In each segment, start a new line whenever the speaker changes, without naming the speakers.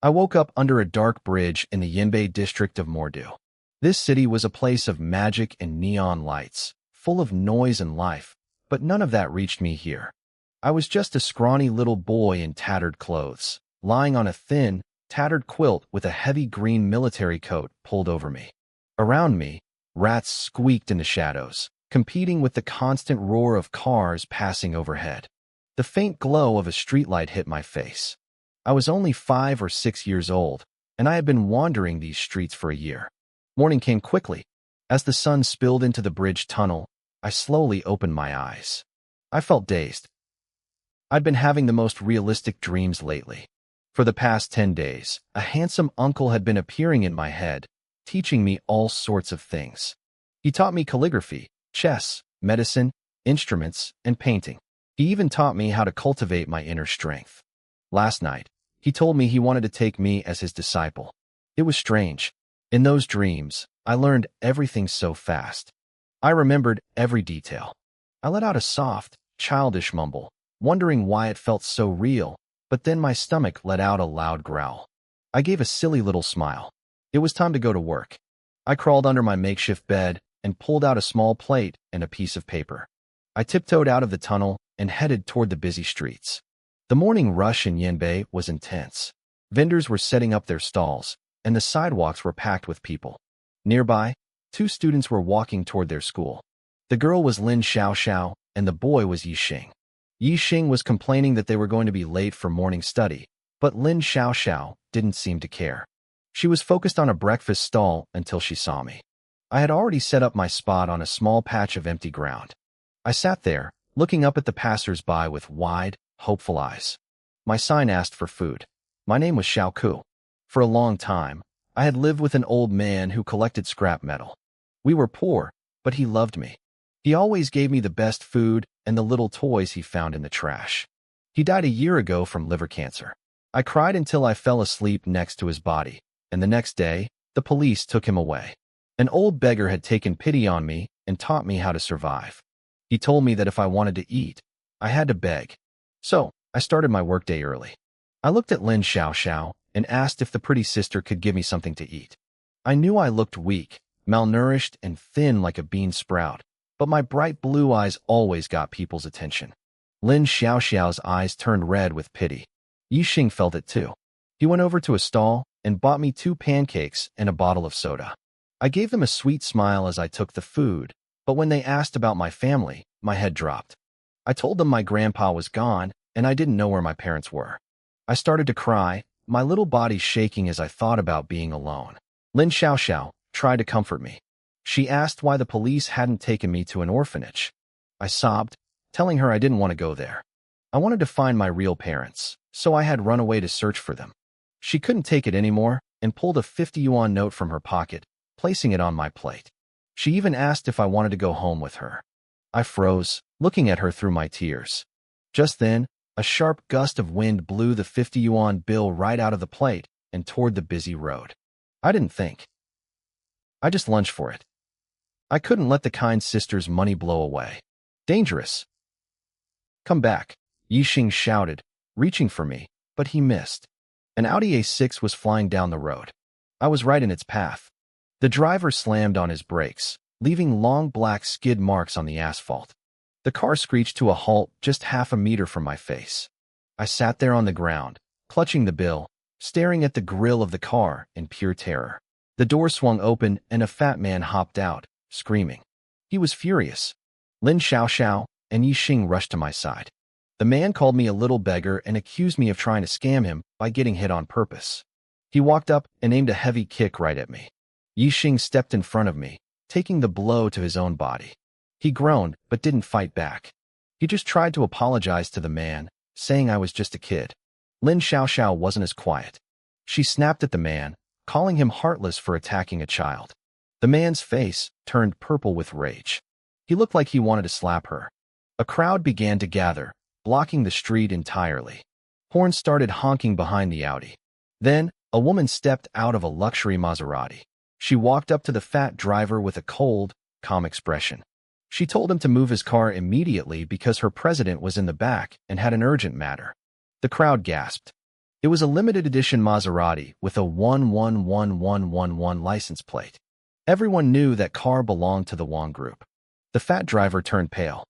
I woke up under a dark bridge in the Yinbei district of Mordu. This city was a place of magic and neon lights, full of noise and life, but none of that reached me here. I was just a scrawny little boy in tattered clothes, lying on a thin, tattered quilt with a heavy green military coat pulled over me. Around me, rats squeaked in the shadows, competing with the constant roar of cars passing overhead. The faint glow of a streetlight hit my face. I was only 5 or 6 years old, and I had been wandering these streets for a year. Morning came quickly. As the sun spilled into the bridge tunnel, I slowly opened my eyes. I felt dazed. I'd been having the most realistic dreams lately. For the past 10 days, a handsome uncle had been appearing in my head, teaching me all sorts of things. He taught me calligraphy, chess, medicine, instruments, and painting. He even taught me how to cultivate my inner strength. Last night, he told me he wanted to take me as his disciple. It was strange. In those dreams, I learned everything so fast. I remembered every detail. I let out a soft, childish mumble, wondering why it felt so real, but then my stomach let out a loud growl. I gave a silly little smile. It was time to go to work. I crawled under my makeshift bed and pulled out a small plate and a piece of paper. I tiptoed out of the tunnel and headed toward the busy streets. The morning rush in Yinbei was intense. Vendors were setting up their stalls, and the sidewalks were packed with people. Nearby, 2 students were walking toward their school. The girl was Lin Xiaoxiao, and the boy was Yixing. Yixing was complaining that they were going to be late for morning study, but Lin Xiaoxiao didn't seem to care. She was focused on a breakfast stall until she saw me. I had already set up my spot on a small patch of empty ground. I sat there, looking up at the passers-by with wide, hopeful eyes. My sign asked for food. My name was Xiao Ku. For a long time, I had lived with an old man who collected scrap metal. We were poor, but he loved me. He always gave me the best food and the little toys he found in the trash. He died a year ago from liver cancer. I cried until I fell asleep next to his body, and the next day, the police took him away. An old beggar had taken pity on me and taught me how to survive. He told me that if I wanted to eat, I had to beg. So, I started my workday early. I looked at Lin Xiaoxiao and asked if the pretty sister could give me something to eat. I knew I looked weak, malnourished, and thin like a bean sprout, but my bright blue eyes always got people's attention. Lin Xiaoxiao's eyes turned red with pity. Yixing felt it too. He went over to a stall and bought me 2 pancakes and a bottle of soda. I gave them a sweet smile as I took the food, but when they asked about my family, my head dropped. I told them my grandpa was gone, and I didn't know where my parents were. I started to cry, my little body shaking as I thought about being alone. Lin Xiaoxiao tried to comfort me. She asked why the police hadn't taken me to an orphanage. I sobbed, telling her I didn't want to go there. I wanted to find my real parents, so I had run away to search for them. She couldn't take it anymore and pulled a 50 yuan note from her pocket, placing it on my plate. She even asked if I wanted to go home with her. I froze, looking at her through my tears. Just then, a sharp gust of wind blew the 50 yuan bill right out of the plate and toward the busy road. I didn't think. I just lunged for it. I couldn't let the kind sister's money blow away. Dangerous. Come back, Yixing shouted, reaching for me, but he missed. An Audi A6 was flying down the road. I was right in its path. The driver slammed on his brakes, leaving long black skid marks on the asphalt. The car screeched to a halt just half a meter from my face. I sat there on the ground, clutching the bill, staring at the grill of the car in pure terror. The door swung open and a fat man hopped out, screaming. He was furious. Lin Xiaoxiao and Yixing rushed to my side. The man called me a little beggar and accused me of trying to scam him by getting hit on purpose. He walked up and aimed a heavy kick right at me. Yixing stepped in front of me, taking the blow to his own body. He groaned, but didn't fight back. He just tried to apologize to the man, saying I was just a kid. Lin Xiaoxiao wasn't as quiet. She snapped at the man, calling him heartless for attacking a child. The man's face turned purple with rage. He looked like he wanted to slap her. A crowd began to gather, blocking the street entirely. Horns started honking behind the Audi. Then, a woman stepped out of a luxury Maserati. She walked up to the fat driver with a cold, calm expression. She told him to move his car immediately because her president was in the back and had an urgent matter. The crowd gasped. It was a limited edition Maserati with a 111111 license plate. Everyone knew that car belonged to the Wong group. The fat driver turned pale.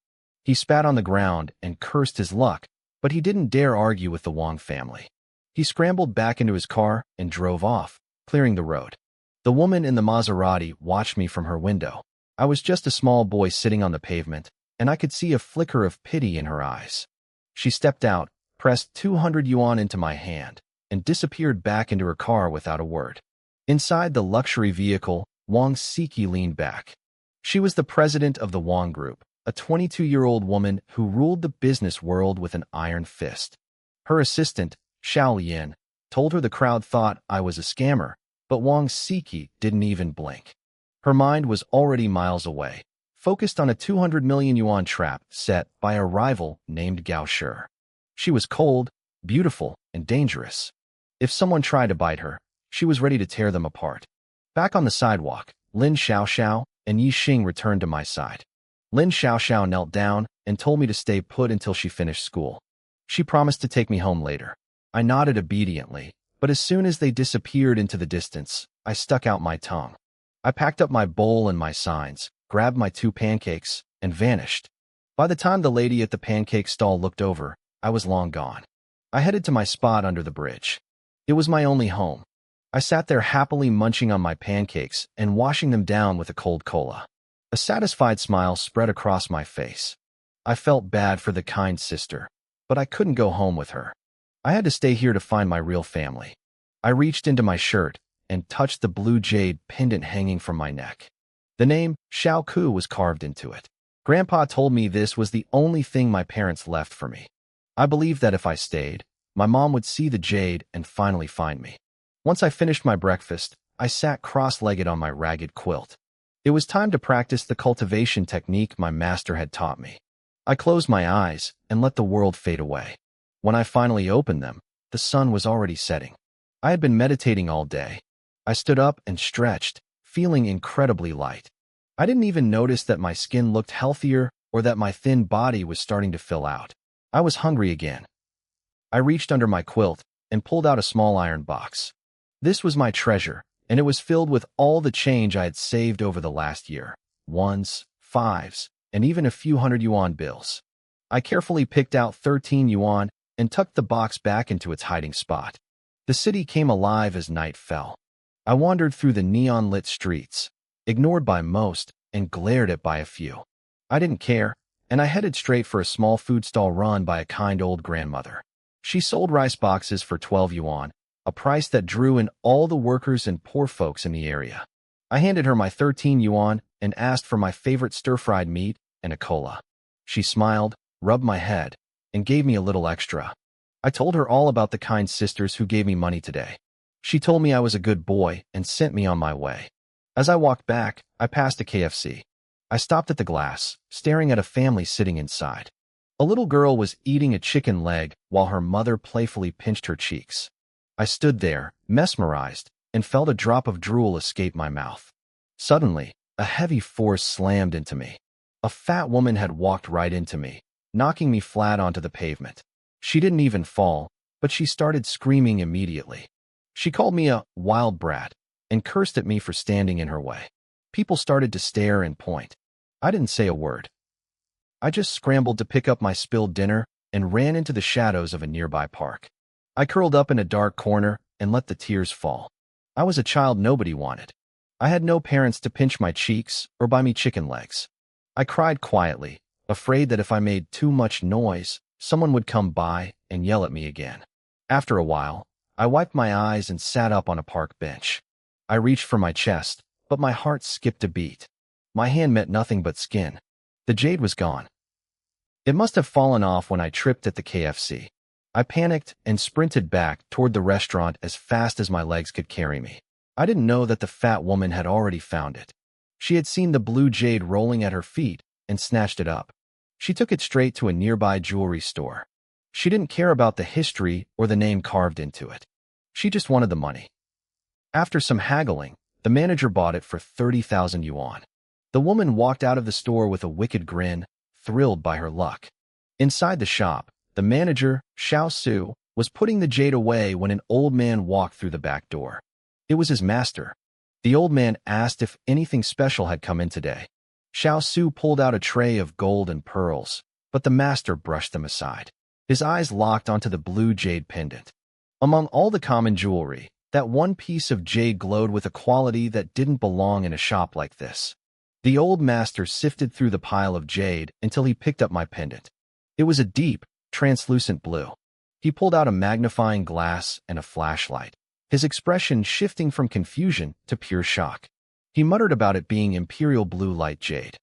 He spat on the ground and cursed his luck, but he didn't dare argue with the Wong family. He scrambled back into his car and drove off, clearing the road. The woman in the Maserati watched me from her window. I was just a small boy sitting on the pavement, and I could see a flicker of pity in her eyes. She stepped out, pressed 200 yuan into my hand, and disappeared back into her car without a word. Inside the luxury vehicle, Wang Siki leaned back. She was the president of the Wong Group, a 22-year-old woman who ruled the business world with an iron fist. Her assistant, Xiao Lian, told her the crowd thought I was a scammer, but Wang Siki didn't even blink. Her mind was already miles away, focused on a 200 million yuan trap set by a rival named Gao Shi. She was cold, beautiful, and dangerous. If someone tried to bite her, she was ready to tear them apart. Back on the sidewalk, Lin Xiaoxiao and Yi Xing returned to my side. Lin Xiaoxiao knelt down and told me to stay put until she finished school. She promised to take me home later. I nodded obediently, but as soon as they disappeared into the distance, I stuck out my tongue. I packed up my bowl and my signs, grabbed my 2 pancakes, and vanished. By the time the lady at the pancake stall looked over, I was long gone. I headed to my spot under the bridge. It was my only home. I sat there happily munching on my pancakes and washing them down with a cold cola. A satisfied smile spread across my face. I felt bad for the kind sister, but I couldn't go home with her. I had to stay here to find my real family. I reached into my shirt and touched the blue jade pendant hanging from my neck. The name Xiao Ku was carved into it. Grandpa told me this was the only thing my parents left for me. I believed that if I stayed, my mom would see the jade and finally find me. Once I finished my breakfast, I sat cross-legged on my ragged quilt. It was time to practice the cultivation technique my master had taught me. I closed my eyes and let the world fade away. When I finally opened them, the sun was already setting. I had been meditating all day. I stood up and stretched, feeling incredibly light. I didn't even notice that my skin looked healthier or that my thin body was starting to fill out. I was hungry again. I reached under my quilt and pulled out a small iron box. This was my treasure, and it was filled with all the change I had saved over the last year. 1s, 5s, and even a few 100 yuan bills. I carefully picked out 13 yuan and tucked the box back into its hiding spot. The city came alive as night fell. I wandered through the neon-lit streets, ignored by most and glared at by a few. I didn't care, and I headed straight for a small food stall run by a kind old grandmother. She sold rice boxes for 12 yuan, a price that drew in all the workers and poor folks in the area. I handed her my 13 yuan and asked for my favorite stir-fried meat and a cola. She smiled, rubbed my head, and gave me a little extra. I told her all about the kind sisters who gave me money today. She told me I was a good boy and sent me on my way. As I walked back, I passed a KFC. I stopped at the glass, staring at a family sitting inside. A little girl was eating a chicken leg while her mother playfully pinched her cheeks. I stood there, mesmerized, and felt a drop of drool escape my mouth. Suddenly, a heavy force slammed into me. A fat woman had walked right into me, knocking me flat onto the pavement. She didn't even fall, but she started screaming immediately. She called me a wild brat and cursed at me for standing in her way. People started to stare and point. I didn't say a word. I just scrambled to pick up my spilled dinner and ran into the shadows of a nearby park. I curled up in a dark corner and let the tears fall. I was a child nobody wanted. I had no parents to pinch my cheeks or buy me chicken legs. I cried quietly, afraid that if I made too much noise, someone would come by and yell at me again. After a while, I wiped my eyes and sat up on a park bench. I reached for my chest, but my heart skipped a beat. My hand met nothing but skin. The jade was gone. It must have fallen off when I tripped at the KFC. I panicked and sprinted back toward the restaurant as fast as my legs could carry me. I didn't know that the fat woman had already found it. She had seen the blue jade rolling at her feet and snatched it up. She took it straight to a nearby jewelry store. She didn't care about the history or the name carved into it. She just wanted the money. After some haggling, the manager bought it for 30,000 yuan. The woman walked out of the store with a wicked grin, thrilled by her luck. Inside the shop, the manager, Xiao Su, was putting the jade away when an old man walked through the back door. It was his master. The old man asked if anything special had come in today. Xiao Su pulled out a tray of gold and pearls, but the master brushed them aside. His eyes locked onto the blue jade pendant. Among all the common jewelry, that one piece of jade glowed with a quality that didn't belong in a shop like this. The old master sifted through the pile of jade until he picked up my pendant. It was a deep, translucent blue. He pulled out a magnifying glass and a flashlight, his expression shifting from confusion to pure shock. He muttered about it being imperial blue light jade.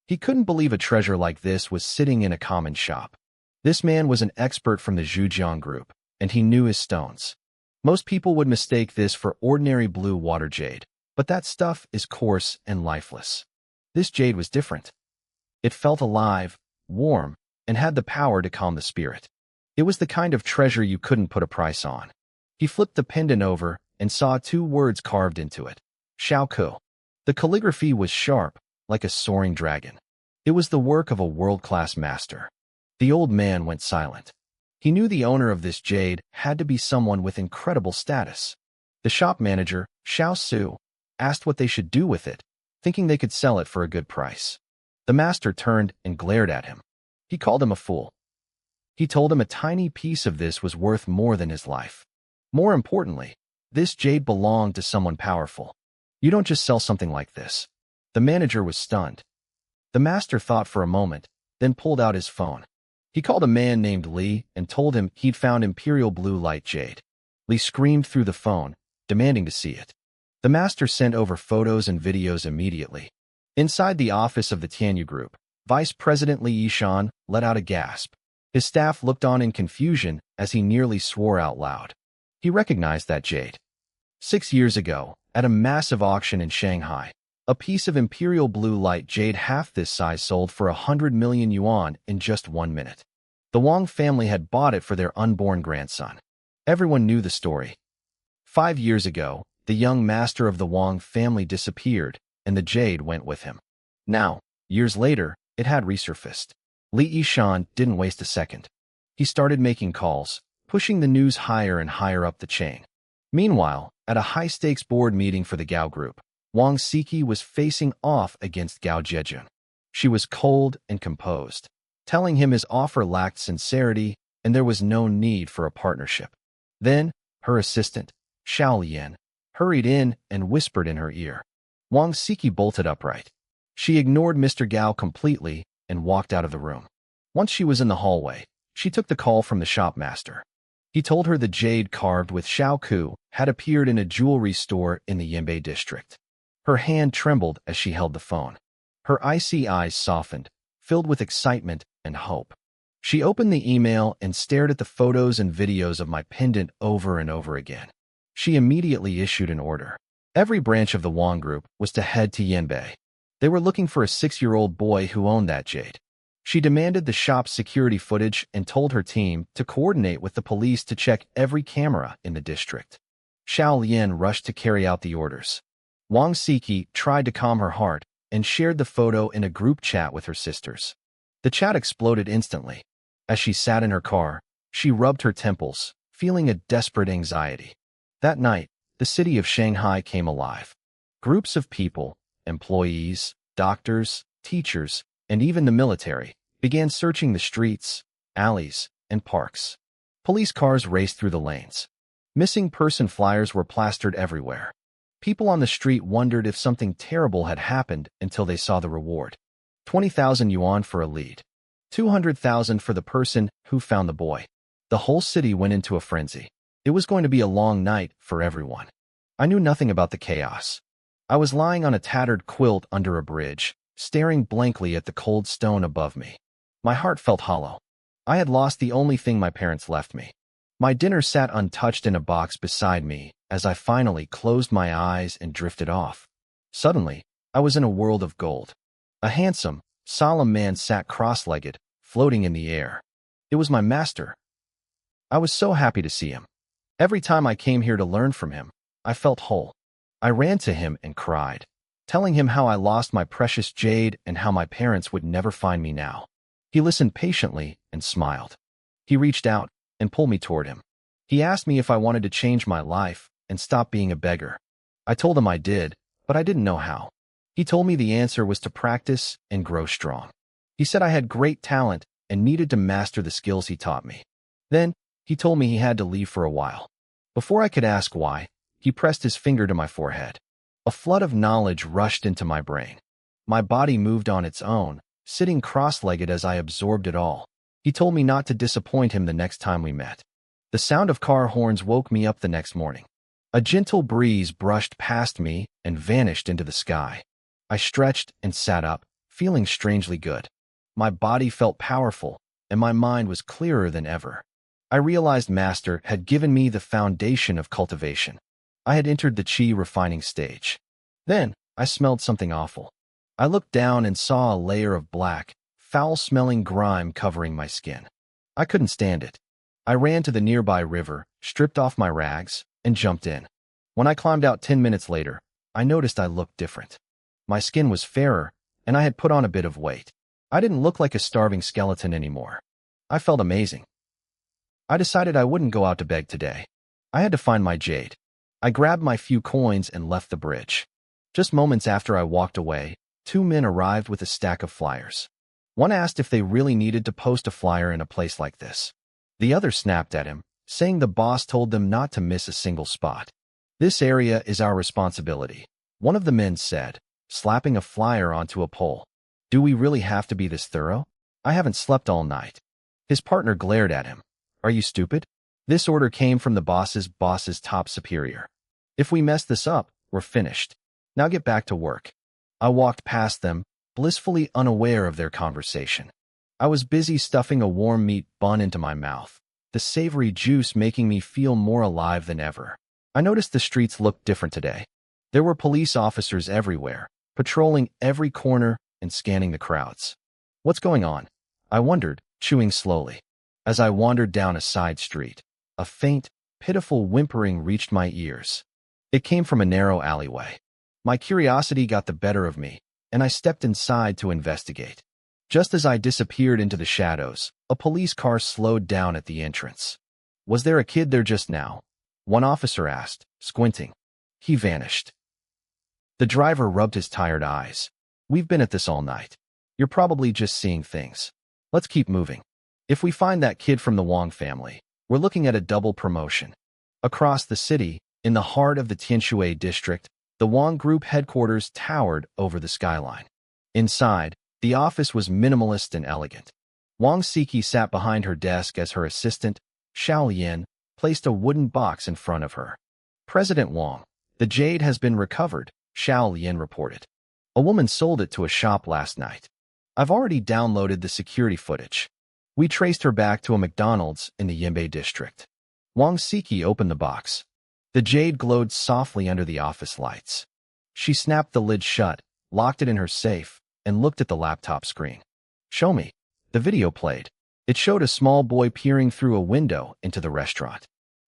He couldn't believe a treasure like this was sitting in a common shop. This man was an expert from the Zhujiang group, and he knew his stones. Most people would mistake this for ordinary blue water jade, but that stuff is coarse and lifeless. This jade was different. It felt alive, warm, and had the power to calm the spirit. It was the kind of treasure you couldn't put a price on. He flipped the pendant over and saw 2 words carved into it. Xiao Ku. The calligraphy was sharp, like a soaring dragon. It was the work of a world-class master. The old man went silent. He knew the owner of this jade had to be someone with incredible status. The shop manager, Xiao Su, asked what they should do with it, thinking they could sell it for a good price. The master turned and glared at him. He called him a fool. He told him a tiny piece of this was worth more than his life. More importantly, this jade belonged to someone powerful. You don't just sell something like this. The manager was stunned. The master thought for a moment, then pulled out his phone. He called a man named Li and told him he'd found imperial blue light jade. Li screamed through the phone, demanding to see it. The master sent over photos and videos immediately. Inside the office of the Tianyu Group, Vice President Li Yishan let out a gasp. His staff looked on in confusion as he nearly swore out loud. He recognized that jade. 6 years ago, at a massive auction in Shanghai, a piece of imperial blue light jade half this size sold for 100 million yuan in just 1 minute. The Wang family had bought it for their unborn grandson. Everyone knew the story. 5 years ago, the young master of the Wang family disappeared, and the jade went with him. Now, years later, it had resurfaced. Li Yishan didn't waste a second. He started making calls, pushing the news higher and higher up the chain. Meanwhile, at a high-stakes board meeting for the Gao Group, Wang Siki was facing off against Gao Jejun. She was cold and composed, telling him his offer lacked sincerity and there was no need for a partnership. Then, her assistant, Xiao Lian, hurried in and whispered in her ear. Wang Siki bolted upright. She ignored Mr. Gao completely and walked out of the room. Once she was in the hallway, she took the call from the shopmaster. He told her the jade carved with Xiao Ku had appeared in a jewelry store in the Yanbei district. Her hand trembled as she held the phone. Her icy eyes softened, filled with excitement and hope. She opened the email and stared at the photos and videos of my pendant over and over again. She immediately issued an order. Every branch of the Wang Group was to head to Yanbei. They were looking for a 6-year-old boy who owned that jade. She demanded the shop's security footage and told her team to coordinate with the police to check every camera in the district. Xiao Lian rushed to carry out the orders. Wang Siki tried to calm her heart and shared the photo in a group chat with her sisters. The chat exploded instantly. As she sat in her car, she rubbed her temples, feeling a desperate anxiety. That night, the city of Shanghai came alive. Groups of people, employees, doctors, teachers, and even the military, began searching the streets, alleys, and parks. Police cars raced through the lanes. Missing person flyers were plastered everywhere. People on the street wondered if something terrible had happened until they saw the reward. 20,000 yuan for a lead. 200,000 for the person who found the boy. The whole city went into a frenzy. It was going to be a long night for everyone. I knew nothing about the chaos. I was lying on a tattered quilt under a bridge, staring blankly at the cold stone above me. My heart felt hollow. I had lost the only thing my parents left me. My dinner sat untouched in a box beside me as I finally closed my eyes and drifted off. Suddenly, I was in a world of gold. A handsome, solemn man sat cross-legged, floating in the air. It was my master. I was so happy to see him. Every time I came here to learn from him, I felt whole. I ran to him and cried, telling him how I lost my precious jade and how my parents would never find me now. He listened patiently and smiled. He reached out and pulled me toward him. He asked me if I wanted to change my life and stop being a beggar. I told him I did, but I didn't know how. He told me the answer was to practice and grow strong. He said I had great talent and needed to master the skills he taught me. Then, he told me he had to leave for a while. Before I could ask why, he pressed his finger to my forehead. A flood of knowledge rushed into my brain. My body moved on its own, sitting cross-legged as I absorbed it all. He told me not to disappoint him the next time we met. The sound of car horns woke me up the next morning. A gentle breeze brushed past me and vanished into the sky. I stretched and sat up, feeling strangely good. My body felt powerful, and my mind was clearer than ever. I realized Master had given me the foundation of cultivation. I had entered the chi refining stage. Then, I smelled something awful. I looked down and saw a layer of black, foul-smelling grime covering my skin. I couldn't stand it. I ran to the nearby river, stripped off my rags, and jumped in. When I climbed out 10 minutes later, I noticed I looked different. My skin was fairer, and I had put on a bit of weight. I didn't look like a starving skeleton anymore. I felt amazing. I decided I wouldn't go out to beg today. I had to find my jade. I grabbed my few coins and left the bridge. Just moments after I walked away, 2 men arrived with a stack of flyers. One asked if they really needed to post a flyer in a place like this. The other snapped at him, saying the boss told them not to miss a single spot. "This area is our responsibility," one of the men said, slapping a flyer onto a pole. "Do we really have to be this thorough? I haven't slept all night." His partner glared at him. "Are you stupid? This order came from the boss's top superior. If we mess this up, we're finished. Now get back to work." I walked past them, blissfully unaware of their conversation. I was busy stuffing a warm meat bun into my mouth, the savory juice making me feel more alive than ever. I noticed the streets looked different today. There were police officers everywhere, patrolling every corner and scanning the crowds. "What's going on?" I wondered, chewing slowly. As I wandered down a side street, a faint, pitiful whimpering reached my ears. It came from a narrow alleyway. My curiosity got the better of me, and I stepped inside to investigate. Just as I disappeared into the shadows, a police car slowed down at the entrance. "Was there a kid there just now?" one officer asked, squinting. He vanished. The driver rubbed his tired eyes. "We've been at this all night. You're probably just seeing things. Let's keep moving. If we find that kid from the Wong family, we're looking at a double promotion." Across the city, in the heart of the Tianshui district, the Wong Group headquarters towered over the skyline. Inside, the office was minimalist and elegant. Wang Siki sat behind her desk as her assistant, Xiao Yin, placed a wooden box in front of her. "President Wang, the jade has been recovered," Xiao Yin reported. "A woman sold it to a shop last night. I've already downloaded the security footage. We traced her back to a McDonald's in the Yinbei district." Wang Siki opened the box. The jade glowed softly under the office lights. She snapped the lid shut, locked it in her safe, and looked at the laptop screen. "Show me." The video played. It showed a small boy peering through a window into the restaurant.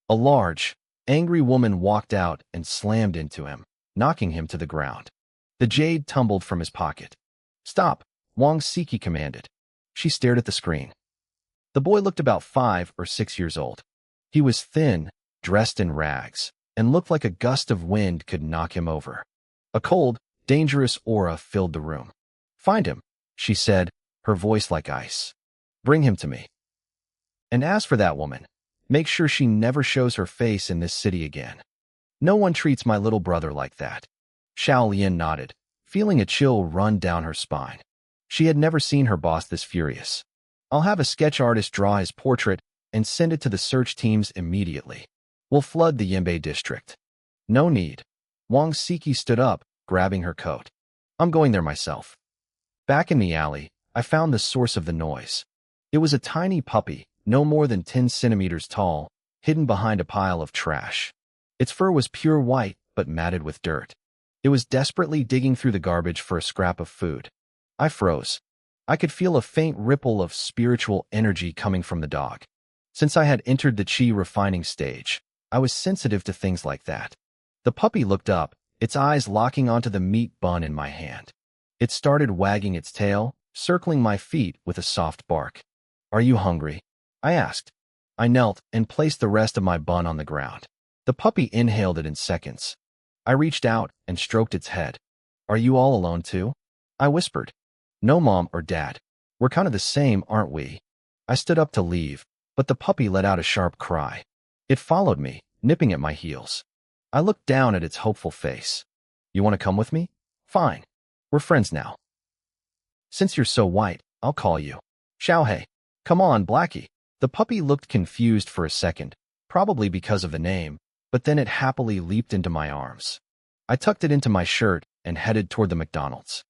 A large, angry woman walked out and slammed into him, knocking him to the ground. The jade tumbled from his pocket. "Stop," Wang Siki commanded. She stared at the screen. The boy looked about 5 or 6 years old. He was thin, dressed in rags, and looked like a gust of wind could knock him over. A cold, dangerous aura filled the room. "Find him," she said, her voice like ice. "Bring him to me. And as for that woman, make sure she never shows her face in this city again. No one treats my little brother like that." Xiao Lian nodded, feeling a chill run down her spine. She had never seen her boss this furious. "I'll have a sketch artist draw his portrait and send it to the search teams immediately. We'll flood the Yinbei district." "No need." Wang Siki stood up, grabbing her coat. "I'm going there myself." Back in the alley, I found the source of the noise. It was a tiny puppy, no more than 10 centimeters tall, hidden behind a pile of trash. Its fur was pure white, but matted with dirt. It was desperately digging through the garbage for a scrap of food. I froze. I could feel a faint ripple of spiritual energy coming from the dog. Since I had entered the chi refining stage, I was sensitive to things like that. The puppy looked up, its eyes locking onto the meat bun in my hand. It started wagging its tail, circling my feet with a soft bark. "Are you hungry?" I asked. I knelt and placed the rest of my bun on the ground. The puppy inhaled it in seconds. I reached out and stroked its head. Are you all alone too? I whispered. No, Mom or Dad. We're kind of the same, aren't we? I stood up to leave, but the puppy let out a sharp cry. It followed me, nipping at my heels. I looked down at its hopeful face. You want to come with me? Fine. We're friends now. Since you're so white, I'll call you Xiaohei. Come on, Blackie. The puppy looked confused for a second, probably because of the name, but then it happily leaped into my arms. I tucked it into my shirt and headed toward the McDonald's.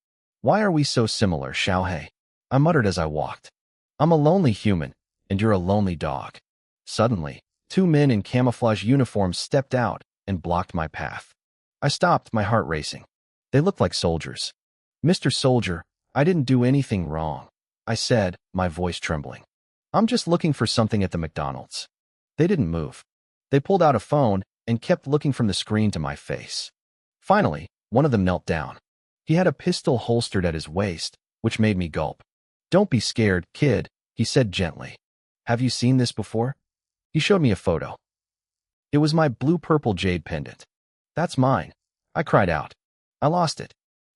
Why are we so similar, Xiaohei? I muttered as I walked. I'm a lonely human, and you're a lonely dog. Suddenly, two men in camouflage uniforms stepped out and blocked my path. I stopped, my heart racing. They looked like soldiers. Mr. Soldier, I didn't do anything wrong, I said, my voice trembling. I'm just looking for something at the McDonald's. They didn't move. They pulled out a phone and kept looking from the screen to my face. Finally, one of them knelt down. He had a pistol holstered at his waist, which made me gulp. Don't be scared, kid, he said gently. Have you seen this before? He showed me a photo. It was my blue-purple jade pendant. That's mine. I cried out. I lost it.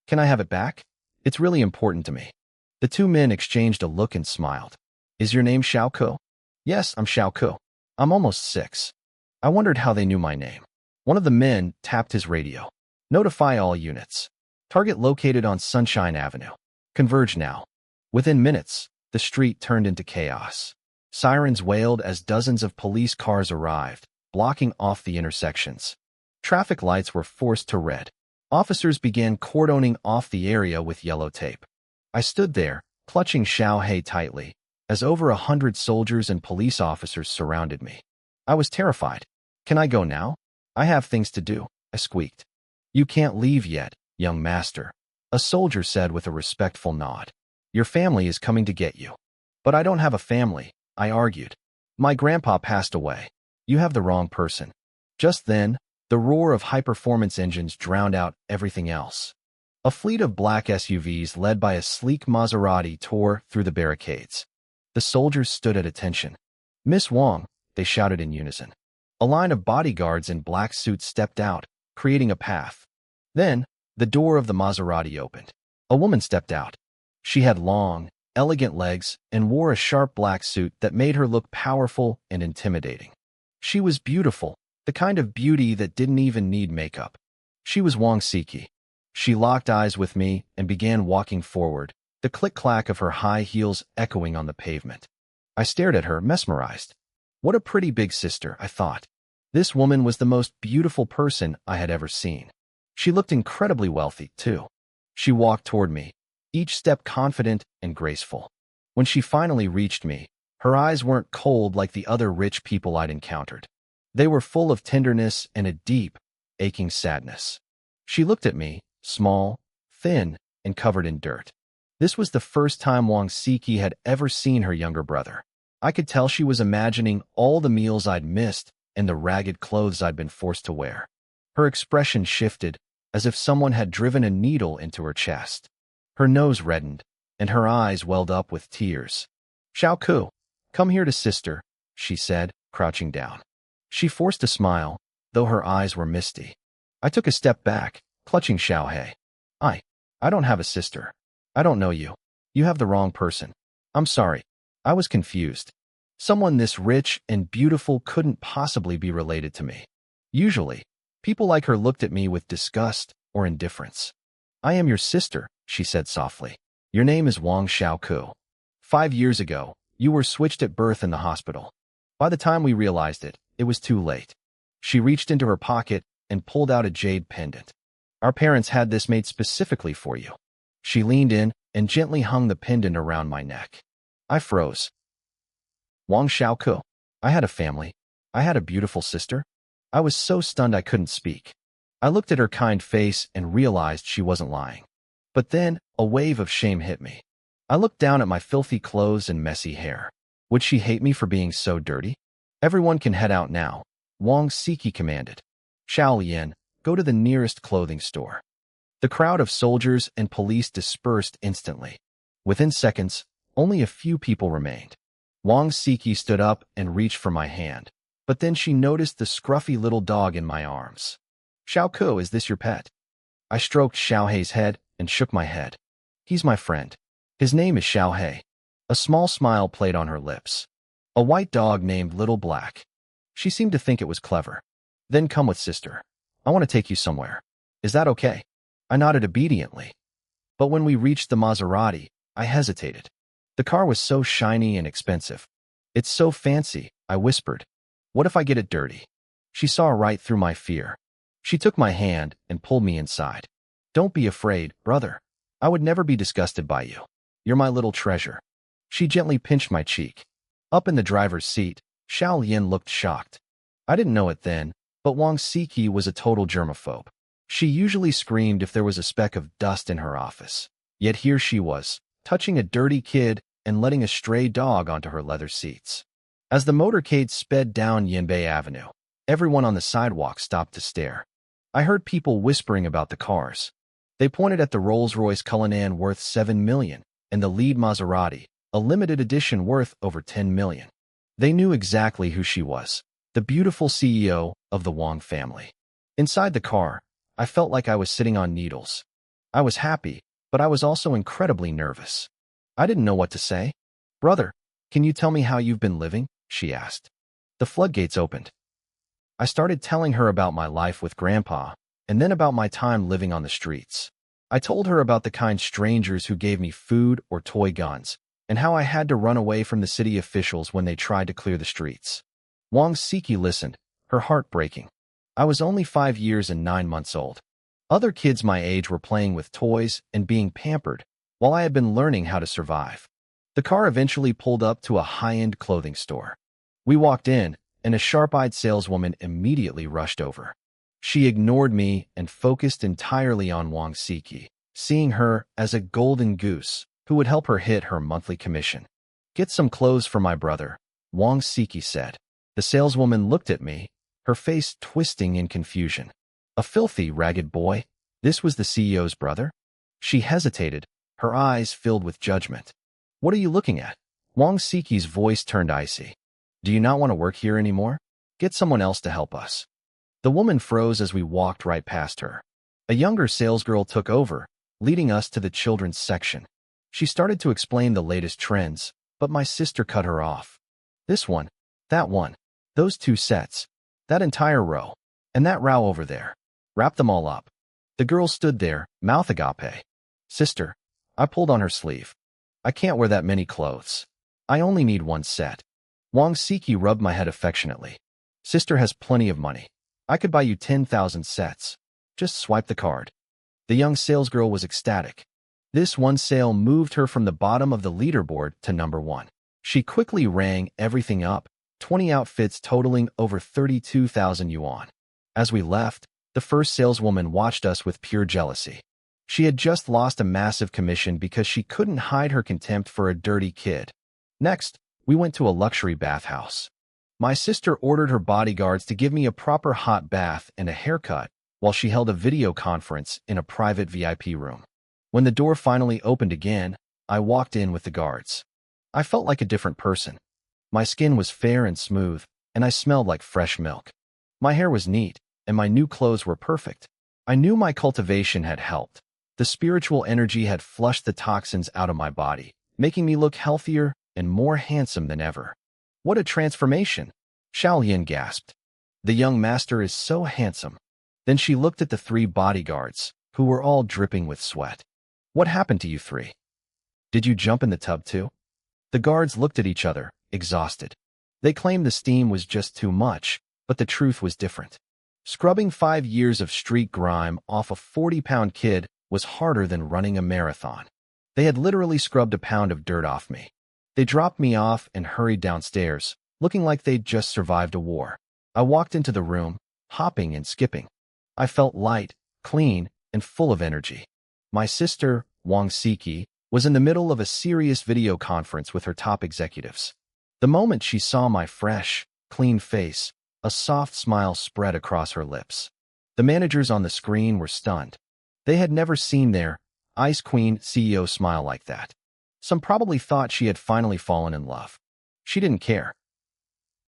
Can I have it back? It's really important to me. The two men exchanged a look and smiled. Is your name Xiaoko? Yes, I'm Xiaoko. I'm almost 6. I wondered how they knew my name. One of the men tapped his radio. Notify all units. Target located on Sunshine Avenue. Converge now. Within minutes, the street turned into chaos. Sirens wailed as dozens of police cars arrived, blocking off the intersections. Traffic lights were forced to red. Officers began cordoning off the area with yellow tape. I stood there, clutching Xiaohei tightly, as over 100 soldiers and police officers surrounded me. I was terrified. Can I go now? I have things to do, I squeaked. You can't leave yet, young master, a soldier said with a respectful nod. Your family is coming to get you. But I don't have a family, I argued. My grandpa passed away. You have the wrong person. Just then, the roar of high-performance engines drowned out everything else. A fleet of black SUVs led by a sleek Maserati tore through the barricades. The soldiers stood at attention. Miss Wong, they shouted in unison. A line of bodyguards in black suits stepped out, creating a path. Then, the door of the Maserati opened. A woman stepped out. She had long, elegant legs and wore a sharp black suit that made her look powerful and intimidating. She was beautiful, the kind of beauty that didn't even need makeup. She was Wong Siki. She locked eyes with me and began walking forward, the click-clack of her high heels echoing on the pavement. I stared at her, mesmerized. What a pretty big sister, I thought. This woman was the most beautiful person I had ever seen. She looked incredibly wealthy, too. She walked toward me, each step confident and graceful. When she finally reached me, her eyes weren't cold like the other rich people I'd encountered. They were full of tenderness and a deep, aching sadness. She looked at me, small, thin, and covered in dirt. This was the first time Wong Siki had ever seen her younger brother. I could tell she was imagining all the meals I'd missed and the ragged clothes I'd been forced to wear. Her expression shifted, as if someone had driven a needle into her chest. Her nose reddened, and her eyes welled up with tears. Xiaoku, come here to sister, she said, crouching down. She forced a smile, though her eyes were misty. I took a step back, clutching Xiaohei. I don't have a sister. I don't know you. You have the wrong person. I'm sorry. I was confused. Someone this rich and beautiful couldn't possibly be related to me. Usually, people like her looked at me with disgust or indifference. I am your sister, she said softly. Your name is Wang Xiaoku. 5 years ago, you were switched at birth in the hospital. By the time we realized it, it was too late. She reached into her pocket and pulled out a jade pendant. Our parents had this made specifically for you. She leaned in and gently hung the pendant around my neck. I froze. Wang Xiaoku. I had a family. I had a beautiful sister. I was so stunned I couldn't speak. I looked at her kind face and realized she wasn't lying. But then, a wave of shame hit me. I looked down at my filthy clothes and messy hair. Would she hate me for being so dirty? Everyone can head out now, Wang Siki commanded. Xiao Lian, go to the nearest clothing store. The crowd of soldiers and police dispersed instantly. Within seconds, only a few people remained. Wang Siki stood up and reached for my hand, but then she noticed the scruffy little dog in my arms. Xiao Ku, is this your pet? I stroked Xiao Hei's head and shook my head. He's my friend. His name is Xiao Hei. A small smile played on her lips. A white dog named Little Black. She seemed to think it was clever. Then come with sister. I want to take you somewhere. Is that okay? I nodded obediently. But when we reached the Maserati, I hesitated. The car was so shiny and expensive. It's so fancy, I whispered. What if I get it dirty? She saw right through my fear. She took my hand and pulled me inside. Don't be afraid, brother. I would never be disgusted by you. You're my little treasure. She gently pinched my cheek. Up in the driver's seat, Xiao Yin looked shocked. I didn't know it then, but Wang Siki was a total germaphobe. She usually screamed if there was a speck of dust in her office. Yet here she was, touching a dirty kid and letting a stray dog onto her leather seats. As the motorcade sped down Yinbei Avenue, everyone on the sidewalk stopped to stare. I heard people whispering about the cars. They pointed at the Rolls-Royce Cullinan worth $7 million and the lead Maserati, a limited edition worth over $10 million. They knew exactly who she was, the beautiful CEO of the Wang family. Inside the car, I felt like I was sitting on needles. I was happy, but I was also incredibly nervous. I didn't know what to say. Brother, can you tell me how you've been living? She asked. The floodgates opened. I started telling her about my life with Grandpa, and then about my time living on the streets. I told her about the kind strangers who gave me food or toy guns, and how I had to run away from the city officials when they tried to clear the streets. Wang Siki listened, her heart breaking. I was only 5 years and 9 months old. Other kids my age were playing with toys and being pampered, while I had been learning how to survive. The car eventually pulled up to a high-end clothing store. We walked in, and a sharp-eyed saleswoman immediately rushed over. She ignored me and focused entirely on Wang Siki, seeing her as a golden goose who would help her hit her monthly commission. Get some clothes for my brother, Wang Siki said. The saleswoman looked at me, her face twisting in confusion. A filthy, ragged boy? This was the CEO's brother? She hesitated, her eyes filled with judgment. What are you looking at? Wang Siki's voice turned icy. Do you not want to work here anymore? Get someone else to help us. The woman froze as we walked right past her. A younger salesgirl took over, leading us to the children's section. She started to explain the latest trends, but my sister cut her off. This one, that one, those 2 sets, that entire row, and that row over there. Wrap them all up. The girl stood there, mouth agape. Sister, I pulled on her sleeve. I can't wear that many clothes. I only need 1 set. Wang Siki rubbed my head affectionately. Sister has plenty of money. I could buy you 10,000 sets. Just swipe the card. The young salesgirl was ecstatic. This one sale moved her from the bottom of the leaderboard to number 1. She quickly rang everything up, 20 outfits totaling over 32,000 yuan. As we left, the first saleswoman watched us with pure jealousy. She had just lost a massive commission because she couldn't hide her contempt for a dirty kid. Next, we went to a luxury bathhouse. My sister ordered her bodyguards to give me a proper hot bath and a haircut while she held a video conference in a private VIP room. When the door finally opened again, I walked in with the guards. I felt like a different person. My skin was fair and smooth, and I smelled like fresh milk. My hair was neat, and my new clothes were perfect. I knew my cultivation had helped. The spiritual energy had flushed the toxins out of my body, making me look healthier and more handsome than ever. What a transformation! Xiao Yin gasped. The young master is so handsome. Then she looked at the 3 bodyguards, who were all dripping with sweat. What happened to you 3? Did you jump in the tub too? The guards looked at each other, exhausted. They claimed the steam was just too much, but the truth was different. Scrubbing 5 years of street grime off a 40-pound kid was harder than running a marathon. They had literally scrubbed a pound of dirt off me. They dropped me off and hurried downstairs, looking like they'd just survived a war. I walked into the room, hopping and skipping. I felt light, clean, and full of energy. My sister, Wang Siki, was in the middle of a serious video conference with her top executives. The moment she saw my fresh, clean face, a soft smile spread across her lips. The managers on the screen were stunned. They had never seen their Ice Queen CEO smile like that. Some probably thought she had finally fallen in love. She didn't care.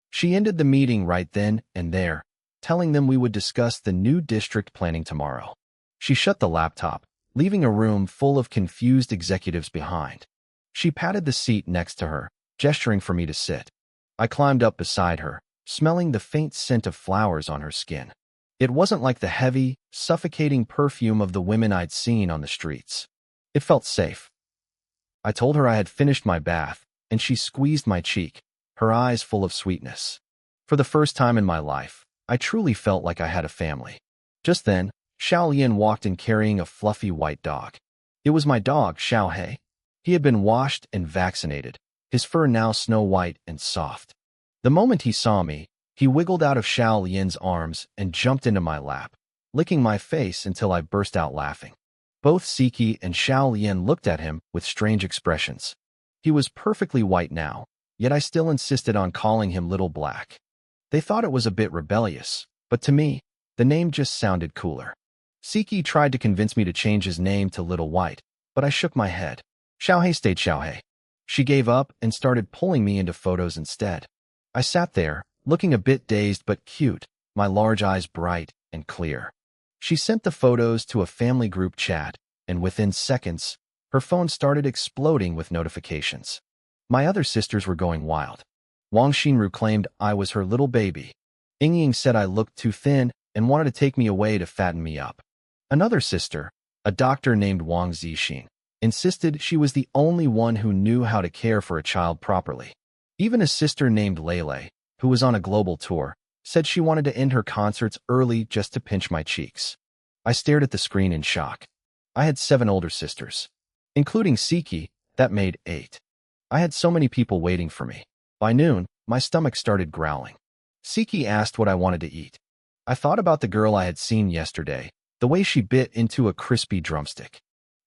She ended the meeting right then and there, telling them we would discuss the new district planning tomorrow. She shut the laptop, leaving a room full of confused executives behind. She patted the seat next to her, gesturing for me to sit. I climbed up beside her, smelling the faint scent of flowers on her skin. It wasn't like the heavy, suffocating perfume of the women I'd seen on the streets. It felt safe. I told her I had finished my bath, and she squeezed my cheek, her eyes full of sweetness. For the first time in my life, I truly felt like I had a family. Just then, Xiao Lian walked in carrying a fluffy white dog. It was my dog, Xiao He. He had been washed and vaccinated, his fur now snow-white and soft. The moment he saw me, he wiggled out of Xiao Lian's arms and jumped into my lap, licking my face until I burst out laughing. Both Siki and Xiao Lian looked at him with strange expressions. He was perfectly white now, yet I still insisted on calling him Little Black. They thought it was a bit rebellious, but to me, the name just sounded cooler. Siki tried to convince me to change his name to Little White, but I shook my head. Xiao He stayed Xiao He. She gave up and started pulling me into photos instead. I sat there, looking a bit dazed but cute, my large eyes bright and clear. She sent the photos to a family group chat, and within seconds, her phone started exploding with notifications. My other sisters were going wild. Wang Xinru claimed I was her little baby. Ying said I looked too thin and wanted to take me away to fatten me up. Another sister, a doctor named Wang Zixin, insisted she was the only one who knew how to care for a child properly. Even a sister named Lele, who was on a global tour, said she wanted to end her concerts early just to pinch my cheeks. I stared at the screen in shock. I had 7 older sisters. Including Siki, that made 8. I had so many people waiting for me. By noon, my stomach started growling. Siki asked what I wanted to eat. I thought about the girl I had seen yesterday, the way she bit into a crispy drumstick.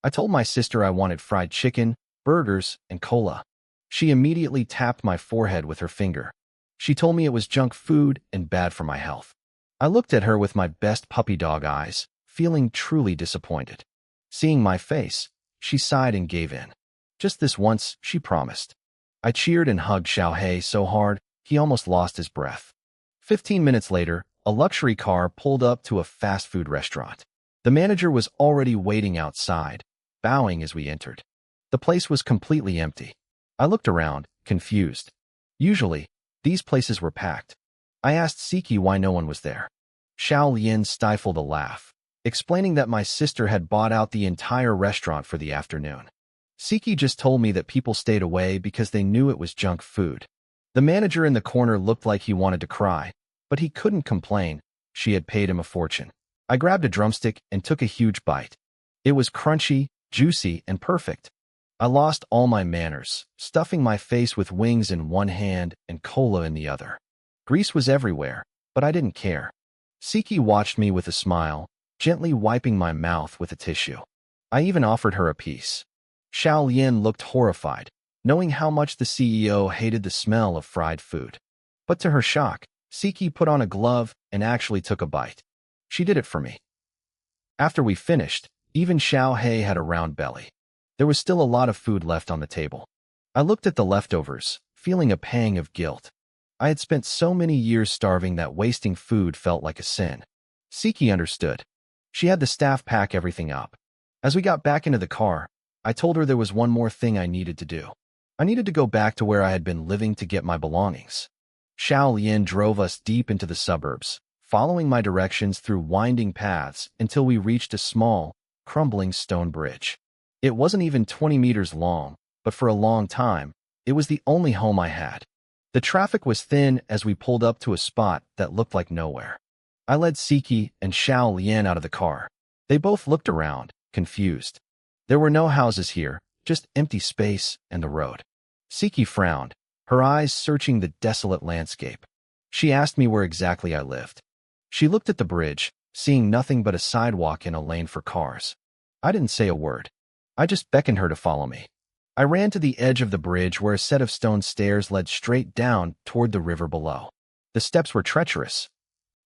I told my sister I wanted fried chicken, burgers, and cola. She immediately tapped my forehead with her finger. She told me it was junk food and bad for my health. I looked at her with my best puppy dog eyes, feeling truly disappointed. Seeing my face, she sighed and gave in. Just this once, she promised. I cheered and hugged Xiao He so hard, he almost lost his breath. 15 minutes later, a luxury car pulled up to a fast food restaurant. The manager was already waiting outside, bowing as we entered. The place was completely empty. I looked around, confused. Usually, these places were packed. I asked Siki why no one was there. Xiao Lian stifled a laugh, explaining that my sister had bought out the entire restaurant for the afternoon. Siki just told me that people stayed away because they knew it was junk food. The manager in the corner looked like he wanted to cry, but he couldn't complain. She had paid him a fortune. I grabbed a drumstick and took a huge bite. It was crunchy, juicy, and perfect. I lost all my manners, stuffing my face with wings in one hand and cola in the other. Grease was everywhere, but I didn't care. Siki watched me with a smile, gently wiping my mouth with a tissue. I even offered her a piece. Xiao Lian looked horrified, knowing how much the CEO hated the smell of fried food. But to her shock, Siki put on a glove and actually took a bite. She did it for me. After we finished, even Xiao He had a round belly. There was still a lot of food left on the table. I looked at the leftovers, feeling a pang of guilt. I had spent so many years starving that wasting food felt like a sin. Siki understood. She had the staff pack everything up. As we got back into the car, I told her there was one more thing I needed to do. I needed to go back to where I had been living to get my belongings. Xiao Lian drove us deep into the suburbs, following my directions through winding paths until we reached a small, crumbling stone bridge. It wasn't even 20 meters long, but for a long time, it was the only home I had. The traffic was thin as we pulled up to a spot that looked like nowhere. I led Siki and Xiao Lian out of the car. They both looked around, confused. There were no houses here, just empty space and the road. Siki frowned, her eyes searching the desolate landscape. She asked me where exactly I lived. She looked at the bridge, seeing nothing but a sidewalk and a lane for cars. I didn't say a word. I just beckoned her to follow me. I ran to the edge of the bridge where a set of stone stairs led straight down toward the river below. The steps were treacherous.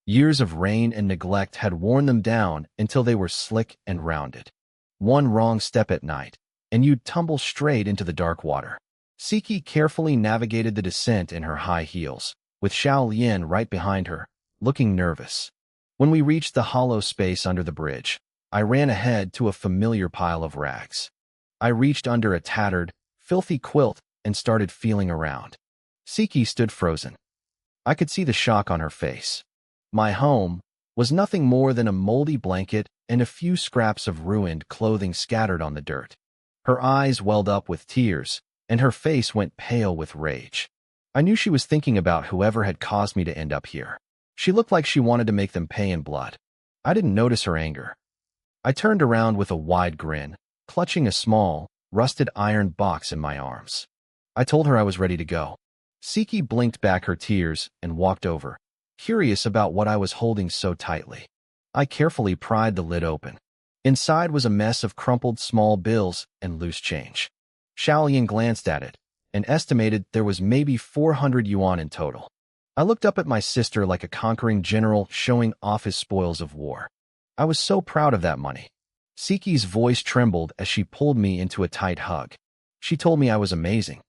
Years of rain and neglect had worn them down until they were slick and rounded. One wrong step at night, and you'd tumble straight into the dark water. Siki carefully navigated the descent in her high heels, with Xiao Lian right behind her, looking nervous. When we reached the hollow space under the bridge, I ran ahead to a familiar pile of rags. I reached under a tattered, filthy quilt and started feeling around. Siki stood frozen. I could see the shock on her face. My home was nothing more than a moldy blanket and a few scraps of ruined clothing scattered on the dirt. Her eyes welled up with tears, and her face went pale with rage. I knew she was thinking about whoever had caused me to end up here. She looked like she wanted to make them pay in blood. I didn't notice her anger. I turned around with a wide grin, clutching a small, rusted iron box in my arms. I told her I was ready to go. Siki blinked back her tears and walked over, curious about what I was holding so tightly. I carefully pried the lid open. Inside was a mess of crumpled small bills and loose change. Xiaolian glanced at it and estimated there was maybe 400 yuan in total. I looked up at my sister like a conquering general showing off his spoils of war. I was so proud of that money. Siki's voice trembled as she pulled me into a tight hug. She told me I was amazing.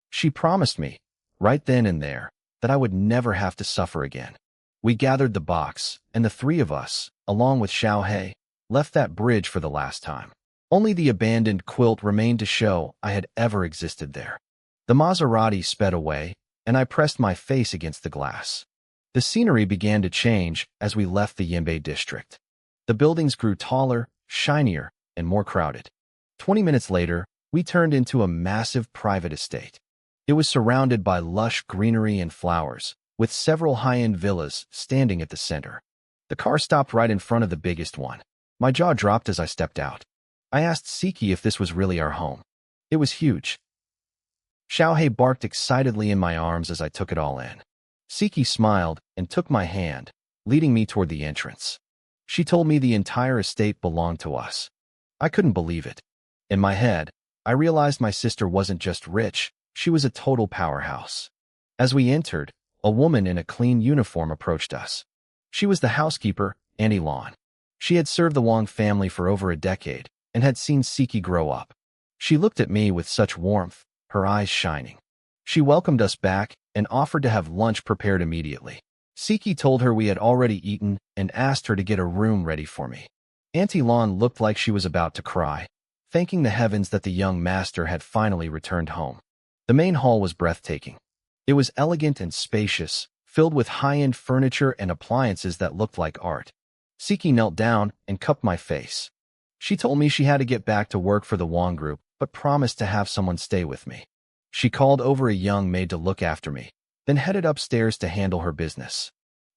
She promised me, right then and there, that I would never have to suffer again. We gathered the box, and the three of us, along with Xiaohei, left that bridge for the last time. Only the abandoned quilt remained to show I had ever existed there. The Maserati sped away, and I pressed my face against the glass. The scenery began to change as we left the Yinbei district. The buildings grew taller, shinier, and more crowded. 20 minutes later, we turned into a massive private estate. It was surrounded by lush greenery and flowers, with several high-end villas standing at the center. The car stopped right in front of the biggest one. My jaw dropped as I stepped out. I asked Siki if this was really our home. It was huge. Xiaohei barked excitedly in my arms as I took it all in. Siki smiled and took my hand, leading me toward the entrance. She told me the entire estate belonged to us. I couldn't believe it. In my head, I realized my sister wasn't just rich, she was a total powerhouse. As we entered, a woman in a clean uniform approached us. She was the housekeeper, Annie Lan. She had served the Wang family for over a decade and had seen Siki grow up. She looked at me with such warmth, her eyes shining. She welcomed us back and offered to have lunch prepared immediately. Siki told her we had already eaten and asked her to get a room ready for me. Auntie Lan looked like she was about to cry, thanking the heavens that the young master had finally returned home. The main hall was breathtaking. It was elegant and spacious, filled with high-end furniture and appliances that looked like art. Siki knelt down and cupped my face. She told me she had to get back to work for the Wang group, but promised to have someone stay with me. She called over a young maid to look after me, then headed upstairs to handle her business.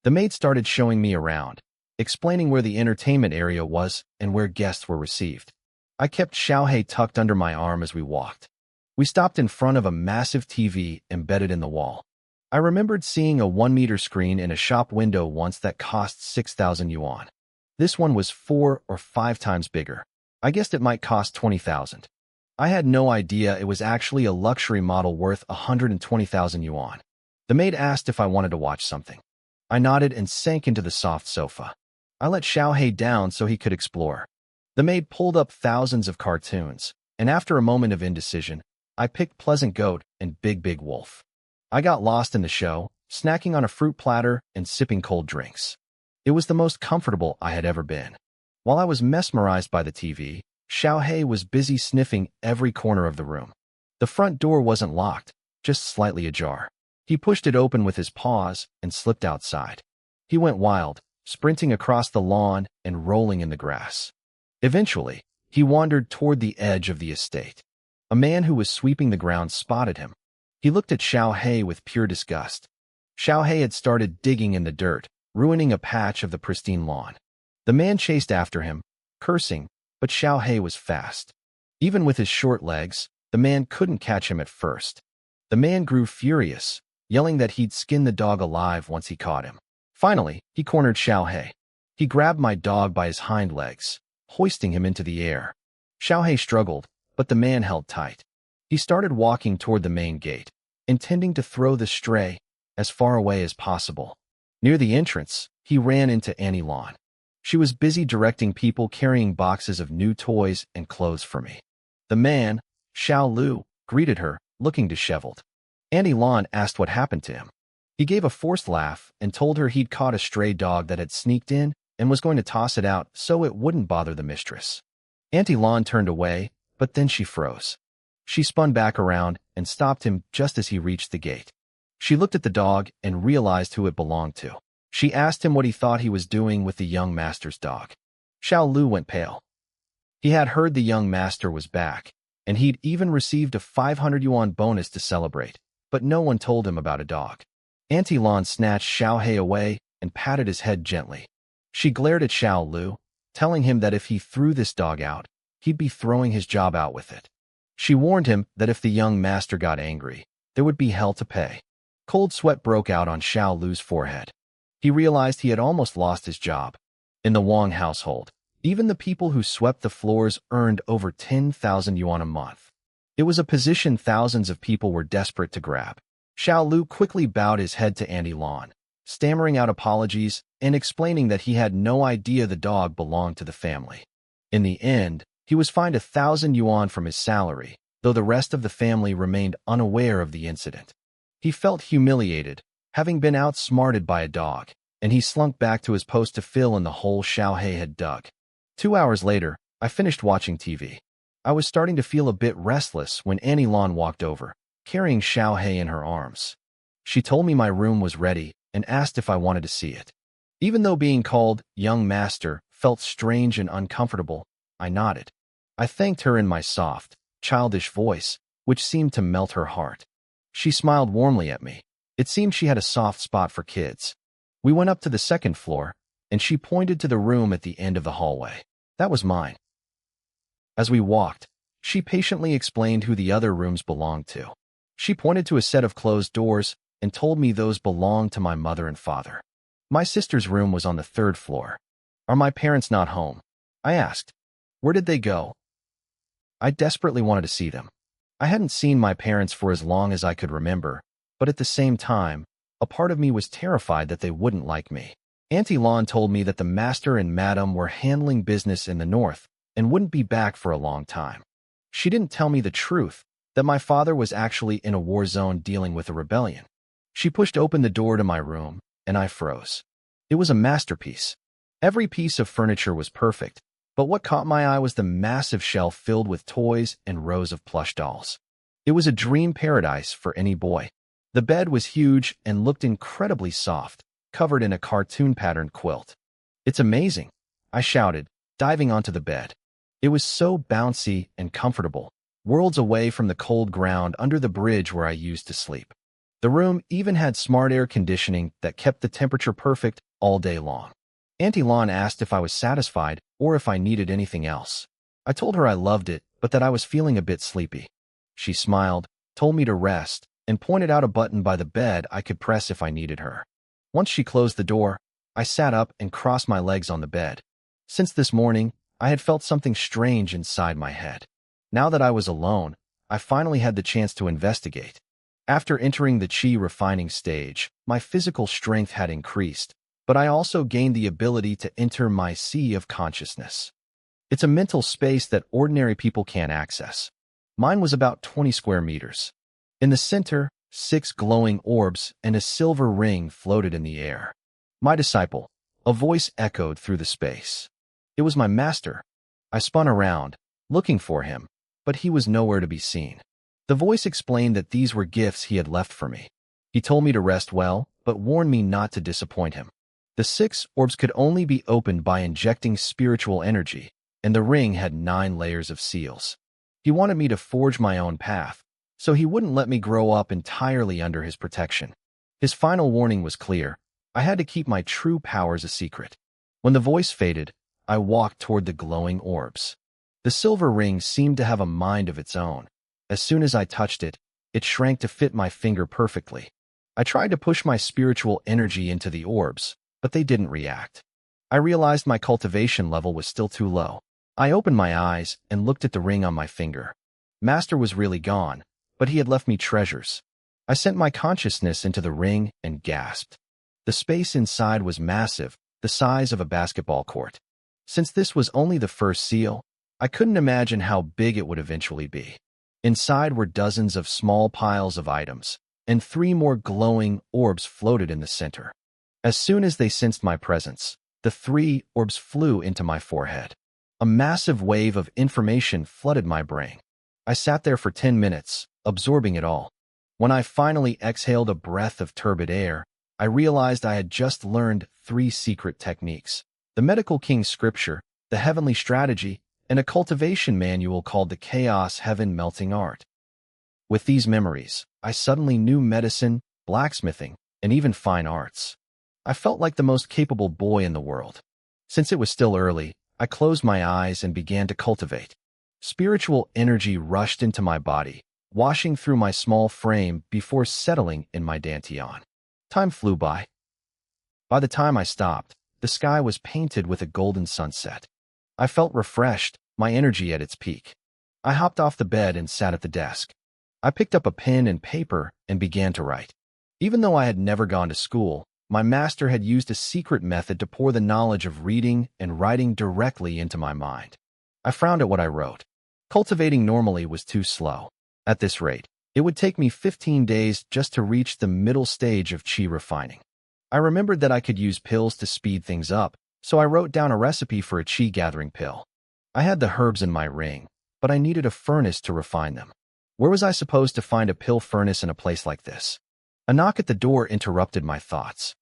The maid started showing me around, explaining where the entertainment area was and where guests were received. I kept Xiaohei tucked under my arm as we walked. We stopped in front of a massive TV embedded in the wall. I remembered seeing a 1-meter screen in a shop window once that cost 6,000 yuan. This one was 4 or 5 times bigger. I guessed it might cost 20,000. I had no idea it was actually a luxury model worth 120,000 yuan. The maid asked if I wanted to watch something. I nodded and sank into the soft sofa. I let Xiaohei down so he could explore. The maid pulled up thousands of cartoons, and after a moment of indecision, I picked Pleasant Goat and Big Wolf. I got lost in the show, snacking on a fruit platter and sipping cold drinks. It was the most comfortable I had ever been. While I was mesmerized by the TV, Xiaohei was busy sniffing every corner of the room. The front door wasn't locked, just slightly ajar. He pushed it open with his paws and slipped outside. He went wild, sprinting across the lawn and rolling in the grass. Eventually, he wandered toward the edge of the estate. A man who was sweeping the ground spotted him. He looked at Xiaohei with pure disgust. Xiaohei had started digging in the dirt, ruining a patch of the pristine lawn. The man chased after him, cursing, but Xiaohei was fast. Even with his short legs, the man couldn't catch him at first. The man grew furious, yelling that he'd skin the dog alive once he caught him. Finally, he cornered Xiaohei. He grabbed my dog by his hind legs, hoisting him into the air. Xiaohei struggled, but the man held tight. He started walking toward the main gate, intending to throw the stray as far away as possible. Near the entrance, he ran into Annie Lan. She was busy directing people carrying boxes of new toys and clothes for me. The man, Xiao Lu, greeted her, looking disheveled. Auntie Lon asked what happened to him. He gave a forced laugh and told her he'd caught a stray dog that had sneaked in and was going to toss it out so it wouldn't bother the mistress. Auntie Lon turned away, but then she froze. She spun back around and stopped him just as he reached the gate. She looked at the dog and realized who it belonged to. She asked him what he thought he was doing with the young master's dog. Xiao Lu went pale. He had heard the young master was back, and he'd even received a 500 yuan bonus to celebrate, but no one told him about a dog. Auntie Lon snatched Xiao He away and patted his head gently. She glared at Xiao Lu, telling him that if he threw this dog out, he'd be throwing his job out with it. She warned him that if the young master got angry, there would be hell to pay. Cold sweat broke out on Xiao Lu's forehead. He realized he had almost lost his job. In the Wang household, even the people who swept the floors earned over 10,000 yuan a month. It was a position thousands of people were desperate to grab. Xiao Lu quickly bowed his head to Auntie Lon, stammering out apologies and explaining that he had no idea the dog belonged to the family. In the end, he was fined 1,000 yuan from his salary, though the rest of the family remained unaware of the incident. He felt humiliated, having been outsmarted by a dog, and he slunk back to his post to fill in the hole Xiao He had dug. 2 hours later, I finished watching TV. I was starting to feel a bit restless when Auntie Lon walked over, carrying Xiao He in her arms. She told me my room was ready and asked if I wanted to see it. Even though being called young master felt strange and uncomfortable, I nodded. I thanked her in my soft, childish voice, which seemed to melt her heart. She smiled warmly at me. It seemed she had a soft spot for kids. We went up to the second floor, and she pointed to the room at the end of the hallway. That was mine. As we walked, she patiently explained who the other rooms belonged to. She pointed to a set of closed doors and told me those belonged to my mother and father. My sister's room was on the 3rd floor. Are my parents not home? I asked. Where did they go? I desperately wanted to see them. I hadn't seen my parents for as long as I could remember, but at the same time, a part of me was terrified that they wouldn't like me. Auntie Lon told me that the master and madam were handling business in the north and wouldn't be back for a long time. She didn't tell me the truth, that my father was actually in a war zone dealing with a rebellion. She pushed open the door to my room, and I froze. It was a masterpiece. Every piece of furniture was perfect, but what caught my eye was the massive shelf filled with toys and rows of plush dolls. It was a dream paradise for any boy. The bed was huge and looked incredibly soft, covered in a cartoon-patterned quilt. It's amazing, I shouted, diving onto the bed. It was so bouncy and comfortable, worlds away from the cold ground under the bridge where I used to sleep. The room even had smart air conditioning that kept the temperature perfect all day long. Auntie Lon asked if I was satisfied or if I needed anything else. I told her I loved it, but that I was feeling a bit sleepy. She smiled, told me to rest, and pointed out a button by the bed I could press if I needed her. Once she closed the door, I sat up and crossed my legs on the bed. Since this morning, I had felt something strange inside my head. Now that I was alone, I finally had the chance to investigate. After entering the chi refining stage, my physical strength had increased, but I also gained the ability to enter my sea of consciousness. It's a mental space that ordinary people can't access. Mine was about 20 square meters. In the center, 6 glowing orbs and a silver ring floated in the air. My disciple, a voice echoed through the space. It was my master. I spun around, looking for him, but he was nowhere to be seen. The voice explained that these were gifts he had left for me. He told me to rest well, but warned me not to disappoint him. The 6 orbs could only be opened by injecting spiritual energy, and the ring had 9 layers of seals. He wanted me to forge my own path, so he wouldn't let me grow up entirely under his protection. His final warning was clear. I had to keep my true powers a secret. When the voice faded, I walked toward the glowing orbs. The silver ring seemed to have a mind of its own. As soon as I touched it, it shrank to fit my finger perfectly. I tried to push my spiritual energy into the orbs, but they didn't react. I realized my cultivation level was still too low. I opened my eyes and looked at the ring on my finger. Master was really gone, but he had left me treasures. I sent my consciousness into the ring and gasped. The space inside was massive, the size of a basketball court. Since this was only the first seal, I couldn't imagine how big it would eventually be. Inside were dozens of small piles of items, and 3 more glowing orbs floated in the center. As soon as they sensed my presence, the 3 orbs flew into my forehead. A massive wave of information flooded my brain. I sat there for 10 minutes, absorbing it all. When I finally exhaled a breath of turbid air, I realized I had just learned 3 secret techniques: the Medical King's Scripture, the Heavenly Strategy, and a cultivation manual called the Chaos Heaven Melting Art. With these memories, I suddenly knew medicine, blacksmithing, and even fine arts. I felt like the most capable boy in the world. Since it was still early, I closed my eyes and began to cultivate. Spiritual energy rushed into my body, washing through my small frame before settling in my dantian. Time flew by. By the time I stopped, the sky was painted with a golden sunset. I felt refreshed, my energy at its peak. I hopped off the bed and sat at the desk. I picked up a pen and paper and began to write. Even though I had never gone to school, my master had used a secret method to pour the knowledge of reading and writing directly into my mind. I frowned at what I wrote. Cultivating normally was too slow. At this rate, it would take me 15 days just to reach the middle stage of chi refining. I remembered that I could use pills to speed things up, so I wrote down a recipe for a chi gathering pill. I had the herbs in my ring, but I needed a furnace to refine them. Where was I supposed to find a pill furnace in a place like this? A knock at the door interrupted my thoughts.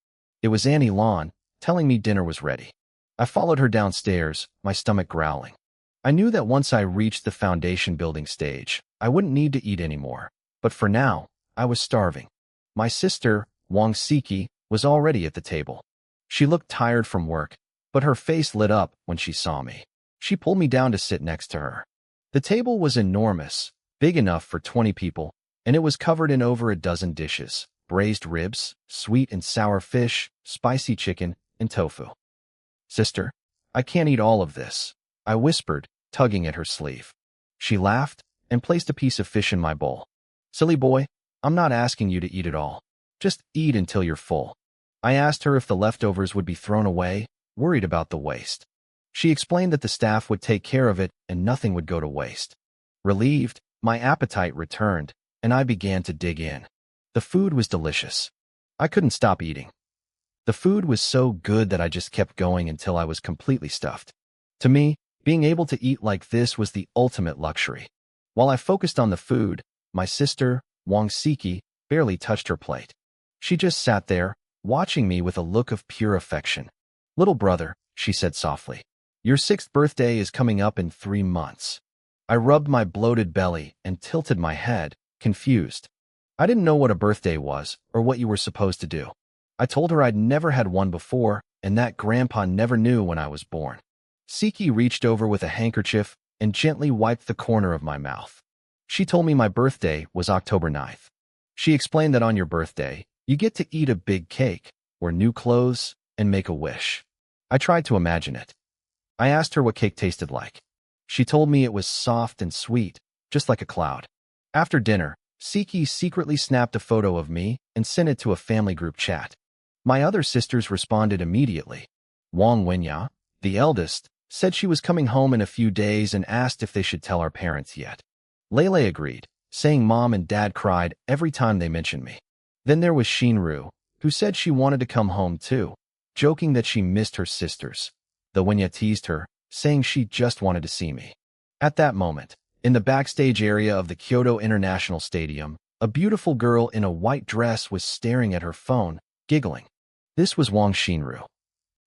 It was Annie Lawn, telling me dinner was ready. I followed her downstairs, my stomach growling. I knew that once I reached the foundation building stage, I wouldn't need to eat anymore, but for now, I was starving. My sister, Wang Siki, was already at the table. She looked tired from work, but her face lit up when she saw me. She pulled me down to sit next to her. The table was enormous, big enough for 20 people, and it was covered in over a dozen dishes: braised ribs, sweet and sour fish, spicy chicken, and tofu. "Sister, I can't eat all of this," I whispered, tugging at her sleeve. She laughed and placed a piece of fish in my bowl. "Silly boy, I'm not asking you to eat it all. Just eat until you're full." I asked her if the leftovers would be thrown away, worried about the waste. She explained that the staff would take care of it and nothing would go to waste. Relieved, my appetite returned, and I began to dig in. The food was delicious. I couldn't stop eating. The food was so good that I just kept going until I was completely stuffed. To me, being able to eat like this was the ultimate luxury. While I focused on the food, my sister, Wang Siki, barely touched her plate. She just sat there, watching me with a look of pure affection. "Little brother," she said softly, "your 6th birthday is coming up in 3 months." I rubbed my bloated belly and tilted my head, confused. I didn't know what a birthday was or what you were supposed to do. I told her I'd never had one before and that Grandpa never knew when I was born. Siki reached over with a handkerchief and gently wiped the corner of my mouth. She told me my birthday was October 9th. She explained that on your birthday, you get to eat a big cake, wear new clothes, and make a wish. I tried to imagine it. I asked her what cake tasted like. She told me it was soft and sweet, just like a cloud. After dinner, Siki secretly snapped a photo of me and sent it to a family group chat. My other sisters responded immediately. Wang Wenya, the eldest, said she was coming home in a few days and asked if they should tell our parents yet. Lele agreed, saying Mom and Dad cried every time they mentioned me. Then there was Shinru, who said she wanted to come home too, joking that she missed her sisters. The Wenya teased her, saying she just wanted to see me. At that moment, in the backstage area of the Kyoto International Stadium, a beautiful girl in a white dress was staring at her phone, giggling. This was Wang Shinru.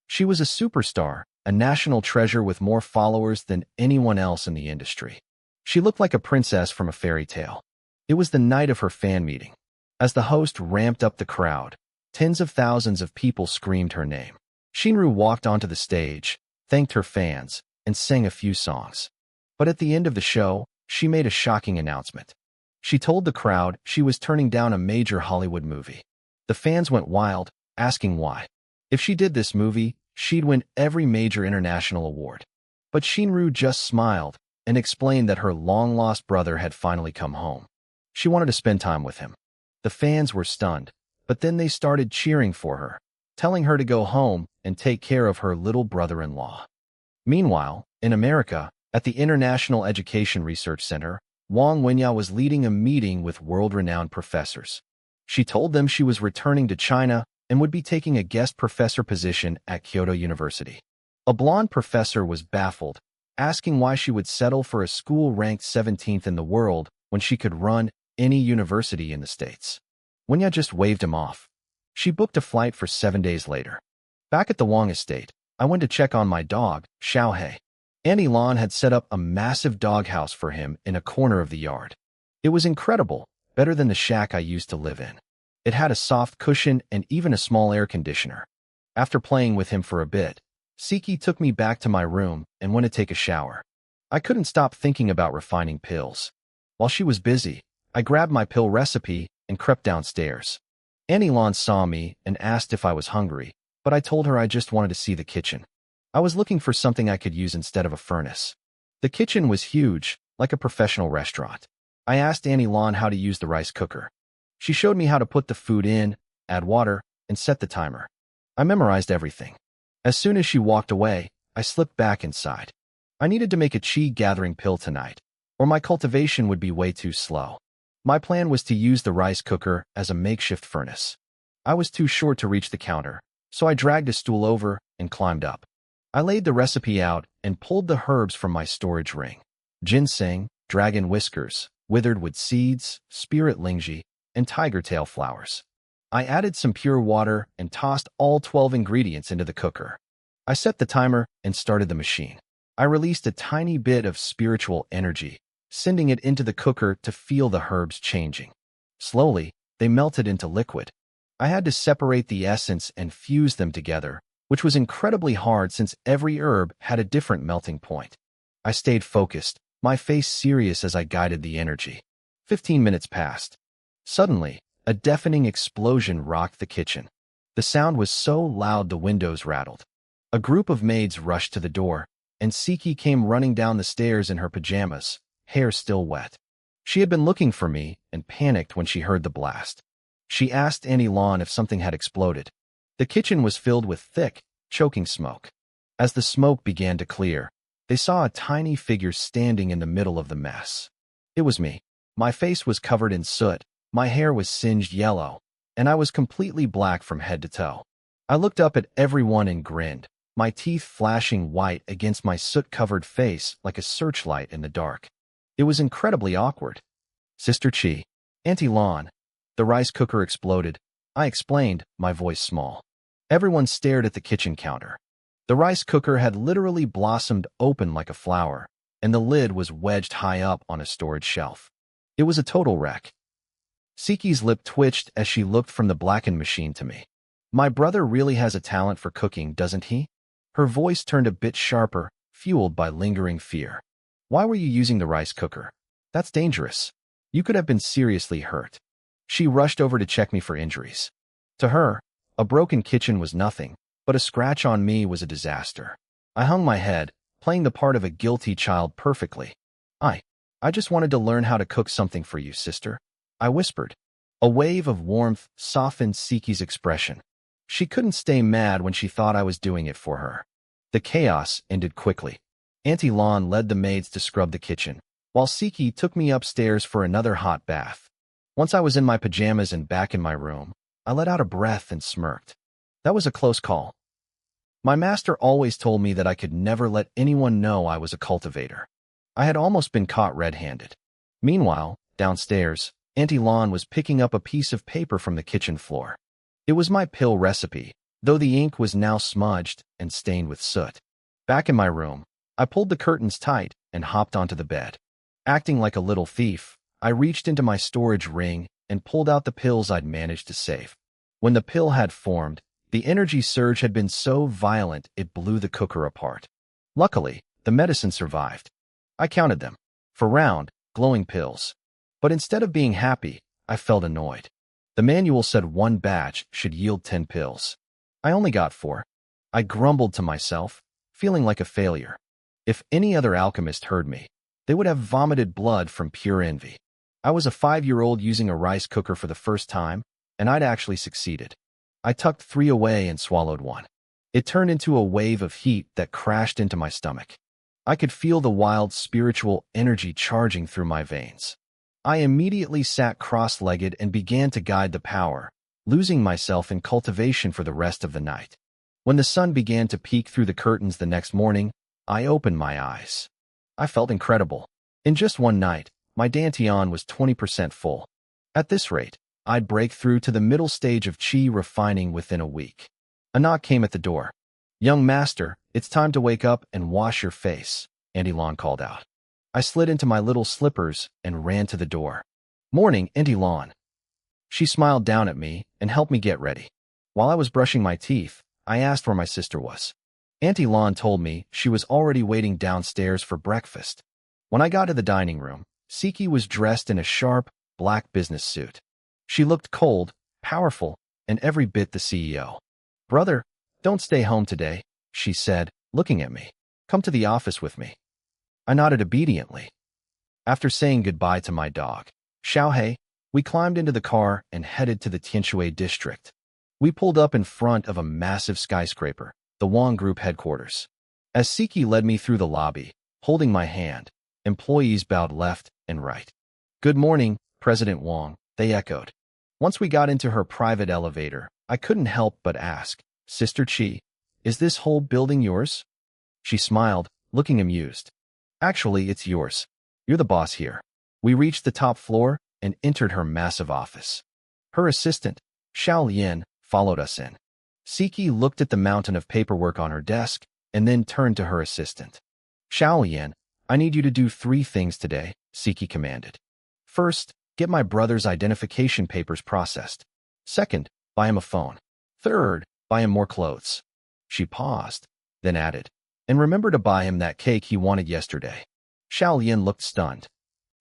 She was a superstar, a national treasure with more followers than anyone else in the industry. She looked like a princess from a fairy tale. It was the night of her fan meeting. As the host ramped up the crowd, tens of thousands of people screamed her name. Shinru walked onto the stage, thanked her fans, and sang a few songs. But at the end of the show, she made a shocking announcement. She told the crowd she was turning down a major Hollywood movie. The fans went wild, asking why. If she did this movie, she'd win every major international award. But Shinru just smiled and explained that her long-lost brother had finally come home. She wanted to spend time with him. The fans were stunned, but then they started cheering for her, telling her to go home and take care of her little brother-in-law. Meanwhile, in America, at the International Education Research Center, Wang Wenya was leading a meeting with world-renowned professors. She told them she was returning to China and would be taking a guest professor position at Kyoto University. A blonde professor was baffled, asking why she would settle for a school ranked 17th in the world when she could run any university in the States. Wenya just waved him off. She booked a flight for 7 days later. Back at the Wang estate, I went to check on my dog, Xiaohei. Auntie Lan had set up a massive doghouse for him in a corner of the yard. It was incredible, better than the shack I used to live in. It had a soft cushion and even a small air conditioner. After playing with him for a bit, Siki took me back to my room and went to take a shower. I couldn't stop thinking about refining pills. While she was busy, I grabbed my pill recipe and crept downstairs. Auntie Lan saw me and asked if I was hungry, but I told her I just wanted to see the kitchen. I was looking for something I could use instead of a furnace. The kitchen was huge, like a professional restaurant. I asked Auntie Lan how to use the rice cooker. She showed me how to put the food in, add water, and set the timer. I memorized everything. As soon as she walked away, I slipped back inside. I needed to make a chi-gathering pill tonight, or my cultivation would be way too slow. My plan was to use the rice cooker as a makeshift furnace. I was too short to reach the counter, so I dragged a stool over and climbed up. I laid the recipe out and pulled the herbs from my storage ring. Ginseng, dragon whiskers, withered wood seeds, spirit lingji, and tiger tail flowers. I added some pure water and tossed all 12 ingredients into the cooker. I set the timer and started the machine. I released a tiny bit of spiritual energy, sending it into the cooker to feel the herbs changing. Slowly, they melted into liquid. I had to separate the essence and fuse them together, which was incredibly hard since every herb had a different melting point. I stayed focused, my face serious as I guided the energy. 15 minutes passed. Suddenly, a deafening explosion rocked the kitchen. The sound was so loud the windows rattled. A group of maids rushed to the door, and Siki came running down the stairs in her pajamas, hair still wet. She had been looking for me and panicked when she heard the blast. She asked Auntie Lan if something had exploded. The kitchen was filled with thick, choking smoke. As the smoke began to clear, they saw a tiny figure standing in the middle of the mess. It was me. My face was covered in soot, my hair was singed yellow, and I was completely black from head to toe. I looked up at everyone and grinned, my teeth flashing white against my soot-covered face like a searchlight in the dark. It was incredibly awkward. Sister Chi. Auntie Lan. The rice cooker exploded. I explained, my voice small. Everyone stared at the kitchen counter. The rice cooker had literally blossomed open like a flower, and the lid was wedged high up on a storage shelf. It was a total wreck. Siki's lip twitched as she looked from the blackened machine to me. My brother really has a talent for cooking, doesn't he? Her voice turned a bit sharper, fueled by lingering fear. Why were you using the rice cooker? That's dangerous. You could have been seriously hurt. She rushed over to check me for injuries. To her, a broken kitchen was nothing, but a scratch on me was a disaster. I hung my head, playing the part of a guilty child perfectly. I just wanted to learn how to cook something for you, sister. I whispered. A wave of warmth softened Siki's expression. She couldn't stay mad when she thought I was doing it for her. The chaos ended quickly. Auntie Lan led the maids to scrub the kitchen, while Siki took me upstairs for another hot bath. Once I was in my pajamas and back in my room, I let out a breath and smirked. That was a close call. My master always told me that I could never let anyone know I was a cultivator. I had almost been caught red-handed. Meanwhile, downstairs, Auntie Lan was picking up a piece of paper from the kitchen floor. It was my pill recipe, though the ink was now smudged and stained with soot. Back in my room, I pulled the curtains tight and hopped onto the bed. Acting like a little thief, I reached into my storage ring and pulled out the pills I'd managed to save. When the pill had formed, the energy surge had been so violent it blew the cooker apart. Luckily, the medicine survived. I counted them. 4 round, glowing pills. But instead of being happy, I felt annoyed. The manual said 1 batch should yield 10 pills. I only got 4. I grumbled to myself, feeling like a failure. If any other alchemist heard me, they would have vomited blood from pure envy. I was a 5-year-old using a rice cooker for the first time, and I'd actually succeeded. I tucked 3 away and swallowed 1. It turned into a wave of heat that crashed into my stomach. I could feel the wild spiritual energy charging through my veins. I immediately sat cross-legged and began to guide the power, losing myself in cultivation for the rest of the night. When the sun began to peek through the curtains the next morning, I opened my eyes. I felt incredible. In just one night, my dantian was 20% full. At this rate, I'd break through to the middle stage of chi refining within a week. A knock came at the door. "Young master, it's time to wake up and wash your face," Auntie Lon called out. I slid into my little slippers and ran to the door. "Morning, Auntie Lon." She smiled down at me and helped me get ready. While I was brushing my teeth, I asked where my sister was. Auntie Lon told me she was already waiting downstairs for breakfast. When I got to the dining room, Siki was dressed in a sharp, black business suit. She looked cold, powerful, and every bit the CEO. "Brother, don't stay home today," she said, looking at me. "Come to the office with me." I nodded obediently. After saying goodbye to my dog, Xiaohei, we climbed into the car and headed to the Tianshui district. We pulled up in front of a massive skyscraper, the Wang Group headquarters. As Siki led me through the lobby, holding my hand, employees bowed left and right. "Good morning, President Wang," they echoed. Once we got into her private elevator, I couldn't help but ask, "Sister Chi, is this whole building yours?" She smiled, looking amused. "Actually, it's yours. You're the boss here." We reached the top floor and entered her massive office. Her assistant, Xiao Lian, followed us in. Siki looked at the mountain of paperwork on her desk and then turned to her assistant. "Xiao Lian, I need you to do 3 things today," Siki commanded. "First, get my brother's identification papers processed. Second, buy him a phone. Third, buy him more clothes." She paused, then added, "And remember to buy him that cake he wanted yesterday." Xiao Lian looked stunned.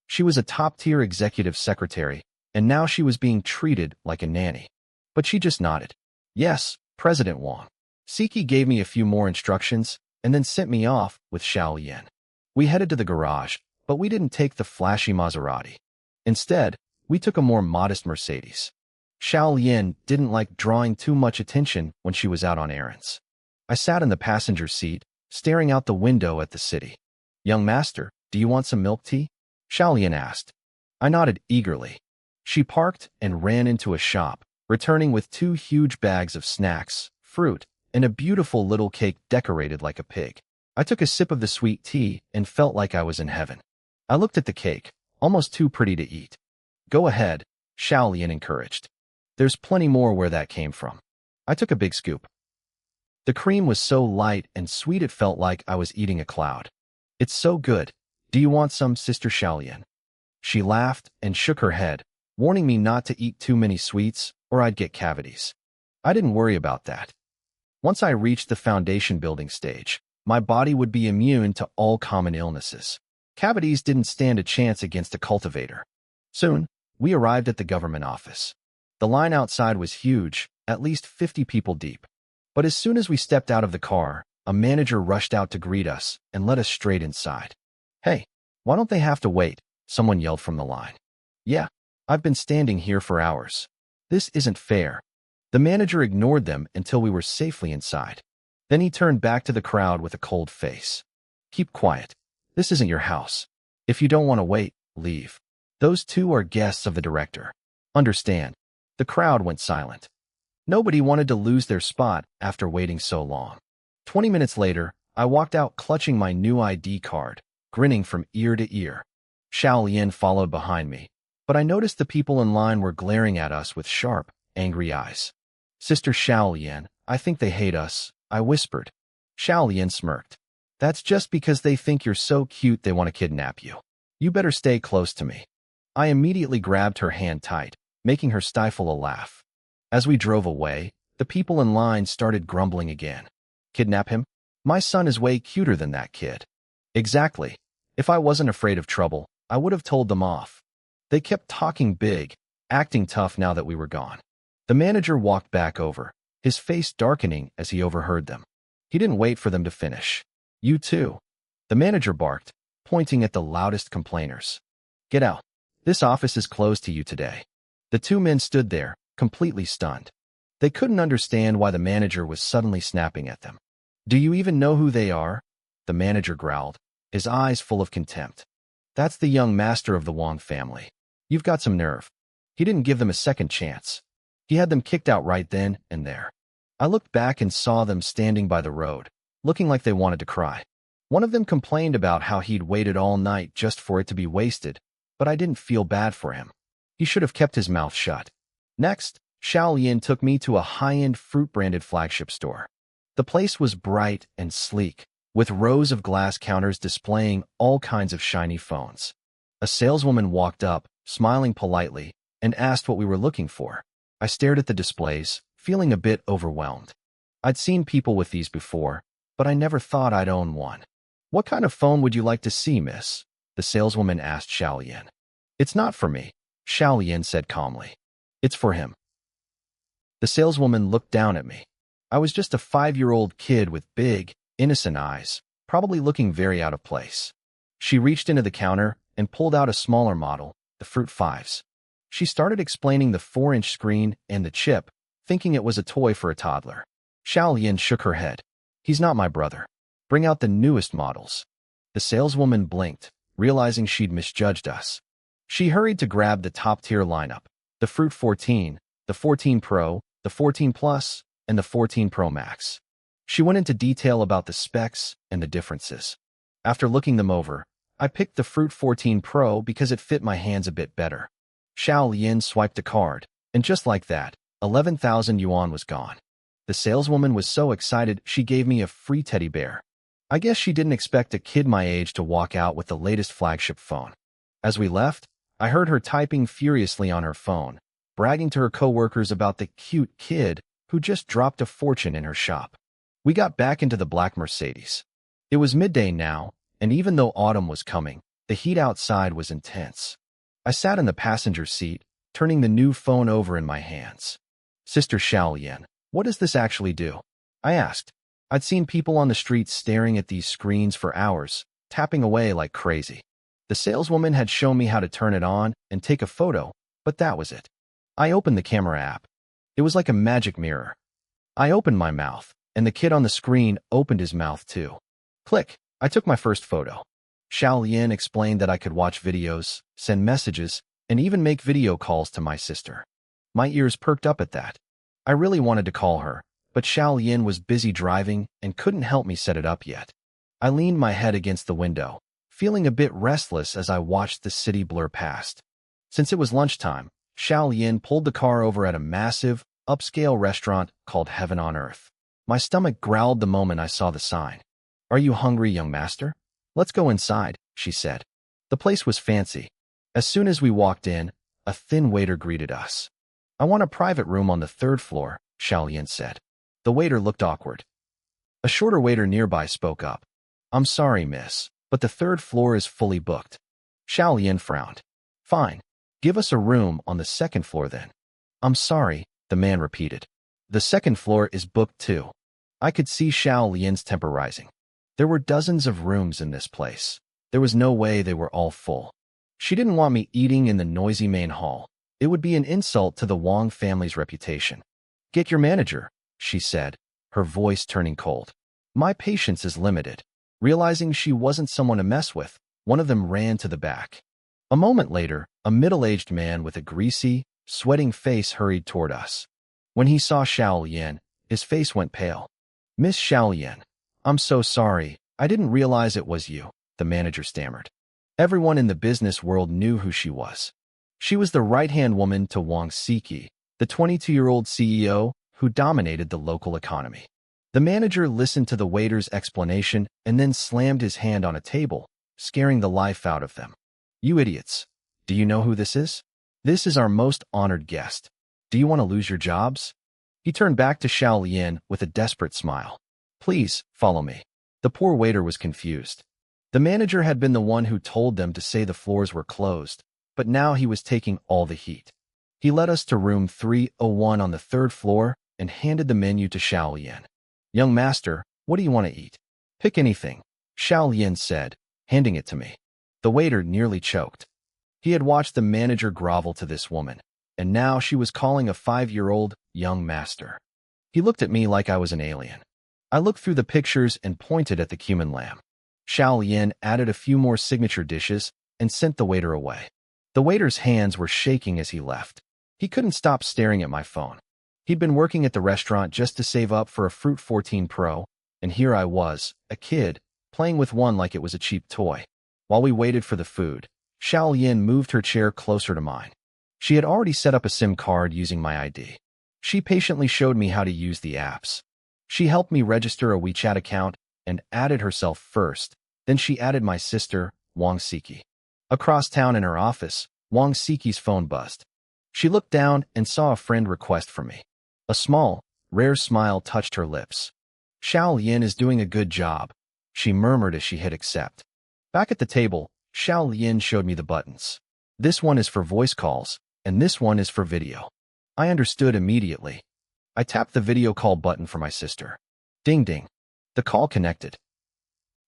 She was a top-tier executive secretary, and now she was being treated like a nanny. But she just nodded. "Yes, President Wang." Siki gave me a few more instructions and then sent me off with Xiao Lian. We headed to the garage, but we didn't take the flashy Maserati. Instead, we took a more modest Mercedes. Xiao Lian didn't like drawing too much attention when she was out on errands. I sat in the passenger seat, staring out the window at the city. "Young master, do you want some milk tea?" Xiao Lian asked. I nodded eagerly. She parked and ran into a shop, returning with 2 huge bags of snacks, fruit, and a beautiful little cake decorated like a pig. I took a sip of the sweet tea and felt like I was in heaven. I looked at the cake, almost too pretty to eat. "Go ahead," Xiao Lian encouraged. "There's plenty more where that came from." I took a big scoop. The cream was so light and sweet it felt like I was eating a cloud. "It's so good. Do you want some, Sister Xiao Lian?" She laughed and shook her head, warning me not to eat too many sweets or I'd get cavities. I didn't worry about that. Once I reached the foundation building stage, my body would be immune to all common illnesses. Cavities didn't stand a chance against a cultivator. Soon, we arrived at the government office. The line outside was huge, at least 50 people deep. But as soon as we stepped out of the car, a manager rushed out to greet us and led us straight inside. "Hey, why don't they have to wait?" someone yelled from the line. "Yeah, I've been standing here for hours. This isn't fair." The manager ignored them until we were safely inside. Then he turned back to the crowd with a cold face. "Keep quiet. This isn't your house. If you don't want to wait, leave. Those 2 are guests of the director. Understand?" The crowd went silent. Nobody wanted to lose their spot after waiting so long. 20 minutes later, I walked out clutching my new ID card, grinning from ear to ear. Xiao Lian followed behind me, but I noticed the people in line were glaring at us with sharp, angry eyes. "Sister Xiao Lian, I think they hate us," I whispered. Xiao Lian smirked. "That's just because they think you're so cute they want to kidnap you. You better stay close to me." I immediately grabbed her hand tight, making her stifle a laugh. As we drove away, the people in line started grumbling again. "Kidnap him? My son is way cuter than that kid." Exactly. If I wasn't afraid of trouble, I would have told them off. They kept talking big, acting tough now that we were gone. The manager walked back over, his face darkening as he overheard them. He didn't wait for them to finish. "You too." The manager barked, pointing at the loudest complainers. "Get out. This office is closed to you today." The 2 men stood there, completely stunned. They couldn't understand why the manager was suddenly snapping at them. "Do you even know who they are?" the manager growled. his eyes full of contempt. That's the young master of the Wang family. You've got some nerve. He didn't give them a second chance. He had them kicked out right then and there. I looked back and saw them standing by the road, looking like they wanted to cry. One of them complained about how he'd waited all night just for it to be wasted, but I didn't feel bad for him. He should have kept his mouth shut. Next, Xiaolian took me to a high-end fruit-branded flagship store. The place was bright and sleek, with rows of glass counters displaying all kinds of shiny phones. A saleswoman walked up, smiling politely, and asked what we were looking for. I stared at the displays, feeling a bit overwhelmed. I'd seen people with these before, but I never thought I'd own one. "What kind of phone would you like to see, miss?" the saleswoman asked Xiaolian. "It's not for me," Xiaolian said calmly. "It's for him." The saleswoman looked down at me. I was just a 5-year-old kid with big, innocent eyes, probably looking very out of place. She reached into the counter and pulled out a smaller model, the Fruit 5s. She started explaining the 4-inch screen and the chip, thinking it was a toy for a toddler. Xiaolian shook her head. "He's not my brother. Bring out the newest models." The saleswoman blinked, realizing she'd misjudged us. She hurried to grab the top-tier lineup, the Fruit 14, the 14 Pro, the 14 Plus, and the 14 Pro Max. She went into detail about the specs and the differences. After looking them over, I picked the Fruit 14 Pro because it fit my hands a bit better. Xiaolian swiped a card, and just like that, 11,000 yuan was gone. The saleswoman was so excited she gave me a free teddy bear. I guess she didn't expect a kid my age to walk out with the latest flagship phone. As we left, I heard her typing furiously on her phone, bragging to her coworkers about the cute kid who just dropped a fortune in her shop. We got back into the black Mercedes. It was midday now, and even though autumn was coming, the heat outside was intense. I sat in the passenger seat, turning the new phone over in my hands. "Sister Xiaolian, what does this actually do?" I asked. I'd seen people on the street staring at these screens for hours, tapping away like crazy. The saleswoman had shown me how to turn it on and take a photo, but that was it. I opened the camera app. It was like a magic mirror. I opened my mouth, and the kid on the screen opened his mouth too. Click! I took my first photo. Xiaolian explained that I could watch videos, send messages, and even make video calls to my sister. My ears perked up at that. I really wanted to call her, but Xiaolian was busy driving and couldn't help me set it up yet. I leaned my head against the window, feeling a bit restless as I watched the city blur past. Since it was lunchtime, Xiaolian pulled the car over at a massive, upscale restaurant called Heaven on Earth. My stomach growled the moment I saw the sign. "Are you hungry, young master? Let's go inside," she said. The place was fancy. As soon as we walked in, a thin waiter greeted us. "I want a private room on the 3rd floor," Xiaolian said. The waiter looked awkward. A shorter waiter nearby spoke up. "I'm sorry, miss, but the 3rd floor is fully booked." Xiaolian frowned. "Fine. Give us a room on the 2nd floor then." "I'm sorry," the man repeated. "The 2nd floor is booked too." I could see Xiaolian's temper rising. There were dozens of rooms in this place. There was no way they were all full. She didn't want me eating in the noisy main hall. It would be an insult to the Wang family's reputation. "Get your manager," she said, her voice turning cold. My patience is limited. Realizing she wasn't someone to mess with, one of them ran to the back. A moment later, a middle-aged man with a greasy, sweating face hurried toward us. When he saw Xiaolian, his face went pale. "Miss Xiaolian, I'm so sorry. I didn't realize it was you," the manager stammered. Everyone in the business world knew who she was. She was the right-hand woman to Wang Siki, the 22-year-old CEO who dominated the local economy. The manager listened to the waiter's explanation and then slammed his hand on a table, scaring the life out of them. "You idiots. Do you know who this is? This is our most honored guest. Do you want to lose your jobs?" He turned back to Xiaolian with a desperate smile. "Please, follow me." The poor waiter was confused. The manager had been the one who told them to say the floors were closed, but now he was taking all the heat. He led us to room 301 on the 3rd floor and handed the menu to Xiaolian. "Young master, what do you want to eat?" "Pick anything," Xiaolian said, handing it to me. The waiter nearly choked. He had watched the manager grovel to this woman, and now she was calling a 5-year-old young master. He looked at me like I was an alien. I looked through the pictures and pointed at the cumin lamb. Xiao Yin added a few more signature dishes and sent the waiter away. The waiter's hands were shaking as he left. He couldn't stop staring at my phone. He'd been working at the restaurant just to save up for a Fruit 14 Pro, and here I was, a kid, playing with one like it was a cheap toy. While we waited for the food, Xiao Yin moved her chair closer to mine. She had already set up a SIM card using my ID. She patiently showed me how to use the apps. She helped me register a WeChat account and added herself first. Then she added my sister, Wang Siki. Across town in her office, Wang Siki's phone buzzed. She looked down and saw a friend request from me. A small, rare smile touched her lips. Xiao Yin is doing a good job, she murmured as she hit accept. Back at the table, Xiao Yin showed me the buttons. This one is for voice calls, and this one is for video. I understood immediately. I tapped the video call button for my sister. Ding ding. The call connected.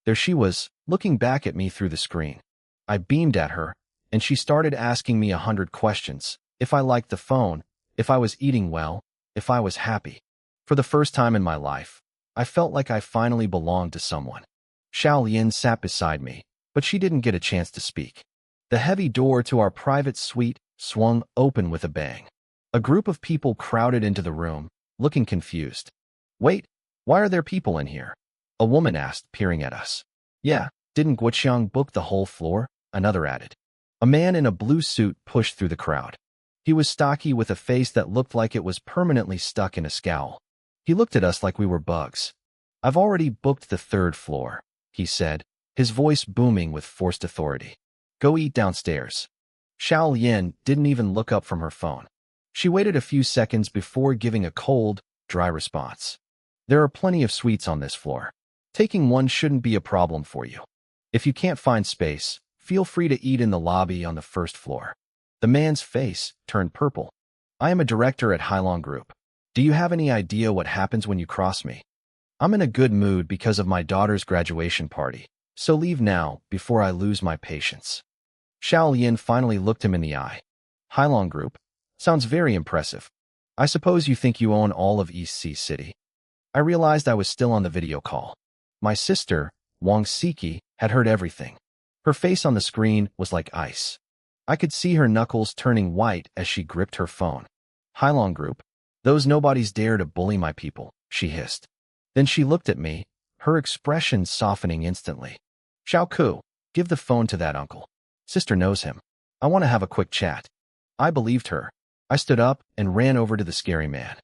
There she was, looking back at me through the screen. I beamed at her, and she started asking me 100 questions. If I liked the phone, if I was eating well, if I was happy. For the first time in my life, I felt like I finally belonged to someone. Xiao Yin sat beside me, but she didn't get a chance to speak. The heavy door to our private suite swung open with a bang. A group of people crowded into the room, looking confused. Wait, why are there people in here? A woman asked, peering at us. Yeah, didn't Guoqiang book the whole floor? Another added. A man in a blue suit pushed through the crowd. He was stocky with a face that looked like it was permanently stuck in a scowl. He looked at us like we were bugs. I've already booked the 3rd floor, he said, his voice booming with forced authority. Go eat downstairs. Xiao Yin didn't even look up from her phone. She waited a few seconds before giving a cold, dry response. There are plenty of suites on this floor. Taking one shouldn't be a problem for you. If you can't find space, feel free to eat in the lobby on the 1st floor. The man's face turned purple. I am a director at Hailong Group. Do you have any idea what happens when you cross me? I'm in a good mood because of my daughter's graduation party, so leave now before I lose my patience. Xiao Yin finally looked him in the eye. Hailong Group? Sounds very impressive. I suppose you think you own all of East Sea City. I realized I was still on the video call. My sister, Wang Siki, had heard everything. Her face on the screen was like ice. I could see her knuckles turning white as she gripped her phone. Hailong Group, those nobodies dare to bully my people, she hissed. Then she looked at me, her expression softening instantly. Xiao Ku, give the phone to that uncle. Sister knows him. I want to have a quick chat. I believed her. I stood up and ran over to the scary man.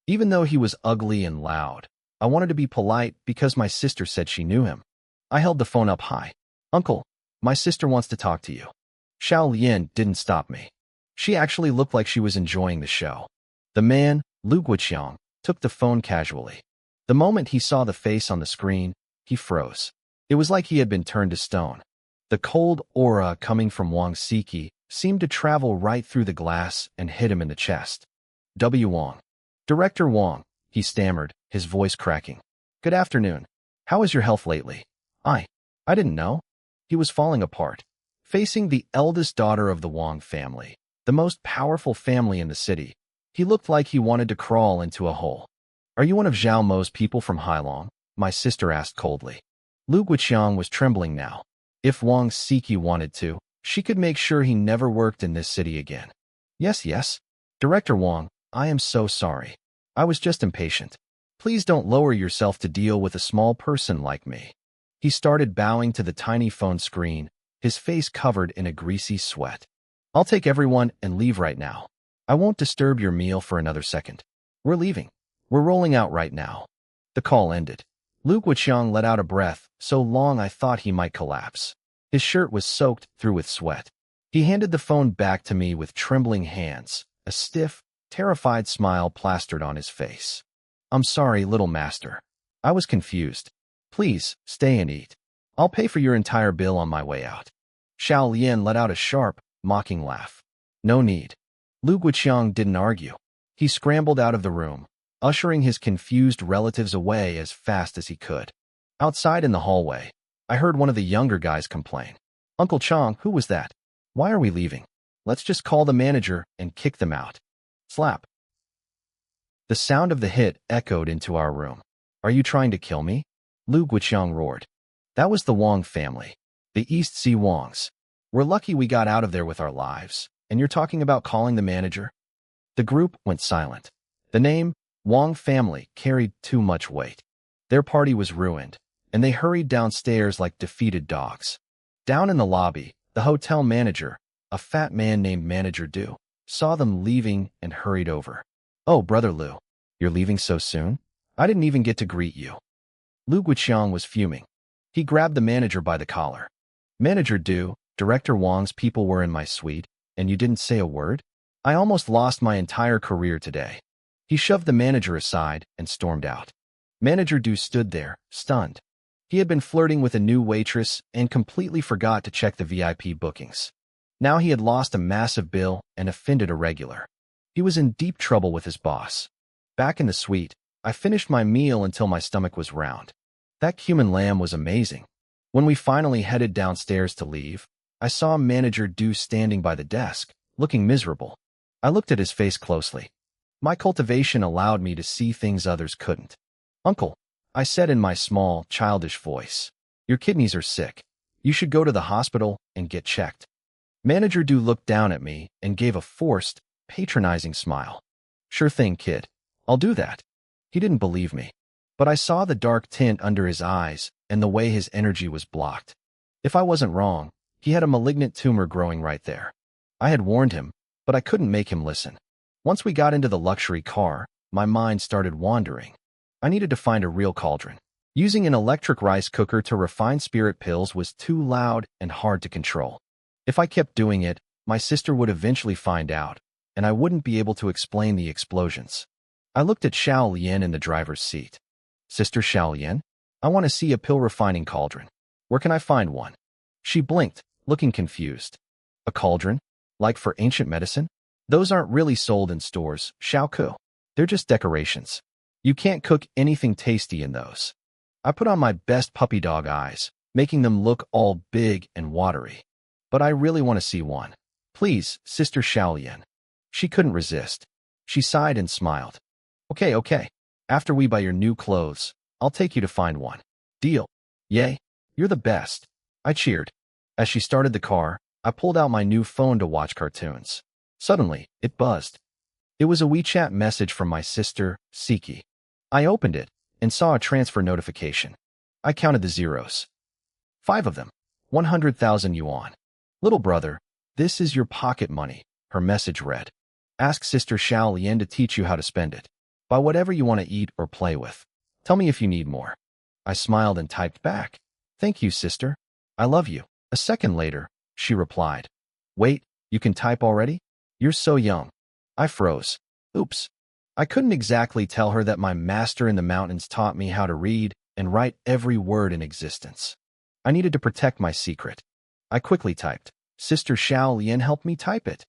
Even though he was ugly and loud, I wanted to be polite because my sister said she knew him. I held the phone up high. Uncle, my sister wants to talk to you. Xiao Yin didn't stop me. She actually looked like she was enjoying the show. The man, Lu Guoqiang, took the phone casually. The moment he saw the face on the screen, he froze. It was like he had been turned to stone. The cold aura coming from Wang Siki seemed to travel right through the glass and hit him in the chest. W. Wang. Director Wang, he stammered, his voice cracking. Good afternoon. How is your health lately? I didn't know. He was falling apart. Facing the eldest daughter of the Wang family, the most powerful family in the city, he looked like he wanted to crawl into a hole. Are you one of Zhao Mo's people from Hailong? My sister asked coldly. Lu Guoqiang was trembling now. If Wang Siki wanted to, she could make sure he never worked in this city again. Yes. Director Wang, I am so sorry. I was just impatient. Please don't lower yourself to deal with a small person like me. He started bowing to the tiny phone screen, his face covered in a greasy sweat. I'll take everyone and leave right now. I won't disturb your meal for another second. We're leaving. We're rolling out right now. The call ended. Lu Guoqiang let out a breath so long I thought he might collapse. His shirt was soaked through with sweat. He handed the phone back to me with trembling hands, a stiff, terrified smile plastered on his face. I'm sorry, little master. I was confused. Please, stay and eat. I'll pay for your entire bill on my way out. Xiao Yin let out a sharp, mocking laugh. No need. Lu Guoqiang didn't argue. He scrambled out of the room, ushering his confused relatives away as fast as he could. Outside in the hallway, I heard one of the younger guys complain. Uncle Chong, who was that? Why are we leaving? Let's just call the manager and kick them out. Slap. The sound of the hit echoed into our room. Are you trying to kill me? Lu Guoqiang roared. That was the Wong family. The East Sea Wongs. We're lucky we got out of there with our lives. And you're talking about calling the manager? The group went silent. The name, Wong family, carried too much weight. Their party was ruined, and they hurried downstairs like defeated dogs. Down in the lobby, the hotel manager, a fat man named Manager Du, saw them leaving and hurried over. "Oh, Brother Lu, you're leaving so soon? I didn't even get to greet you." Lu Guiqiang was fuming. He grabbed the manager by the collar. "Manager Du, Director Wong's people were in my suite, and you didn't say a word? I almost lost my entire career today." He shoved the manager aside and stormed out. Manager Du stood there, stunned. He had been flirting with a new waitress and completely forgot to check the VIP bookings. Now he had lost a massive bill and offended a regular. He was in deep trouble with his boss. Back in the suite, I finished my meal until my stomach was round. That cumin lamb was amazing. When we finally headed downstairs to leave, I saw Manager Du standing by the desk, looking miserable. I looked at his face closely. My cultivation allowed me to see things others couldn't. "Uncle," I said in my small, childish voice, "your kidneys are sick. You should go to the hospital and get checked." Manager Du looked down at me and gave a forced, patronizing smile. "Sure thing, kid. I'll do that." He didn't believe me, but I saw the dark tint under his eyes and the way his energy was blocked. If I wasn't wrong, he had a malignant tumor growing right there. I had warned him, but I couldn't make him listen. Once we got into the luxury car, my mind started wandering. I needed to find a real cauldron. Using an electric rice cooker to refine spirit pills was too loud and hard to control. If I kept doing it, my sister would eventually find out, and I wouldn't be able to explain the explosions. I looked at Xiao Lian in the driver's seat. "Sister Xiao Lian, I want to see a pill refining cauldron. Where can I find one?" She blinked, looking confused. "A cauldron? Like for ancient medicine? Those aren't really sold in stores, Xiao Ku. They're just decorations. You can't cook anything tasty in those." I put on my best puppy dog eyes, making them look all big and watery. "But I really want to see one. Please, Sister Xiao Lian." She couldn't resist. She sighed and smiled. Okay. After we buy your new clothes, I'll take you to find one. Deal." "Yay, you're the best." I cheered. As she started the car, I pulled out my new phone to watch cartoons. Suddenly, it buzzed. It was a WeChat message from my sister, Siki. I opened it and saw a transfer notification. I counted the zeros. 5 of them. 100,000 yuan. "Little brother, this is your pocket money," her message read. "Ask Sister Xiao Lian to teach you how to spend it. Buy whatever you want to eat or play with. Tell me if you need more." I smiled and typed back, "Thank you, sister. I love you." A second later, she replied, "Wait, you can type already? You're so young." I froze. Oops. I couldn't exactly tell her that my master in the mountains taught me how to read and write every word in existence. I needed to protect my secret. I quickly typed, "Sister Xiao Lian helped me type it."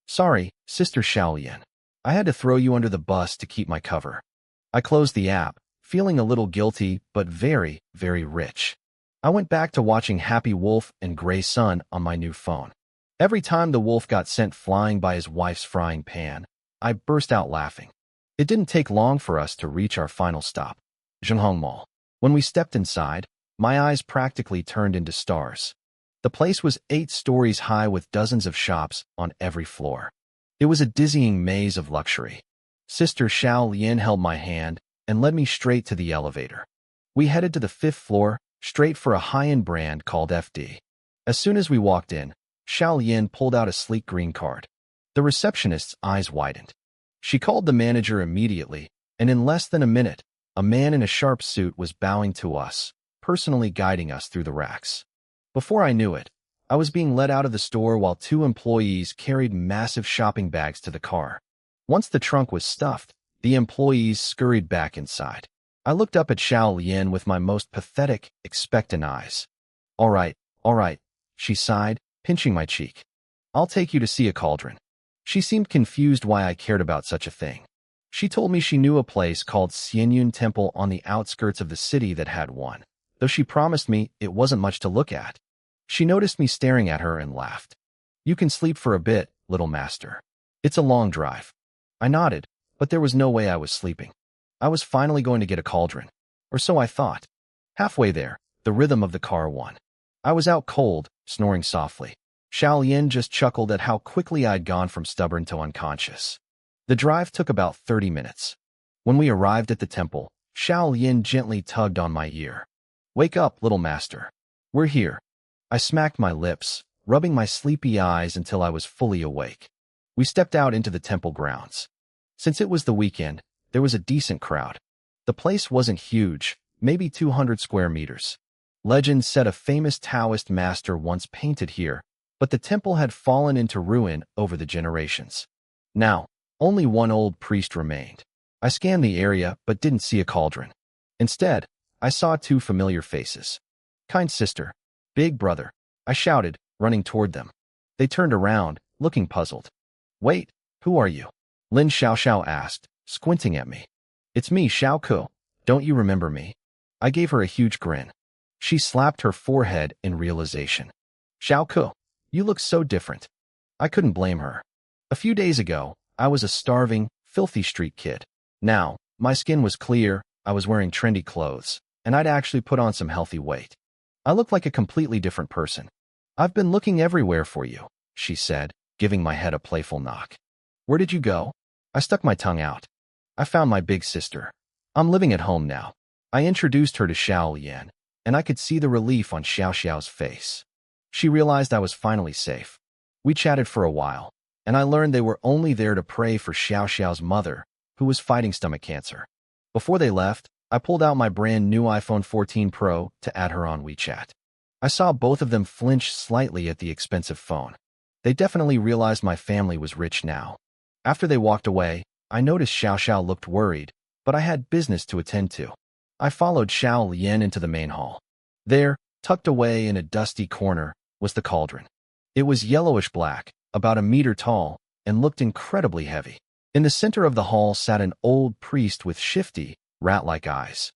"Sorry, Sister Xiao Lian. I had to throw you under the bus to keep my cover." I closed the app, feeling a little guilty but very, very rich. I went back to watching Happy Wolf and Gray Sun on my new phone. Every time the wolf got sent flying by his wife's frying pan, I burst out laughing. It didn't take long for us to reach our final stop, Zhenhong Mall. When we stepped inside, my eyes practically turned into stars. The place was 8 stories high with dozens of shops on every floor. It was a dizzying maze of luxury. Sister Xiao Lian held my hand and led me straight to the elevator. We headed to the 5th floor, straight for a high-end brand called FD. As soon as we walked in, Xiao Lian pulled out a sleek green card. The receptionist's eyes widened. She called the manager immediately, and in less than a minute, a man in a sharp suit was bowing to us, personally guiding us through the racks. Before I knew it, I was being led out of the store while 2 employees carried massive shopping bags to the car. Once the trunk was stuffed, the employees scurried back inside. I looked up at Xiao Lian with my most pathetic, expectant eyes. All right, she sighed, pinching my cheek. "I'll take you to see a cauldron." She seemed confused why I cared about such a thing. She told me she knew a place called Xianyun Temple on the outskirts of the city that had one, though she promised me it wasn't much to look at. She noticed me staring at her and laughed. "You can sleep for a bit, little master. It's a long drive." I nodded, but there was no way I was sleeping. I was finally going to get a cauldron, or so I thought. Halfway there, The rhythm of the car won. I was out cold, snoring softly. Xiao Yin just chuckled at how quickly I'd gone from stubborn to unconscious. The drive took about 30 minutes. When we arrived at the temple, Xiao Yin gently tugged on my ear. "Wake up, little master. We're here." I smacked my lips, rubbing my sleepy eyes until I was fully awake. We stepped out into the temple grounds. Since it was the weekend, there was a decent crowd. The place wasn't huge, maybe 200 square meters. Legend said a famous Taoist master once painted here, but the temple had fallen into ruin over the generations. Now, only one old priest remained. I scanned the area but didn't see a cauldron. Instead, I saw two familiar faces. "Kind sister, big brother," I shouted, running toward them. They turned around, looking puzzled. "Wait, who are you?" Lin Xiaoxiao asked, squinting at me. "It's me, Xiao Ku. Don't you remember me?" I gave her a huge grin. She slapped her forehead in realization. "Xiao Ku, you look so different." I couldn't blame her. A few days ago, I was a starving, filthy street kid. Now, my skin was clear, I was wearing trendy clothes, and I'd actually put on some healthy weight. I looked like a completely different person. "I've been looking everywhere for you," she said, giving my head a playful knock. "Where did you go?" I stuck my tongue out. "I found my big sister. I'm living at home now." I introduced her to Xiao Yan, and I could see the relief on Xiao Xiao's face. She realized I was finally safe. We chatted for a while, and I learned they were only there to pray for Xiao Xiao's mother, who was fighting stomach cancer. Before they left, I pulled out my brand new iPhone 14 Pro to add her on WeChat. I saw both of them flinch slightly at the expensive phone. They definitely realized my family was rich now. After they walked away, I noticed Xiao Xiao looked worried, but I had business to attend to. I followed Xiao Lian into the main hall. There, tucked away in a dusty corner, was the cauldron. It was yellowish black, about a meter tall, and looked incredibly heavy. In the center of the hall sat an old priest with shifty, rat-like eyes.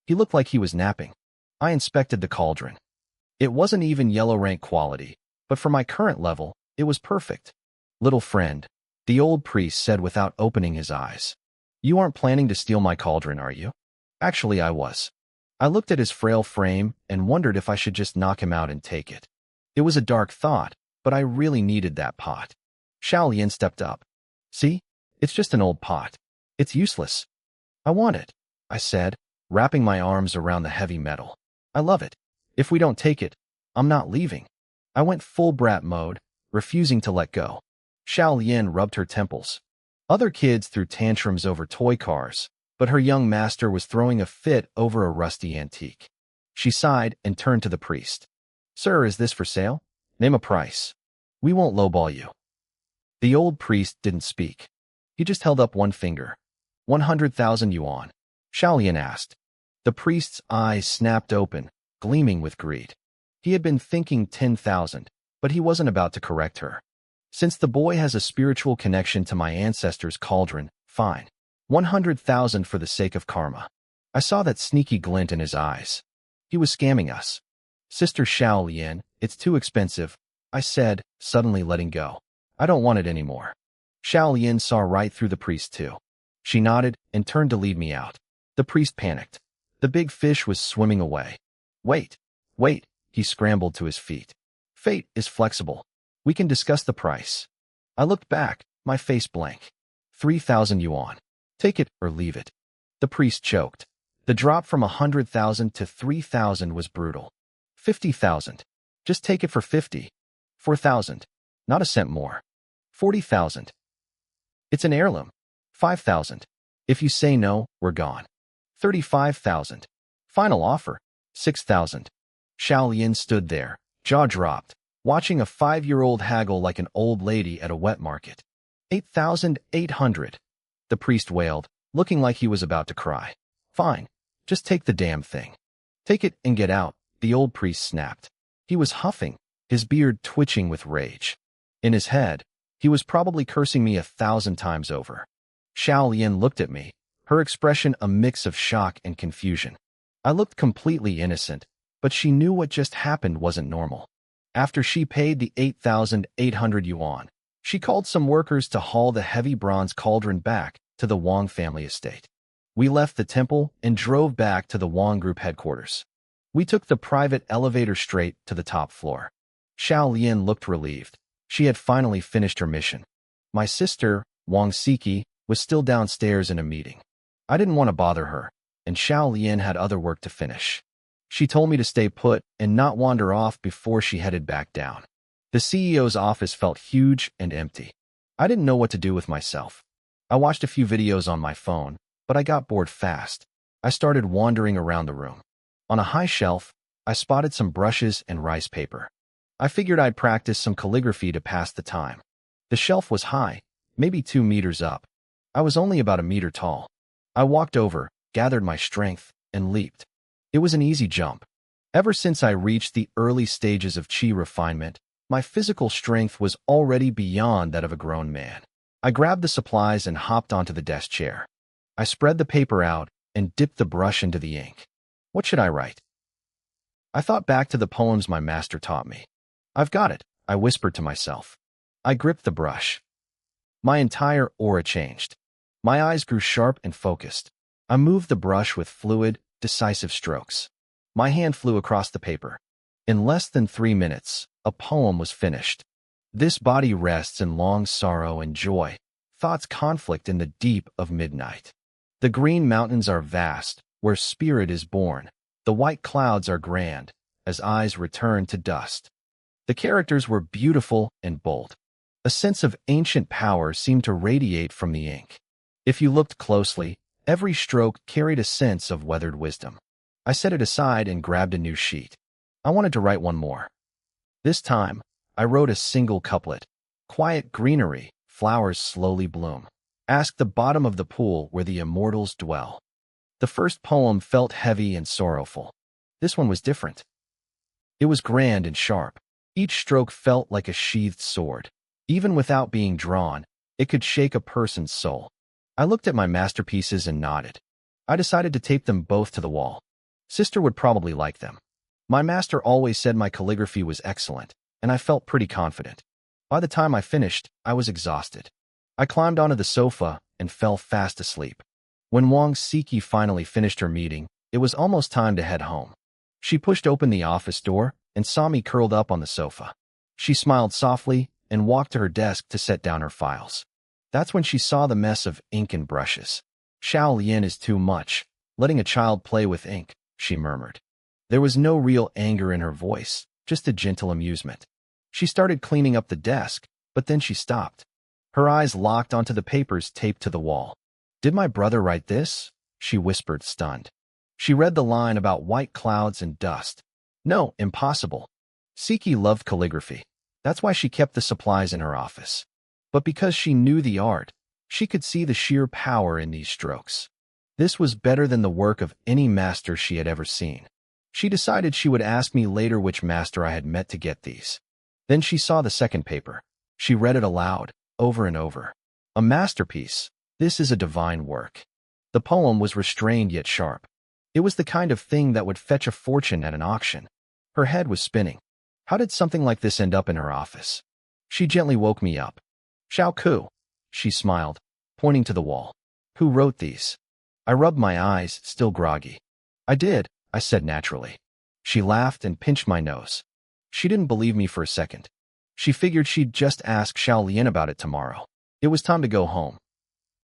He looked like he was napping. I inspected the cauldron. It wasn't even yellow rank quality, but for my current level, it was perfect. "Little friend," the old priest said without opening his eyes. "You aren't planning to steal my cauldron, are you?" Actually, I was. I looked at his frail frame and wondered if I should just knock him out and take it. It was a dark thought, but I really needed that pot. Xiao Lian stepped up. "See? It's just an old pot. It's useless." "I want it," I said, wrapping my arms around the heavy metal. "I love it. If we don't take it, I'm not leaving." I went full brat mode, refusing to let go. Xiao Lian rubbed her temples. Other kids threw tantrums over toy cars, but her young master was throwing a fit over a rusty antique. She sighed and turned to the priest. "Sir, is this for sale? Name a price. We won't lowball you." The old priest didn't speak. He just held up one finger. 100,000 yuan, Xiaolian asked. The priest's eyes snapped open, gleaming with greed. He had been thinking 10,000, but he wasn't about to correct her. Since the boy has a spiritual connection to my ancestors' cauldron, fine. 100,000 for the sake of karma. I saw that sneaky glint in his eyes. He was scamming us. Sister Xiaolian, it's too expensive, I said, suddenly letting go. I don't want it anymore. Xiaolian saw right through the priest too. She nodded and turned to lead me out. The priest panicked. The big fish was swimming away. Wait, he scrambled to his feet. Fate is flexible. We can discuss the price. I looked back, my face blank. 3,000 yuan. Take it or leave it. The priest choked. The drop from 100,000 to 3,000 was brutal. 50,000. Just take it for 50. 4,000. Not a cent more. 40,000. It's an heirloom. 5,000. If you say no, we're gone. 35,000. Final offer. 6,000. Xiaolian stood there, jaw dropped, watching a 5-year-old haggle like an old lady at a wet market. 8,800. The priest wailed, looking like he was about to cry. Fine. Just take the damn thing. Take it and get out, the old priest snapped. He was huffing, his beard twitching with rage. In his head, he was probably cursing me 1,000 times over. Xiaolian looked at me, her expression a mix of shock and confusion. I looked completely innocent, but she knew what just happened wasn't normal. After she paid the 8,800 yuan, she called some workers to haul the heavy bronze cauldron back to the Wang family estate. We left the temple and drove back to the Wang group headquarters. We took the private elevator straight to the top floor. Xiao Lian looked relieved. She had finally finished her mission. My sister, Wang Siki, was still downstairs in a meeting. I didn't want to bother her, and Xiao Lian had other work to finish. She told me to stay put and not wander off before she headed back down. The CEO's office felt huge and empty. I didn't know what to do with myself. I watched a few videos on my phone, but I got bored fast. I started wandering around the room. On a high shelf, I spotted some brushes and rice paper. I figured I'd practice some calligraphy to pass the time. The shelf was high, maybe 2 meters up. I was only about a meter tall. I walked over, gathered my strength, and leaped. It was an easy jump. Ever since I reached the early stages of chi refinement, my physical strength was already beyond that of a grown man. I grabbed the supplies and hopped onto the desk chair. I spread the paper out and dipped the brush into the ink. What should I write? I thought back to the poems my master taught me. I've got it, I whispered to myself. I gripped the brush. My entire aura changed. My eyes grew sharp and focused. I moved the brush with fluid, decisive strokes. My hand flew across the paper. In less than 3 minutes, a poem was finished. This body rests in long sorrow and joy. Thoughts conflict in the deep of midnight. The green mountains are vast, where spirit is born. The white clouds are grand, as eyes return to dust. The characters were beautiful and bold. A sense of ancient power seemed to radiate from the ink. If you looked closely, every stroke carried a sense of weathered wisdom. I set it aside and grabbed a new sheet. I wanted to write one more. This time, I wrote a single couplet. Quiet greenery, flowers slowly bloom. Ask the bottom of the pool where the immortals dwell. The first poem felt heavy and sorrowful. This one was different. It was grand and sharp. Each stroke felt like a sheathed sword. Even without being drawn, it could shake a person's soul. I looked at my masterpieces and nodded. I decided to tape them both to the wall. Sister would probably like them. My master always said my calligraphy was excellent, and I felt pretty confident. By the time I finished, I was exhausted. I climbed onto the sofa and fell fast asleep. When Wang Siki finally finished her meeting, it was almost time to head home. She pushed open the office door and saw me curled up on the sofa. She smiled softly and walked to her desk to set down her files. That's when she saw the mess of ink and brushes. Xiao Lian is too much, letting a child play with ink, she murmured. There was no real anger in her voice, just a gentle amusement. She started cleaning up the desk, but then she stopped. Her eyes locked onto the papers taped to the wall. Did my brother write this? She whispered, stunned. She read the line about white clouds and dust. No, impossible. Siki loved calligraphy. That's why she kept the supplies in her office. But because she knew the art, she could see the sheer power in these strokes. This was better than the work of any master she had ever seen. She decided she would ask me later which master I had met to get these. Then she saw the second paper. She read it aloud, over and over. A masterpiece. This is a divine work. The poem was restrained yet sharp. It was the kind of thing that would fetch a fortune at an auction. Her head was spinning. How did something like this end up in her office? She gently woke me up. Xiao Ku, she smiled, pointing to the wall. Who wrote these? I rubbed my eyes, still groggy. I did, I said naturally. She laughed and pinched my nose. She didn't believe me for a second. She figured she'd just ask Xiao Lian about it tomorrow. It was time to go home.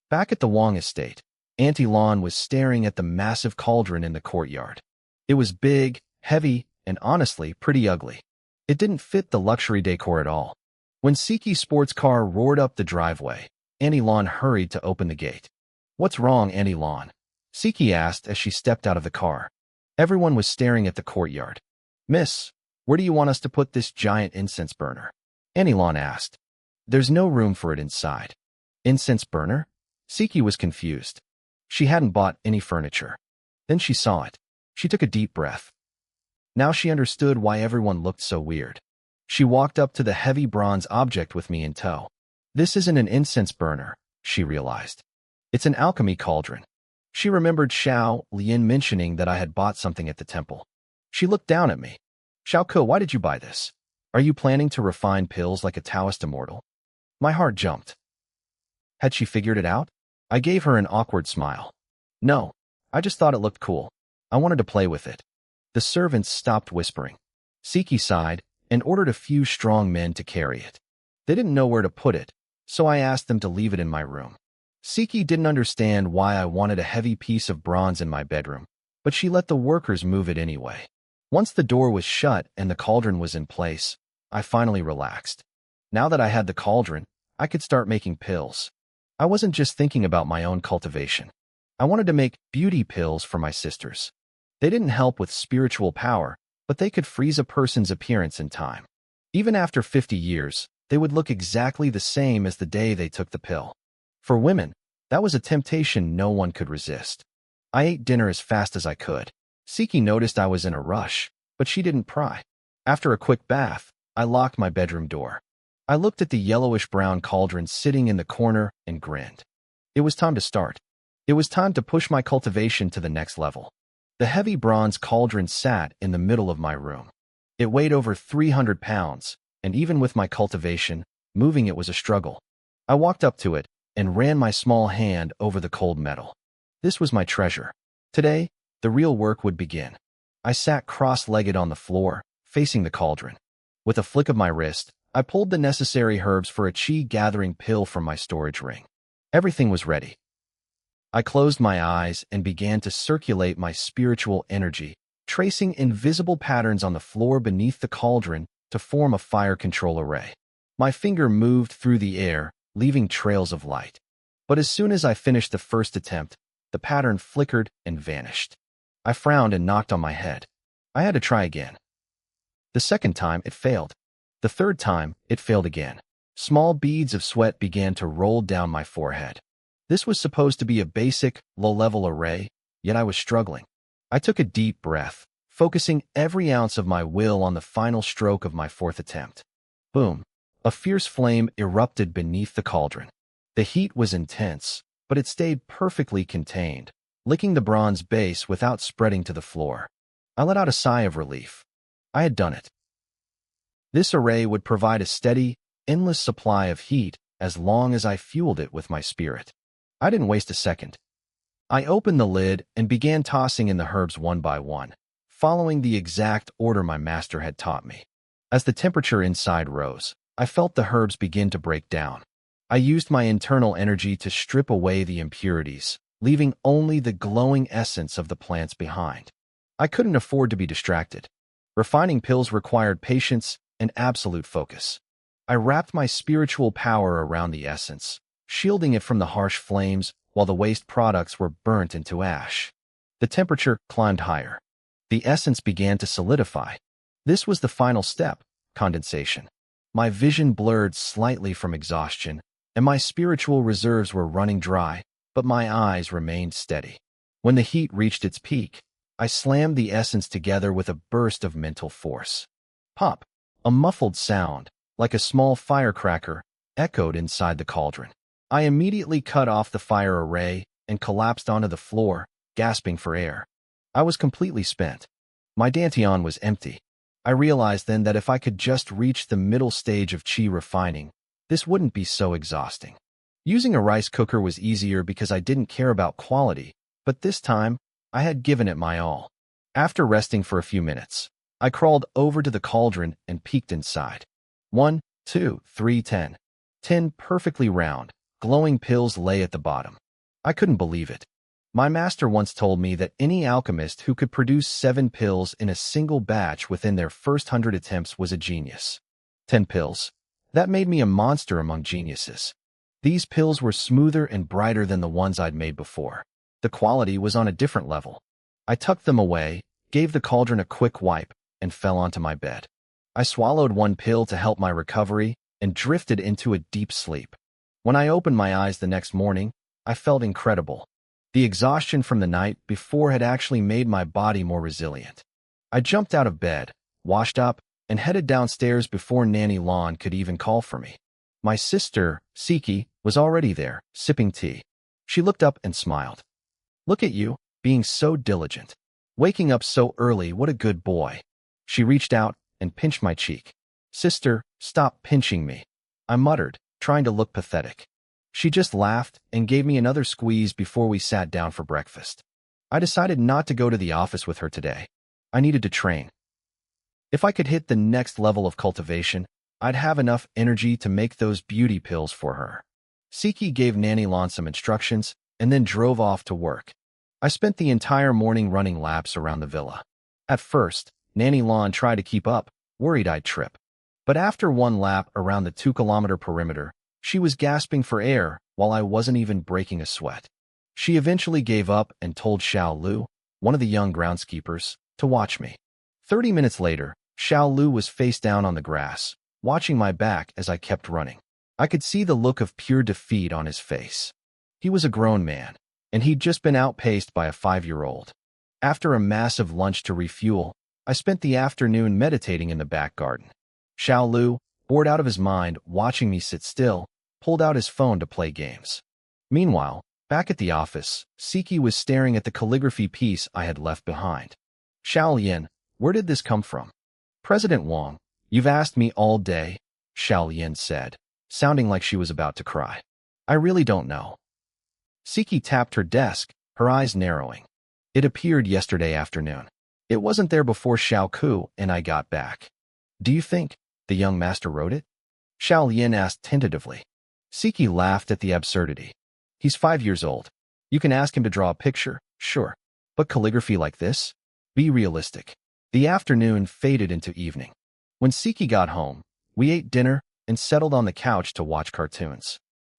Back at the Wang estate, Auntie Lan was staring at the massive cauldron in the courtyard. It was big, heavy, and honestly pretty ugly. It didn't fit the luxury decor at all. When Siki's sports car roared up the driveway, Auntie Lan hurried to open the gate. What's wrong, Auntie Lan? Siki asked as she stepped out of the car. Everyone was staring at the courtyard. Miss, where do you want us to put this giant incense burner? Auntie Lan asked. There's no room for it inside. Incense burner? Siki was confused. She hadn't bought any furniture. Then she saw it. She took a deep breath. Now she understood why everyone looked so weird. She walked up to the heavy bronze object with me in tow. This isn't an incense burner, she realized. It's an alchemy cauldron. She remembered Xiao Lian mentioning that I had bought something at the temple. She looked down at me. Xiao Ke, why did you buy this? Are you planning to refine pills like a Taoist immortal? My heart jumped. Had she figured it out? I gave her an awkward smile. No, I just thought it looked cool. I wanted to play with it. The servants stopped whispering. Siki sighed and ordered a few strong men to carry it. They didn't know where to put it, so I asked them to leave it in my room. Siki didn't understand why I wanted a heavy piece of bronze in my bedroom, but she let the workers move it anyway. Once the door was shut and the cauldron was in place, I finally relaxed. Now that I had the cauldron, I could start making pills. I wasn't just thinking about my own cultivation. I wanted to make beauty pills for my sisters. They didn't help with spiritual power, but they could freeze a person's appearance in time. Even after 50 years, they would look exactly the same as the day they took the pill. For women, that was a temptation no one could resist. I ate dinner as fast as I could. Siki noticed I was in a rush, but she didn't pry. After a quick bath, I locked my bedroom door. I looked at the yellowish-brown cauldron sitting in the corner and grinned. It was time to start. It was time to push my cultivation to the next level. The heavy bronze cauldron sat in the middle of my room. It weighed over 300 pounds, and even with my cultivation, moving it was a struggle. I walked up to it and ran my small hand over the cold metal. This was my treasure. Today, the real work would begin. I sat cross-legged on the floor, facing the cauldron. With a flick of my wrist, I pulled the necessary herbs for a chi-gathering pill from my storage ring. Everything was ready. I closed my eyes and began to circulate my spiritual energy, tracing invisible patterns on the floor beneath the cauldron to form a fire control array. My finger moved through the air, leaving trails of light. But as soon as I finished the first attempt, the pattern flickered and vanished. I frowned and knocked on my head. I had to try again. The second time, it failed. The third time, it failed again. Small beads of sweat began to roll down my forehead. This was supposed to be a basic, low-level array, yet I was struggling. I took a deep breath, focusing every ounce of my will on the final stroke of my fourth attempt. Boom! A fierce flame erupted beneath the cauldron. The heat was intense, but it stayed perfectly contained, licking the bronze base without spreading to the floor. I let out a sigh of relief. I had done it. This array would provide a steady, endless supply of heat as long as I fueled it with my spirit. I didn't waste a second. I opened the lid and began tossing in the herbs one by one, following the exact order my master had taught me. As the temperature inside rose, I felt the herbs begin to break down. I used my internal energy to strip away the impurities, leaving only the glowing essence of the plants behind. I couldn't afford to be distracted. Refining pills required patience and absolute focus. I wrapped my spiritual power around the essence, shielding it from the harsh flames while the waste products were burnt into ash. The temperature climbed higher. The essence began to solidify. This was the final step, condensation. My vision blurred slightly from exhaustion, and my spiritual reserves were running dry, but my eyes remained steady. When the heat reached its peak, I slammed the essence together with a burst of mental force. Pop! A muffled sound, like a small firecracker, echoed inside the cauldron. I immediately cut off the fire array and collapsed onto the floor, gasping for air. I was completely spent. My dantian was empty. I realized then that if I could just reach the middle stage of chi refining, this wouldn't be so exhausting. Using a rice cooker was easier because I didn't care about quality, but this time, I had given it my all. After resting for a few minutes, I crawled over to the cauldron and peeked inside. 1, 2, 3, 10. 10 perfectly round, glowing pills lay at the bottom. I couldn't believe it. My master once told me that any alchemist who could produce 7 pills in a single batch within their first 100 attempts was a genius. 10 pills. That made me a monster among geniuses. These pills were smoother and brighter than the ones I'd made before. The quality was on a different level. I tucked them away, gave the cauldron a quick wipe, and fell onto my bed. I swallowed 1 pill to help my recovery and drifted into a deep sleep. When I opened my eyes the next morning, I felt incredible. The exhaustion from the night before had actually made my body more resilient. I jumped out of bed, washed up, and headed downstairs before Nanny Lon could even call for me. My sister, Siki, was already there, sipping tea. She looked up and smiled. "Look at you, being so diligent. Waking up so early, what a good boy." She reached out and pinched my cheek. "Sister, stop pinching me," I muttered, trying to look pathetic. She just laughed and gave me another squeeze before we sat down for breakfast. I decided not to go to the office with her today. I needed to train. If I could hit the next level of cultivation, I'd have enough energy to make those beauty pills for her. Siki gave Nanny Lan some instructions and then drove off to work. I spent the entire morning running laps around the villa. At first, Nanny Lan tried to keep up, worried I'd trip. But after one lap around the 2-kilometer perimeter, she was gasping for air while I wasn't even breaking a sweat. She eventually gave up and told Xiao Lu, one of the young groundskeepers, to watch me. 30 minutes later, Xiao Lu was face down on the grass, watching my back as I kept running. I could see the look of pure defeat on his face. He was a grown man, and he'd just been outpaced by a 5-year-old. After a massive lunch to refuel, I spent the afternoon meditating in the back garden. Xiao Lu, bored out of his mind watching me sit still, pulled out his phone to play games. Meanwhile, back at the office, Siki was staring at the calligraphy piece I had left behind. Xiao Yin, where did this come from? President Wang, you've asked me all day, Xiao Yin said, sounding like she was about to cry. I really don't know. Siki tapped her desk, her eyes narrowing. It appeared yesterday afternoon. It wasn't there before Xiao Ku and I got back. Do you think the young master wrote it? Xiao Yin asked tentatively. Siki laughed at the absurdity. He's 5 years old. You can ask him to draw a picture, sure. But calligraphy like this? Be realistic. The afternoon faded into evening. When Siki got home, we ate dinner and settled on the couch to watch cartoons.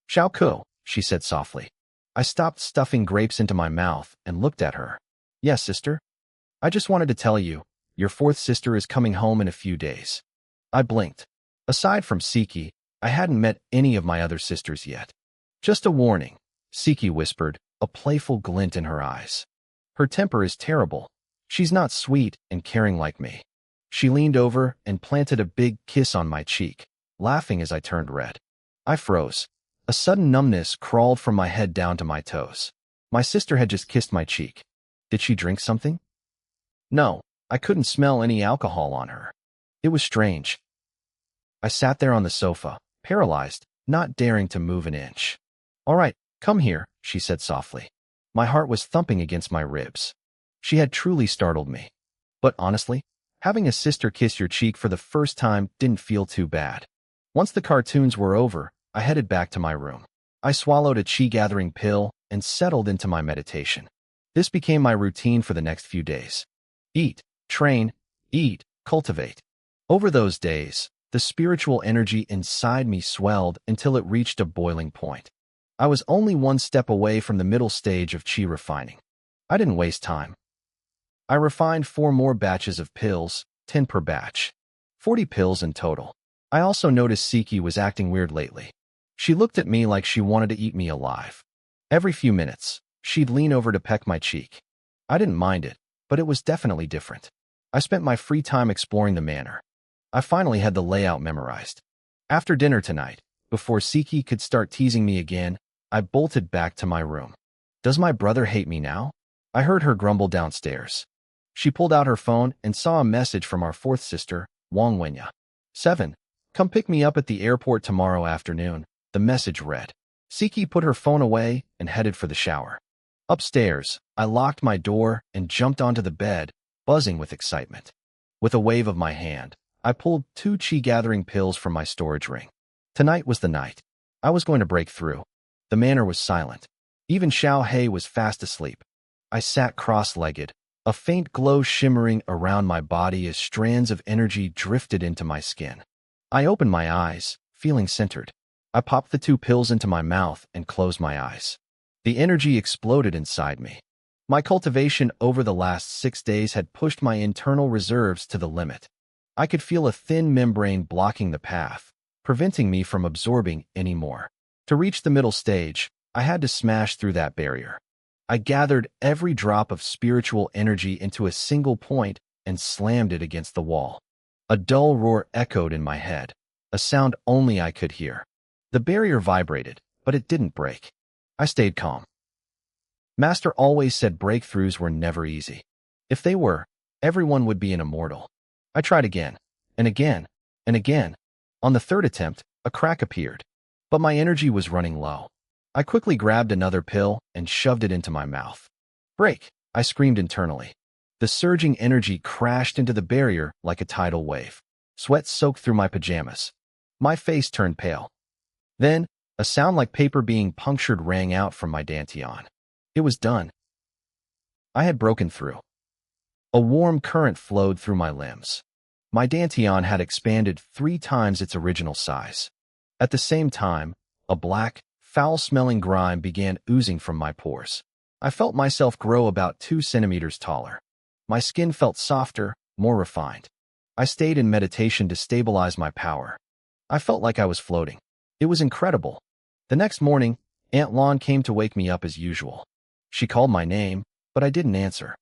Xiao Ku, she said softly. I stopped stuffing grapes into my mouth and looked at her. Yes, sister? I just wanted to tell you, your fourth sister is coming home in a few days. I blinked. Aside from Siki, I hadn't met any of my other sisters yet. Just a warning, Siki whispered, a playful glint in her eyes. Her temper is terrible. She's not sweet and caring like me. She leaned over and planted a big kiss on my cheek, laughing as I turned red. I froze. A sudden numbness crawled from my head down to my toes. My sister had just kissed my cheek. Did she drink something? No, I couldn't smell any alcohol on her. It was strange. I sat there on the sofa, paralyzed, not daring to move an inch. All right, come here, she said softly. My heart was thumping against my ribs. She had truly startled me. But honestly, having a sister kiss your cheek for the first time didn't feel too bad. Once the cartoons were over, I headed back to my room. I swallowed a chi-gathering pill and settled into my meditation. This became my routine for the next few days. Eat, train, eat, cultivate. Over those days, the spiritual energy inside me swelled until it reached a boiling point. I was only one step away from the middle stage of chi refining. I didn't waste time. I refined 4 more batches of pills, 10 per batch. 40 pills in total. I also noticed Siki was acting weird lately. She looked at me like she wanted to eat me alive. Every few minutes, she'd lean over to peck my cheek. I didn't mind it, but it was definitely different. I spent my free time exploring the manor. I finally had the layout memorized. After dinner tonight, before Siki could start teasing me again, I bolted back to my room. Does my brother hate me now? I heard her grumble downstairs. She pulled out her phone and saw a message from our fourth sister, Wang Wenya. 7. Come pick me up at the airport tomorrow afternoon, the message read. Siki put her phone away and headed for the shower. Upstairs, I locked my door and jumped onto the bed, buzzing with excitement. With a wave of my hand, I pulled 2 chi-gathering pills from my storage ring. Tonight was the night. I was going to break through. The manor was silent. Even Xiao He was fast asleep. I sat cross-legged, a faint glow shimmering around my body as strands of energy drifted into my skin. I opened my eyes, feeling centered. I popped the 2 pills into my mouth and closed my eyes. The energy exploded inside me. My cultivation over the last 6 days had pushed my internal reserves to the limit. I could feel a thin membrane blocking the path, preventing me from absorbing any more. To reach the middle stage, I had to smash through that barrier. I gathered every drop of spiritual energy into a single point and slammed it against the wall. A dull roar echoed in my head, a sound only I could hear. The barrier vibrated, but it didn't break. I stayed calm. Master always said breakthroughs were never easy. If they were, everyone would be an immortal. I tried again, and again, and again. On the 3rd attempt, a crack appeared, but my energy was running low. I quickly grabbed another pill and shoved it into my mouth. Break! I screamed internally. The surging energy crashed into the barrier like a tidal wave. Sweat soaked through my pajamas. My face turned pale. Then, a sound like paper being punctured rang out from my dantian. It was done. I had broken through. A warm current flowed through my limbs. My dantian had expanded 3 times its original size. At the same time, a black, foul-smelling grime began oozing from my pores. I felt myself grow about 2 centimeters taller. My skin felt softer, more refined. I stayed in meditation to stabilize my power. I felt like I was floating. It was incredible. The next morning, Aunt Lon came to wake me up as usual. She called my name, but I didn't answer.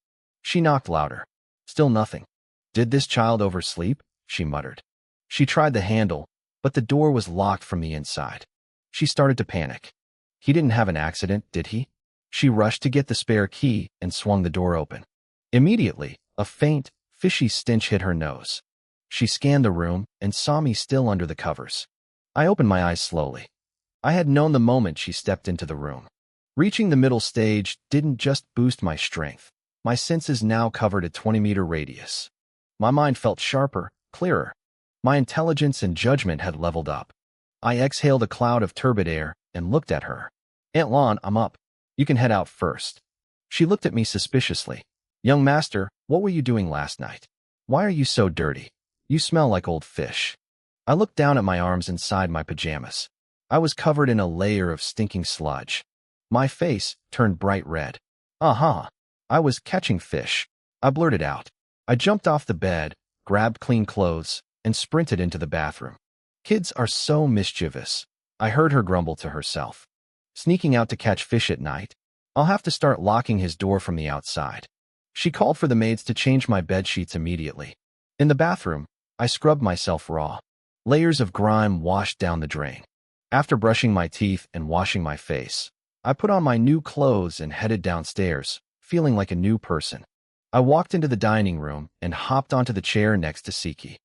She knocked louder. Still nothing. "Did this child oversleep?" she muttered. She tried the handle, but the door was locked from the inside. She started to panic. "He didn't have an accident, did he?" She rushed to get the spare key and swung the door open. Immediately, a faint, fishy stench hit her nose. She scanned the room and saw me still under the covers. I opened my eyes slowly. I had known the moment she stepped into the room. Reaching the middle stage didn't just boost my strength. My senses now covered a 20-meter radius. My mind felt sharper, clearer. My intelligence and judgment had leveled up. I exhaled a cloud of turbid air and looked at her. "Aunt Lon, I'm up. You can head out first." She looked at me suspiciously. "Young master, what were you doing last night? Why are you so dirty? You smell like old fish." I looked down at my arms inside my pajamas. I was covered in a layer of stinking sludge. My face turned bright red. I was catching fish. I blurted out. I jumped off the bed, grabbed clean clothes, and sprinted into the bathroom. "Kids are so mischievous," I heard her grumble to herself. "Sneaking out to catch fish at night? I'll have to start locking his door from the outside." She called for the maids to change my bed sheets immediately. In the bathroom, I scrubbed myself raw. Layers of grime washed down the drain. After brushing my teeth and washing my face, I put on my new clothes and headed downstairs, feeling like a new person. I walked into the dining room and hopped onto the chair next to Siki.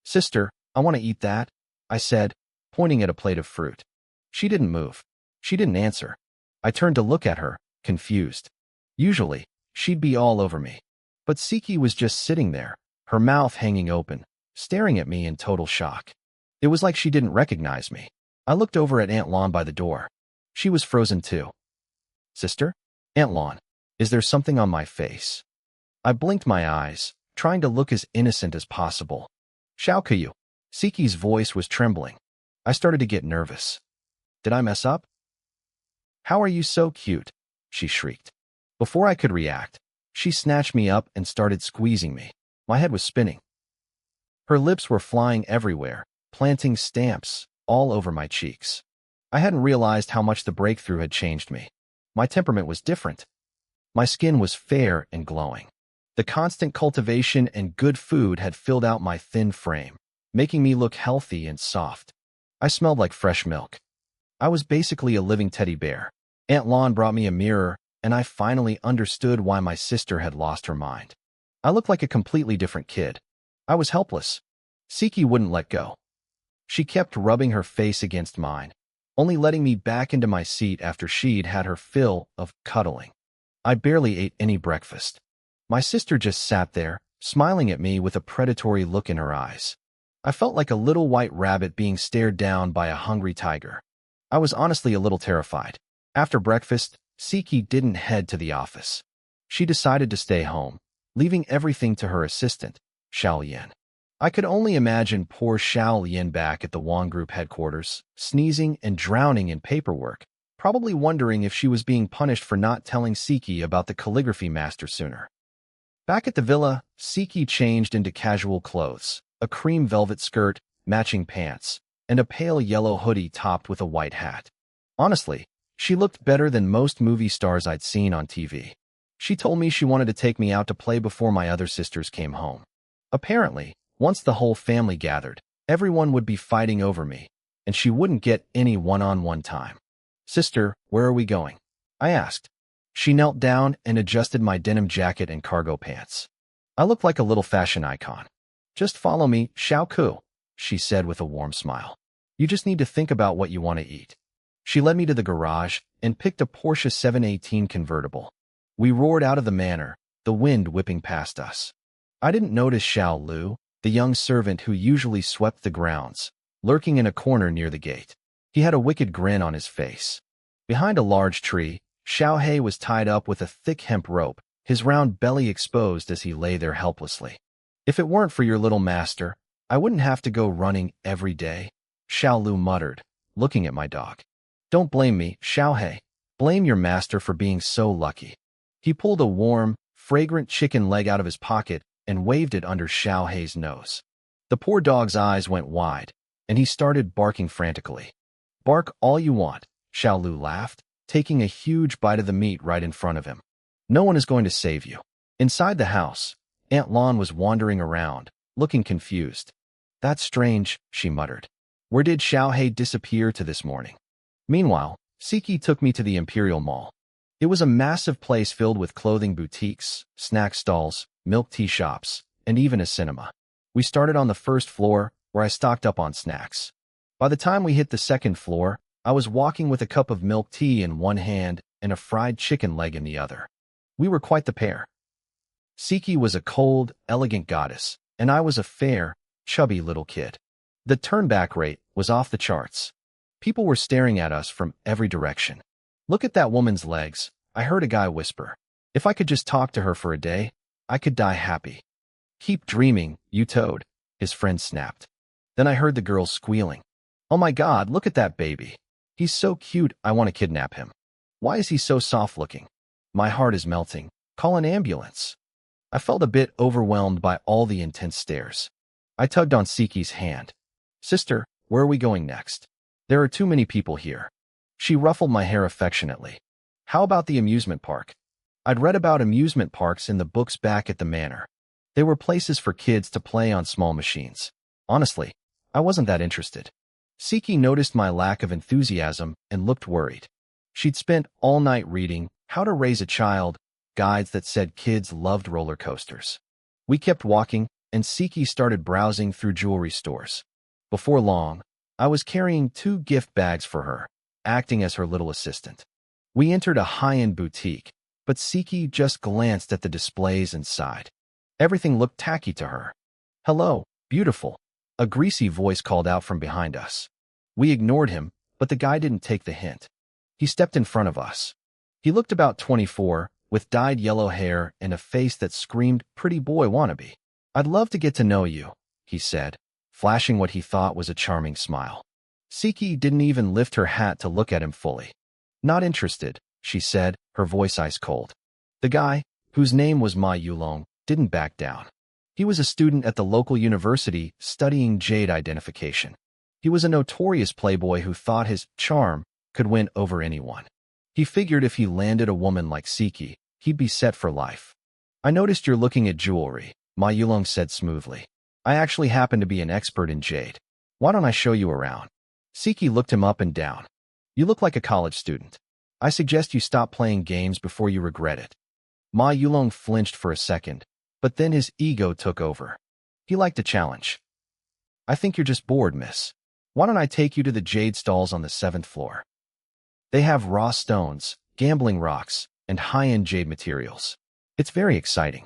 "Sister, I want to eat that," I said, pointing at a plate of fruit. She didn't move. She didn't answer. I turned to look at her, confused. Usually, she'd be all over me. But Siki was just sitting there, her mouth hanging open, staring at me in total shock. It was like she didn't recognize me. I looked over at Aunt Lon by the door. She was frozen too. "Sister? Aunt Lon, is there something on my face?" I blinked my eyes, trying to look as innocent as possible. "Xiaokuyu." Siki's voice was trembling. I started to get nervous. "Did I mess up?" "How are you so cute?" she shrieked. Before I could react, she snatched me up and started squeezing me. My head was spinning. Her lips were flying everywhere, planting stamps all over my cheeks. I hadn't realized how much the breakthrough had changed me. My temperament was different. My skin was fair and glowing. The constant cultivation and good food had filled out my thin frame, making me look healthy and soft. I smelled like fresh milk. I was basically a living teddy bear. Aunt Lon brought me a mirror, and I finally understood why my sister had lost her mind. I looked like a completely different kid. I was helpless. Siki wouldn't let go. She kept rubbing her face against mine, only letting me back into my seat after she'd had her fill of cuddling. I barely ate any breakfast. My sister just sat there, smiling at me with a predatory look in her eyes. I felt like a little white rabbit being stared down by a hungry tiger. I was honestly a little terrified. After breakfast, Siki didn't head to the office. She decided to stay home, leaving everything to her assistant, Xiao Yan. I could only imagine poor Xiao Yan back at the Wong Group headquarters, sneezing and drowning in paperwork, probably wondering if she was being punished for not telling Siki about the calligraphy master sooner. Back at the villa, Siki changed into casual clothes, a cream velvet skirt, matching pants, and a pale yellow hoodie topped with a white hat. Honestly, she looked better than most movie stars I'd seen on TV. She told me she wanted to take me out to play before my other sisters came home. Apparently, once the whole family gathered, everyone would be fighting over me, and she wouldn't get any one-on-one time. "Sister, where are we going?" I asked. She knelt down and adjusted my denim jacket and cargo pants. I looked like a little fashion icon. "Just follow me, Xiaoku," she said with a warm smile. "You just need to think about what you want to eat." She led me to the garage and picked a Porsche 718 convertible. We roared out of the manor, the wind whipping past us. I didn't notice Xiao Lu, the young servant who usually swept the grounds, lurking in a corner near the gate. He had a wicked grin on his face. Behind a large tree, Xiao He was tied up with a thick hemp rope, his round belly exposed as he lay there helplessly. If it weren't for your little master, I wouldn't have to go running every day, Xiao Lu muttered, looking at my dog. Don't blame me, Xiao He. Blame your master for being so lucky. He pulled a warm, fragrant chicken leg out of his pocket and waved it under Xiao He's nose. The poor dog's eyes went wide, and he started barking frantically. Bark all you want, Xiao Lu laughed, taking a huge bite of the meat right in front of him. No one is going to save you. Inside the house, Aunt Lon was wandering around, looking confused. That's strange, she muttered. Where did Xiao He disappear to this morning? Meanwhile, Siki took me to the Imperial Mall. It was a massive place filled with clothing boutiques, snack stalls, milk tea shops, and even a cinema. We started on the first floor, where I stocked up on snacks. By the time we hit the second floor, I was walking with a cup of milk tea in one hand and a fried chicken leg in the other. We were quite the pair. Siki was a cold, elegant goddess, and I was a fair, chubby little kid. The turnback rate was off the charts. People were staring at us from every direction. Look at that woman's legs, I heard a guy whisper. If I could just talk to her for a day, I could die happy. Keep dreaming, you toad, his friend snapped. Then I heard the girl squealing. Oh my God, look at that baby. He's so cute, I want to kidnap him. Why is he so soft-looking? My heart is melting. Call an ambulance. I felt a bit overwhelmed by all the intense stares. I tugged on Siki's hand. Sister, where are we going next? There are too many people here. She ruffled my hair affectionately. How about the amusement park? I'd read about amusement parks in the books back at the manor. They were places for kids to play on small machines. Honestly, I wasn't that interested. Siki noticed my lack of enthusiasm and looked worried. She'd spent all night reading How to Raise a Child, guides that said kids loved roller coasters. We kept walking, and Siki started browsing through jewelry stores. Before long, I was carrying 2 gift bags for her, acting as her little assistant. We entered a high-end boutique, but Siki just glanced at the displays inside. Everything looked tacky to her. Hello, beautiful, a greasy voice called out from behind us. We ignored him, but the guy didn't take the hint. He stepped in front of us. He looked about 24, with dyed yellow hair and a face that screamed pretty boy wannabe. I'd love to get to know you, he said, flashing what he thought was a charming smile. Siki didn't even lift her hat to look at him fully. Not interested, she said, her voice ice cold. The guy, whose name was Ma Yulong, didn't back down. He was a student at the local university studying jade identification. He was a notorious playboy who thought his charm could win over anyone. He figured if he landed a woman like Siki, he'd be set for life. I noticed you're looking at jewelry, Ma Yulong said smoothly. I actually happen to be an expert in jade. Why don't I show you around? Siki looked him up and down. You look like a college student. I suggest you stop playing games before you regret it. Ma Yulong flinched for a second, but then his ego took over. He liked a challenge. I think you're just bored, miss. Why don't I take you to the jade stalls on the 7th floor? They have raw stones, gambling rocks, and high-end jade materials. It's very exciting.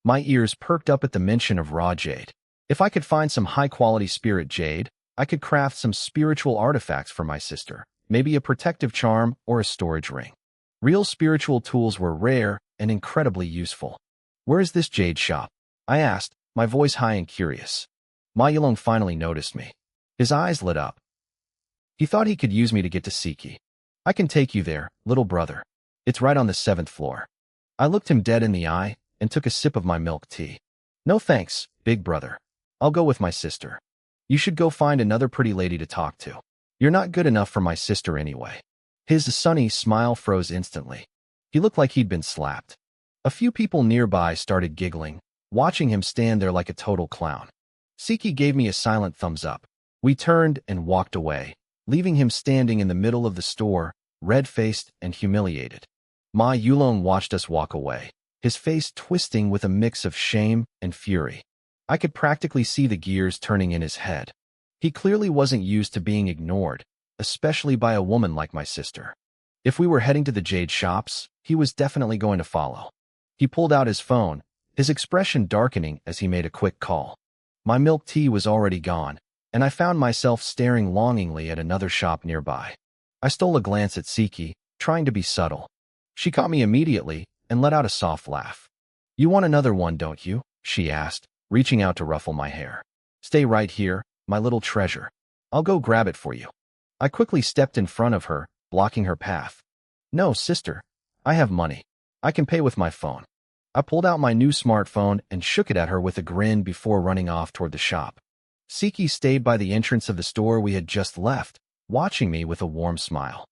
My ears perked up at the mention of raw jade. If I could find some high-quality spirit jade, I could craft some spiritual artifacts for my sister, maybe a protective charm or a storage ring. Real spiritual tools were rare and incredibly useful. Where is this jade shop? I asked, my voice high and curious. Ma Yulong finally noticed me. His eyes lit up. He thought he could use me to get to Siki. I can take you there, little brother. It's right on the 7th floor. I looked him dead in the eye and took a sip of my milk tea. No thanks, big brother. I'll go with my sister. You should go find another pretty lady to talk to. You're not good enough for my sister anyway. His sunny smile froze instantly. He looked like he'd been slapped. A few people nearby started giggling, watching him stand there like a total clown. Siki gave me a silent thumbs up. We turned and walked away, leaving him standing in the middle of the store, red-faced and humiliated. Ma Yulong watched us walk away, his face twisting with a mix of shame and fury. I could practically see the gears turning in his head. He clearly wasn't used to being ignored, especially by a woman like my sister. If we were heading to the jade shops, he was definitely going to follow. He pulled out his phone, his expression darkening as he made a quick call. My milk tea was already gone, and I found myself staring longingly at another shop nearby. I stole a glance at Siki, trying to be subtle. She caught me immediately and let out a soft laugh. "You want another one, don't you?" she asked, reaching out to ruffle my hair. "Stay right here, my little treasure. I'll go grab it for you." I quickly stepped in front of her, blocking her path. "No, sister. I have money. I can pay with my phone." I pulled out my new smartphone and shook it at her with a grin before running off toward the shop. Siki stayed by the entrance of the store we had just left, watching me with a warm smile.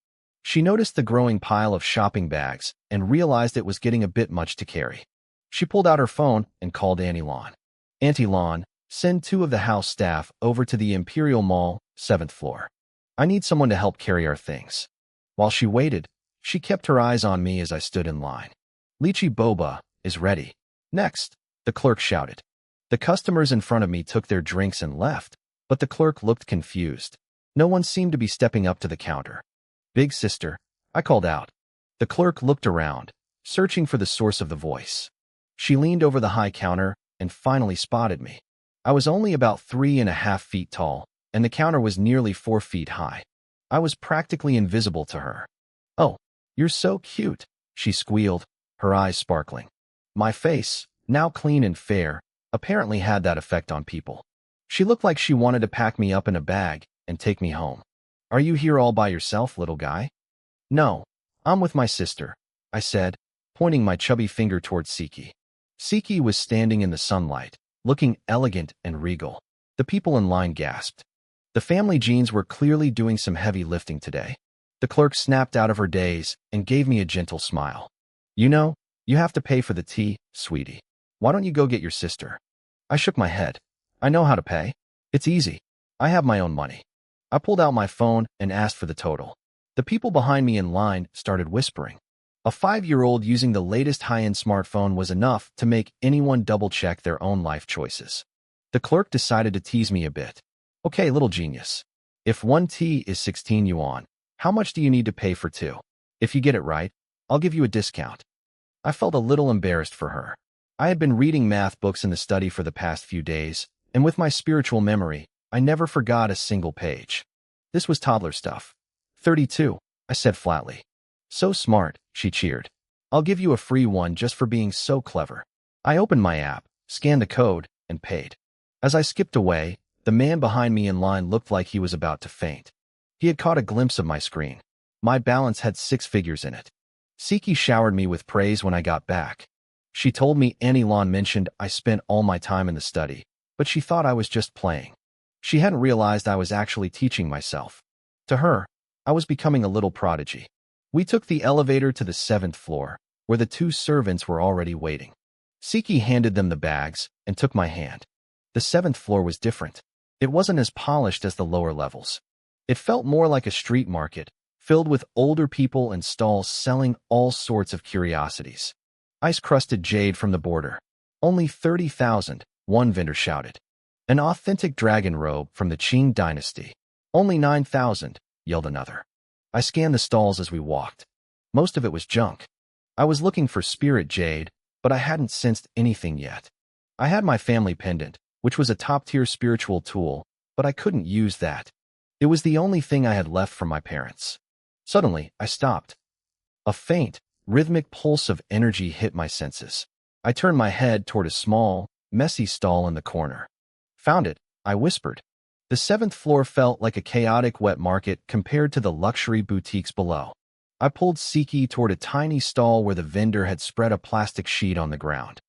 She noticed the growing pile of shopping bags and realized it was getting a bit much to carry. She pulled out her phone and called Auntie Lon. "Auntie Lon, send 2 of the house staff over to the Imperial Mall, 7th floor. I need someone to help carry our things." While she waited, she kept her eyes on me as I stood in line. "Lychee boba is ready." "Next," the clerk shouted. The customers in front of me took their drinks and left, but the clerk looked confused. No one seemed to be stepping up to the counter. "Big sister," I called out. The clerk looked around, searching for the source of the voice. She leaned over the high counter and finally spotted me. I was only about 3.5 feet tall, and the counter was nearly 4 feet high. I was practically invisible to her. "Oh, you're so cute," she squealed, her eyes sparkling. My face, now clean and fair, apparently had that effect on people. She looked like she wanted to pack me up in a bag and take me home. "Are you here all by yourself, little guy?" "No, I'm with my sister," I said, pointing my chubby finger towards Siki. Siki was standing in the sunlight, looking elegant and regal. The people in line gasped. The family genes were clearly doing some heavy lifting today. The clerk snapped out of her daze and gave me a gentle smile. "You know, you have to pay for the tea, sweetie. Why don't you go get your sister?" I shook my head. "I know how to pay. It's easy. I have my own money." I pulled out my phone and asked for the total. The people behind me in line started whispering. A 5-year-old using the latest high-end smartphone was enough to make anyone double-check their own life choices. The clerk decided to tease me a bit. "Okay, little genius. If 1 tea is 16 yuan, how much do you need to pay for 2? If you get it right, I'll give you a discount." I felt a little embarrassed for her. I had been reading math books in the study for the past few days, and with my spiritual memory, I never forgot a single page. This was toddler stuff. 32, I said flatly. "So smart," she cheered. "I'll give you a free one just for being so clever." I opened my app, scanned the code, and paid. As I skipped away, the man behind me in line looked like he was about to faint. He had caught a glimpse of my screen. My balance had 6 figures in it. Siki showered me with praise when I got back. She told me Auntie Lon mentioned I spent all my time in the study, but she thought I was just playing. She hadn't realized I was actually teaching myself. To her, I was becoming a little prodigy. We took the elevator to the 7th floor, where the 2 servants were already waiting. Siki handed them the bags and took my hand. The 7th floor was different. It wasn't as polished as the lower levels. It felt more like a street market, filled with older people and stalls selling all sorts of curiosities. "Ice-crusted jade from the border. Only 30,000, one vendor shouted. "An authentic dragon robe from the Qing dynasty. Only 9,000, yelled another. I scanned the stalls as we walked. Most of it was junk. I was looking for spirit jade, but I hadn't sensed anything yet. I had my family pendant, which was a top-tier spiritual tool, but I couldn't use that. It was the only thing I had left from my parents. Suddenly, I stopped. A faint, rhythmic pulse of energy hit my senses. I turned my head toward a small, messy stall in the corner. "Found it," I whispered. The 7th floor felt like a chaotic wet market compared to the luxury boutiques below. I pulled Siki toward a tiny stall where the vendor had spread a plastic sheet on the ground.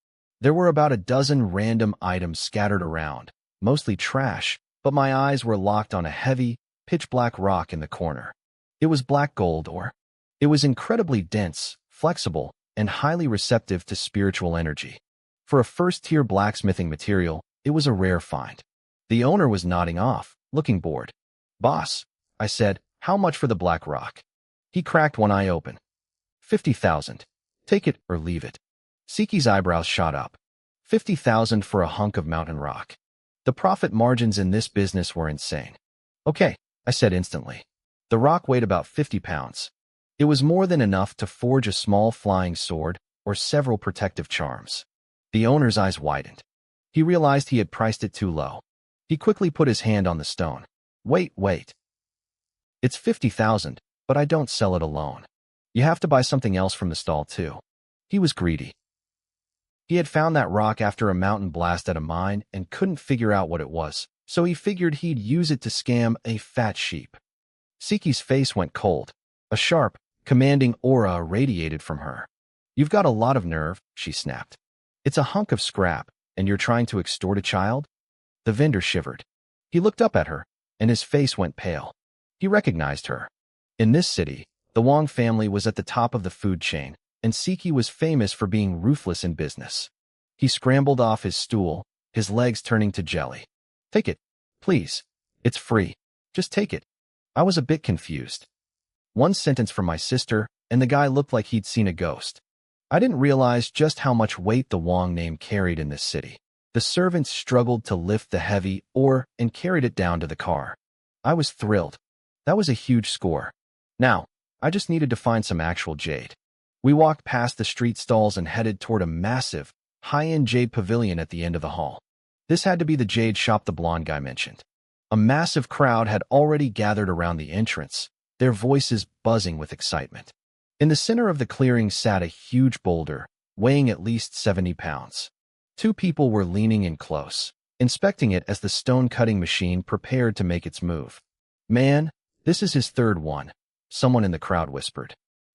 There were about a dozen random items scattered around, mostly trash, but my eyes were locked on a heavy, pitch-black rock in the corner. It was black gold ore. It was incredibly dense, flexible, and highly receptive to spiritual energy. For a first-tier blacksmithing material, it was a rare find. The owner was nodding off, looking bored. "Boss," I said, "how much for the black rock?" He cracked one eye open. 50,000. Take it or leave it." Siki's eyebrows shot up. 50,000 for a hunk of mountain rock. The profit margins in this business were insane. "Okay," I said instantly. The rock weighed about 50 pounds. It was more than enough to forge a small flying sword, or several protective charms. The owner's eyes widened. He realized he had priced it too low. He quickly put his hand on the stone. Wait. It's 50,000, but I don't sell it alone. You have to buy something else from the stall too. He was greedy. He had found that rock after a mountain blast at a mine and couldn't figure out what it was, so he figured he'd use it to scam a fat sheep. Siki's face went cold. A sharp, commanding aura radiated from her. You've got a lot of nerve, she snapped. It's a hunk of scrap, and you're trying to extort a child? The vendor shivered. He looked up at her, and his face went pale. He recognized her. In this city, the Wong family was at the top of the food chain, and Siki was famous for being ruthless in business. He scrambled off his stool, his legs turning to jelly. Take it, please. It's free. Just take it. I was a bit confused. One sentence from my sister, and the guy looked like he'd seen a ghost. I didn't realize just how much weight the Wong name carried in this city. The servants struggled to lift the heavy ore and carried it down to the car. I was thrilled. That was a huge score. Now, I just needed to find some actual jade. We walked past the street stalls and headed toward a massive, high-end jade pavilion at the end of the hall. This had to be the jade shop the blonde guy mentioned. A massive crowd had already gathered around the entrance, their voices buzzing with excitement. In the center of the clearing sat a huge boulder, weighing at least 70 pounds. Two people were leaning in close, inspecting it as the stone-cutting machine prepared to make its move. Man, this is his third one, someone in the crowd whispered.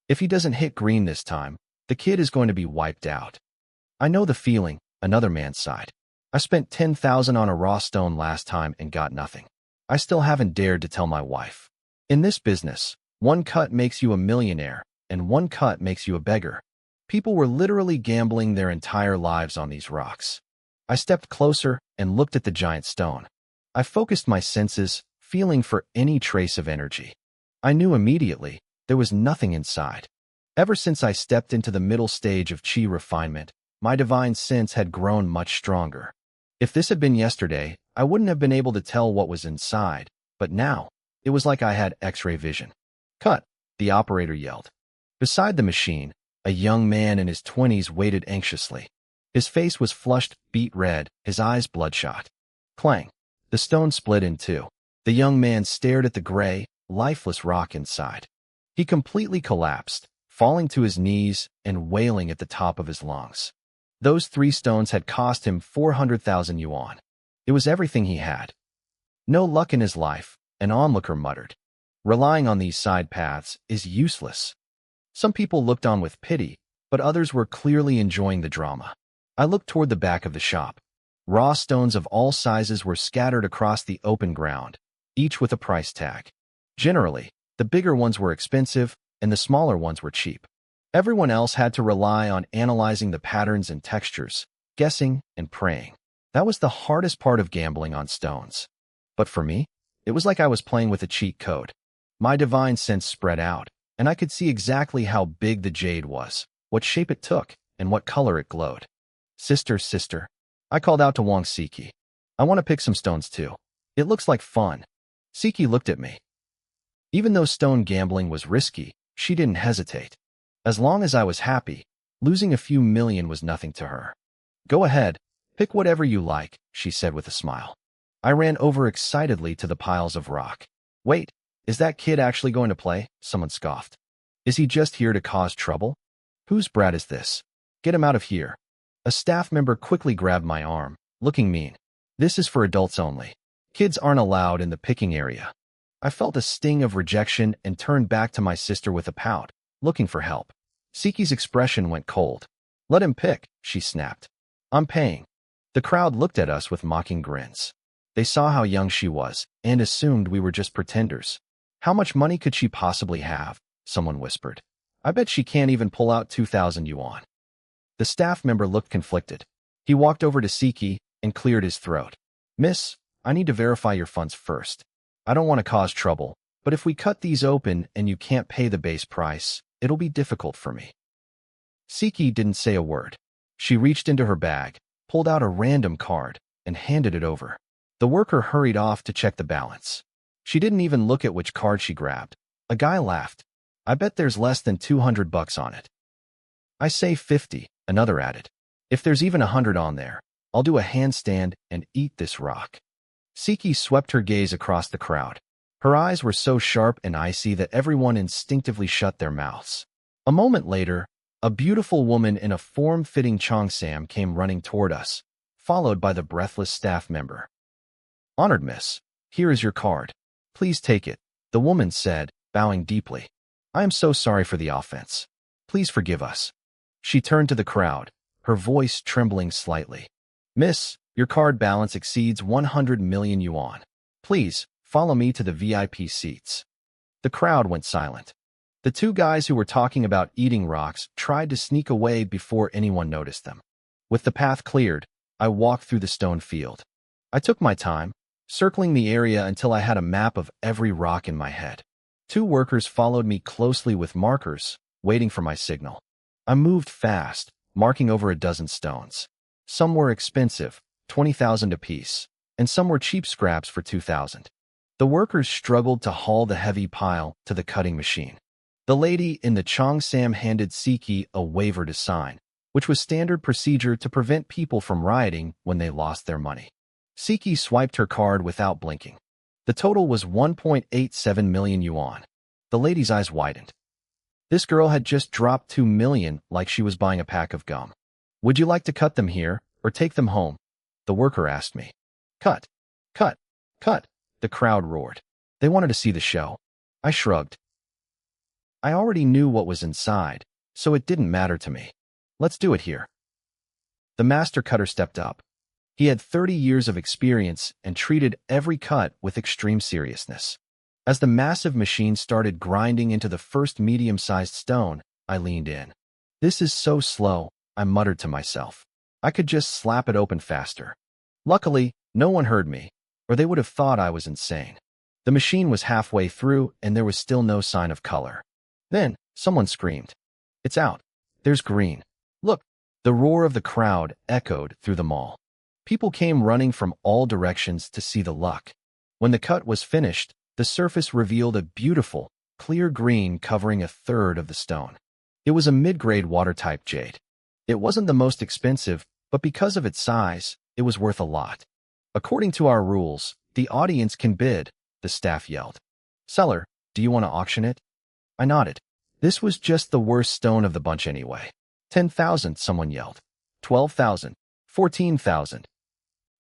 If he doesn't hit green this time, the kid is going to be wiped out. I know the feeling, another man sighed. I spent 10,000 on a raw stone last time and got nothing. I still haven't dared to tell my wife. In this business, one cut makes you a millionaire, and one cut makes you a beggar. People were literally gambling their entire lives on these rocks. I stepped closer and looked at the giant stone. I focused my senses, feeling for any trace of energy. I knew immediately there was nothing inside. Ever since I stepped into the middle stage of chi refinement, my divine sense had grown much stronger. If this had been yesterday, I wouldn't have been able to tell what was inside, but now, it was like I had X-ray vision. Cut, the operator yelled. Beside the machine, a young man in his 20s waited anxiously. His face was flushed, beet red, his eyes bloodshot. Clang. The stone split in two. The young man stared at the gray, lifeless rock inside. He completely collapsed, falling to his knees and wailing at the top of his lungs. Those 3 stones had cost him 400,000 yuan. It was everything he had. No luck in his life, an onlooker muttered. Relying on these side paths is useless. Some people looked on with pity, but others were clearly enjoying the drama. I looked toward the back of the shop. Raw stones of all sizes were scattered across the open ground, each with a price tag. Generally, the bigger ones were expensive, and the smaller ones were cheap. Everyone else had to rely on analyzing the patterns and textures, guessing and praying. That was the hardest part of gambling on stones. But for me, it was like I was playing with a cheat code. My divine sense spread out, and I could see exactly how big the jade was, what shape it took, and what color it glowed. Sister, I called out to Wang Siki. I want to pick some stones too. It looks like fun. Siki looked at me. Even though stone gambling was risky, she didn't hesitate. As long as I was happy, losing a few million was nothing to her. Go ahead, pick whatever you like, she said with a smile. I ran over excitedly to the piles of rock. Wait, is that kid actually going to play? Someone scoffed. Is he just here to cause trouble? Whose brat is this? Get him out of here. A staff member quickly grabbed my arm, looking mean. This is for adults only. Kids aren't allowed in the picking area. I felt a sting of rejection and turned back to my sister with a pout, looking for help. Siki's expression went cold. Let him pick, she snapped. I'm paying. The crowd looked at us with mocking grins. They saw how young she was and assumed we were just pretenders. How much money could she possibly have? Someone whispered. I bet she can't even pull out 2,000 yuan. The staff member looked conflicted. He walked over to Siki and cleared his throat. Miss, I need to verify your funds first. I don't want to cause trouble, but if we cut these open and you can't pay the base price, it'll be difficult for me. Siki didn't say a word. She reached into her bag, pulled out a random card, and handed it over. The worker hurried off to check the balance. She didn't even look at which card she grabbed. A guy laughed. I bet there's less than $200 on it. I say 50, another added. If there's even 100 on there, I'll do a handstand and eat this rock. Siki swept her gaze across the crowd. Her eyes were so sharp and icy that everyone instinctively shut their mouths. A moment later, a beautiful woman in a form-fitting cheongsam came running toward us, followed by the breathless staff member. "Honored miss, here is your card. Please take it," the woman said, bowing deeply. "I am so sorry for the offense. Please forgive us." She turned to the crowd, her voice trembling slightly. "Miss, your card balance exceeds 100 million yuan. Please, follow me to the VIP seats." The crowd went silent. The two guys who were talking about eating rocks tried to sneak away before anyone noticed them. With the path cleared, I walked through the stone field. I took my time, circling the area until I had a map of every rock in my head. Two workers followed me closely with markers, waiting for my signal. I moved fast, marking over a dozen stones. Some were expensive, 20,000 apiece, and some were cheap scraps for 2,000. The workers struggled to haul the heavy pile to the cutting machine. The lady in the cheongsam handed Siki a waiver to sign, which was standard procedure to prevent people from rioting when they lost their money. Siki swiped her card without blinking. The total was 1.87 million yuan. The lady's eyes widened. This girl had just dropped 2 million like she was buying a pack of gum. "Would you like to cut them here, or take them home?" the worker asked me. "Cut, cut, cut," the crowd roared. They wanted to see the show. I shrugged. I already knew what was inside, so it didn't matter to me. "Let's do it here." The master cutter stepped up. He had 30 years of experience and treated every cut with extreme seriousness. As the massive machine started grinding into the first medium-sized stone, I leaned in. "This is so slow," I muttered to myself. "I could just slap it open faster." Luckily, no one heard me, or they would have thought I was insane. The machine was halfway through, and there was still no sign of color. Then, someone screamed, "It's out. There's green. Look!" The roar of the crowd echoed through the mall. People came running from all directions to see the luck. When the cut was finished, the surface revealed a beautiful, clear green covering a third of the stone. It was a mid-grade water-type jade. It wasn't the most expensive, but because of its size, it was worth a lot. "According to our rules, the audience can bid," the staff yelled. "Seller, do you want to auction it?" I nodded. This was just the worst stone of the bunch anyway. 10,000, someone yelled. 12,000. 14,000.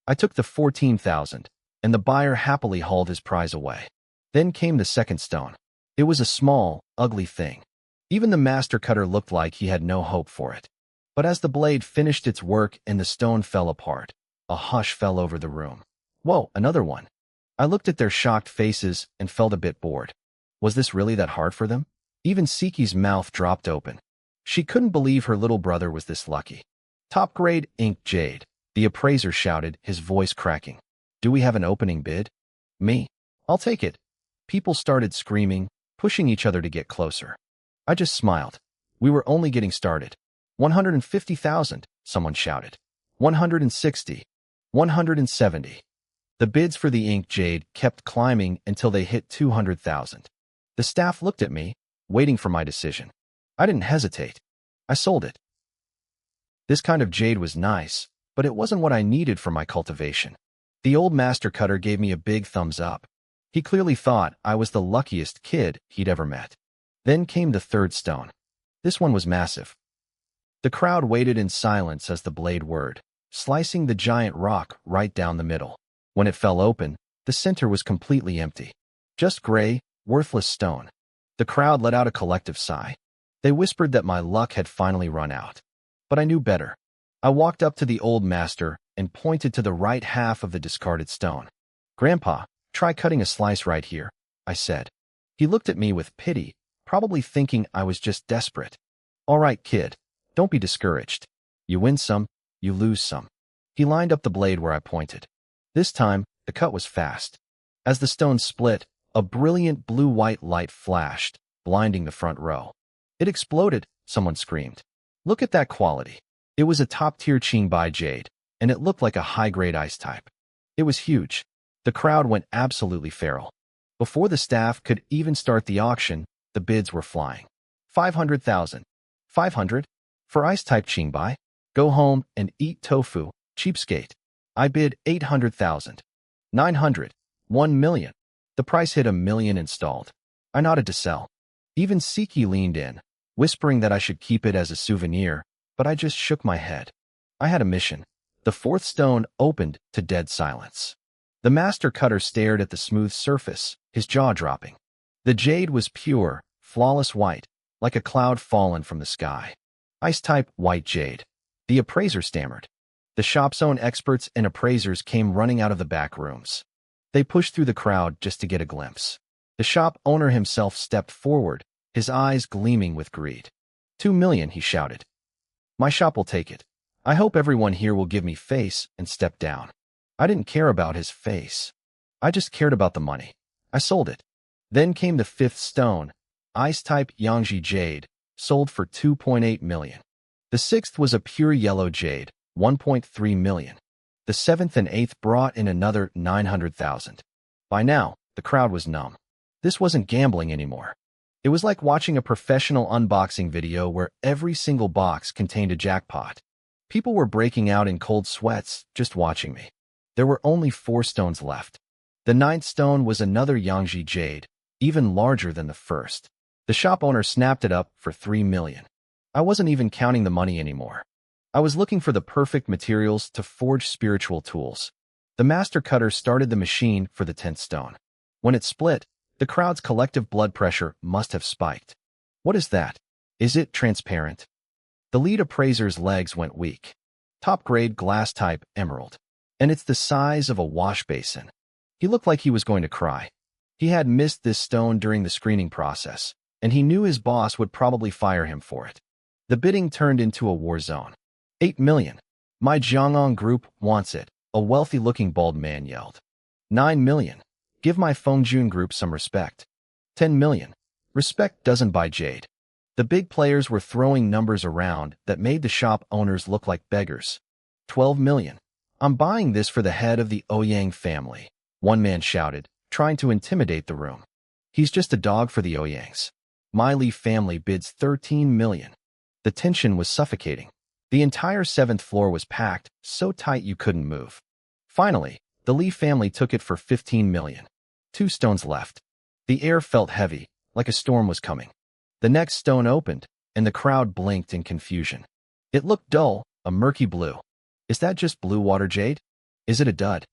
I took the 14,000, and the buyer happily hauled his prize away. Then came the second stone. It was a small, ugly thing. Even the master cutter looked like he had no hope for it. But as the blade finished its work and the stone fell apart, a hush fell over the room. "Whoa, another one." I looked at their shocked faces and felt a bit bored. Was this really that hard for them? Even Siki's mouth dropped open. She couldn't believe her little brother was this lucky. "Top-grade ink jade," the appraiser shouted, his voice cracking. "Do we have an opening bid?" "Me? I'll take it." People started screaming, pushing each other to get closer. I just smiled. We were only getting started. 150,000, someone shouted. 160. 170. The bids for the ink jade kept climbing until they hit 200,000. The staff looked at me, waiting for my decision. I didn't hesitate. I sold it. This kind of jade was nice, but it wasn't what I needed for my cultivation. The old master cutter gave me a big thumbs up. He clearly thought I was the luckiest kid he'd ever met. Then came the third stone. This one was massive. The crowd waited in silence as the blade whirred, slicing the giant rock right down the middle. When it fell open, the center was completely empty. Just gray, worthless stone. The crowd let out a collective sigh. They whispered that my luck had finally run out. But I knew better. I walked up to the old master and pointed to the right half of the discarded stone. "Grandpa, try cutting a slice right here," I said. He looked at me with pity, probably thinking I was just desperate. "All right, kid. Don't be discouraged. You win some, you lose some." He lined up the blade where I pointed. This time, the cut was fast. As the stone split, a brilliant blue-white light flashed, blinding the front row. "It exploded," someone screamed. "Look at that quality." It was a top-tier Qingbai jade, and it looked like a high-grade ice type. It was huge. The crowd went absolutely feral. Before the staff could even start the auction, the bids were flying. 500,000. 500. For ice-type Qingbai, go home and eat tofu, cheapskate. I bid 800,000. 900. 1 million. The price hit 1 million installed. I nodded to sell. Even Siki leaned in, whispering that I should keep it as a souvenir, but I just shook my head. I had a mission. The fourth stone opened to dead silence. The master cutter stared at the smooth surface, his jaw dropping. The jade was pure, flawless white, like a cloud fallen from the sky. Ice-type white jade. The appraiser stammered. The shop's own experts and appraisers came running out of the back rooms. They pushed through the crowd just to get a glimpse. The shop owner himself stepped forward, his eyes gleaming with greed. 2 million, he shouted. My shop will take it. I hope everyone here will give me face and step down. I didn't care about his face. I just cared about the money. I sold it. Then came the fifth stone, ice-type Yangji jade, sold for 2.8 million. The sixth was a pure yellow jade, 1.3 million. The seventh and eighth brought in another 900,000. By now, the crowd was numb. This wasn't gambling anymore. It was like watching a professional unboxing video where every single box contained a jackpot. People were breaking out in cold sweats just watching me. There were only 4 stones left. The ninth stone was another Yangji jade, even larger than the first. The shop owner snapped it up for 3 million. I wasn't even counting the money anymore. I was looking for the perfect materials to forge spiritual tools. The master cutter started the machine for the 10th stone. When it split, the crowd's collective blood pressure must have spiked. What is that? Is it transparent? The lead appraiser's legs went weak. Top-grade glass-type emerald. And it's the size of a wash basin. He looked like he was going to cry. He had missed this stone during the screening process, and he knew his boss would probably fire him for it. The bidding turned into a war zone. 8 million. My Jiangong group wants it, a wealthy-looking bald man yelled. 9 million. Give my Fengjun group some respect. 10 million. Respect doesn't buy jade. The big players were throwing numbers around that made the shop owners look like beggars. 12 million. I'm buying this for the head of the Ouyang family, one man shouted, trying to intimidate the room. He's just a dog for the Ouyangs. My Li family bids 13 million. The tension was suffocating. The entire 7th floor was packed, so tight you couldn't move. Finally, the Li family took it for 15 million. 2 stones left. The air felt heavy, like a storm was coming. The next stone opened, and the crowd blinked in confusion. It looked dull, a murky blue. Is that just blue water jade? Is it a dud?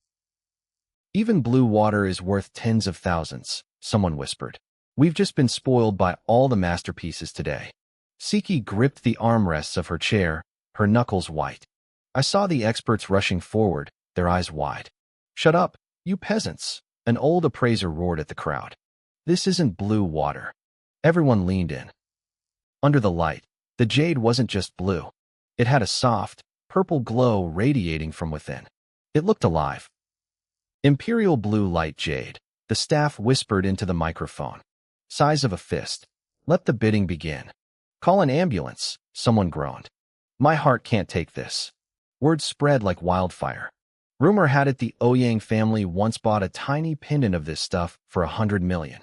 Even blue water is worth tens of thousands, someone whispered. We've just been spoiled by all the masterpieces today. Siki gripped the armrests of her chair, her knuckles white. I saw the experts rushing forward, their eyes wide. Shut up, you peasants, an old appraiser roared at the crowd. This isn't blue water. Everyone leaned in. Under the light, the jade wasn't just blue. It had a soft, purple glow radiating from within. It looked alive. Imperial blue light jade, the staff whispered into the microphone. Size of a fist. Let the bidding begin. Call an ambulance, someone groaned. My heart can't take this. Word spread like wildfire. Rumor had it the Ouyang family once bought a tiny pendant of this stuff for 100 million.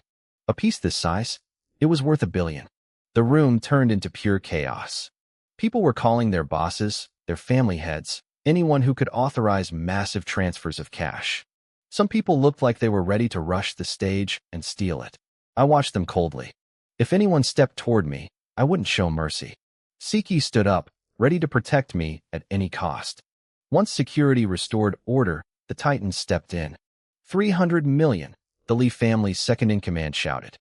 A piece this size? It was worth 1 billion. The room turned into pure chaos. People were calling their bosses, their family heads, anyone who could authorize massive transfers of cash. Some people looked like they were ready to rush the stage and steal it. I watched them coldly. If anyone stepped toward me, I wouldn't show mercy. Siki stood up, ready to protect me at any cost. Once security restored order, the Titans stepped in. 300 million, the Li family's second-in-command shouted.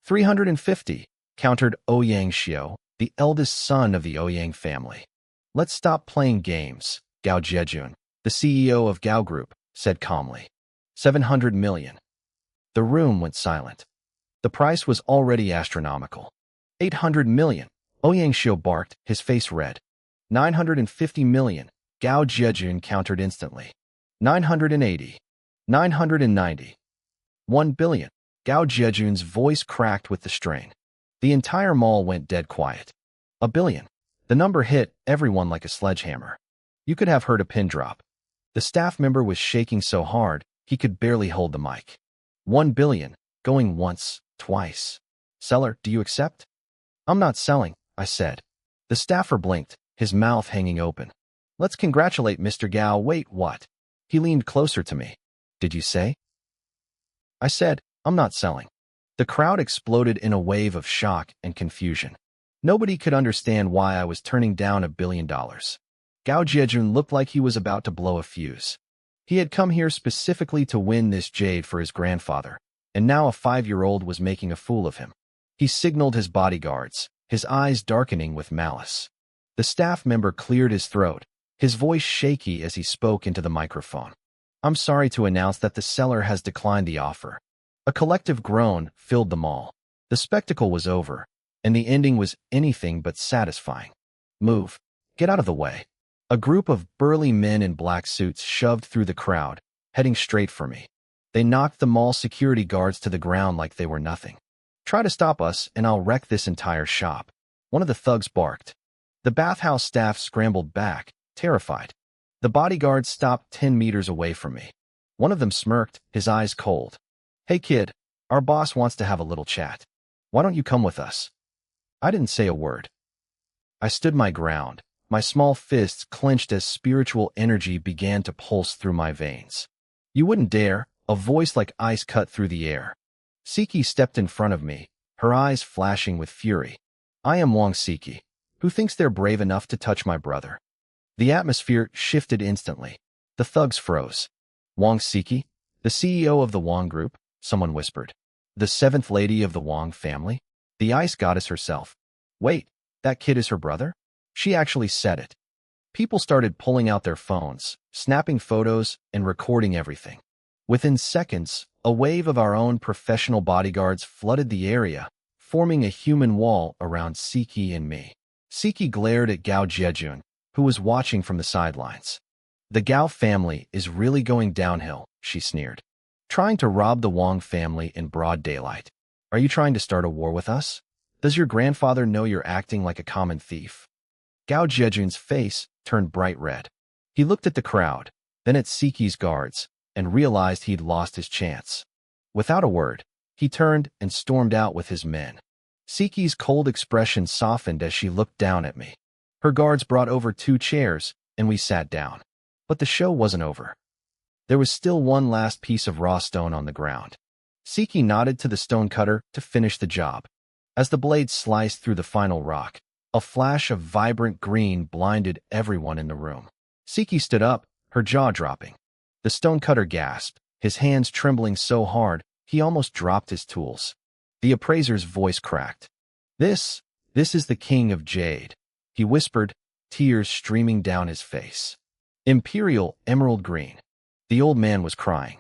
350, countered Ouyang Xiao, the eldest son of the Ouyang family. Let's stop playing games, Gao Jiejun, the CEO of Gao Group, said calmly. 700 million. The room went silent. The price was already astronomical. 800 million, Ouyang Xiao barked, his face red. 950 million, Gao Jiejun countered instantly. 980. 990. 1 billion. Gao Jiejun's voice cracked with the strain. The entire mall went dead quiet. 1 billion. The number hit everyone like a sledgehammer. You could have heard a pin drop. The staff member was shaking so hard, he could barely hold the mic. 1 billion, going once, twice. Seller, do you accept? I'm not selling, I said. The staffer blinked, his mouth hanging open. Let's congratulate Mr. Gao. Wait, what? He leaned closer to me. Did you say? I said, I'm not selling. The crowd exploded in a wave of shock and confusion. Nobody could understand why I was turning down $1 billion. Gao Jiejun looked like he was about to blow a fuse. He had come here specifically to win this jade for his grandfather, and now a 5-year-old was making a fool of him. He signaled his bodyguards, his eyes darkening with malice. The staff member cleared his throat, his voice shaky as he spoke into the microphone. I'm sorry to announce that the seller has declined the offer. A collective groan filled the mall. The spectacle was over, and the ending was anything but satisfying. Move. Get out of the way. A group of burly men in black suits shoved through the crowd, heading straight for me. They knocked the mall security guards to the ground like they were nothing. Try to stop us, and I'll wreck this entire shop. One of the thugs barked. The bathhouse staff scrambled back, terrified. The bodyguards stopped 10 meters away from me. One of them smirked, his eyes cold. Hey kid, our boss wants to have a little chat. Why don't you come with us? I didn't say a word. I stood my ground, my small fists clenched as spiritual energy began to pulse through my veins. You wouldn't dare, a voice like ice cut through the air. Siki stepped in front of me, her eyes flashing with fury. I am Wang Siki. Who thinks they're brave enough to touch my brother? The atmosphere shifted instantly. The thugs froze. Wang Siki, the CEO of the Wang Group, someone whispered. The 7th lady of the Wang family? The ice goddess herself. Wait, that kid is her brother? She actually said it. People started pulling out their phones, snapping photos, and recording everything. Within seconds, a wave of our own professional bodyguards flooded the area, forming a human wall around Siki and me. Siki glared at Gao Jiejun, who was watching from the sidelines. The Gao family is really going downhill, she sneered. Trying to rob the Wang family in broad daylight. Are you trying to start a war with us? Does your grandfather know you're acting like a common thief? Gao Jiejun's face turned bright red. He looked at the crowd, then at Siki's guards, and realized he'd lost his chance. Without a word, he turned and stormed out with his men. Siki's cold expression softened as she looked down at me. Her guards brought over 2 chairs, and we sat down. But the show wasn't over. There was still one last piece of raw stone on the ground. Siki nodded to the stonecutter to finish the job. As the blade sliced through the final rock, a flash of vibrant green blinded everyone in the room. Siki stood up, her jaw dropping. The stonecutter gasped, his hands trembling so hard he almost dropped his tools. The appraiser's voice cracked. This is the king of jade, he whispered, tears streaming down his face. Imperial emerald green. The old man was crying.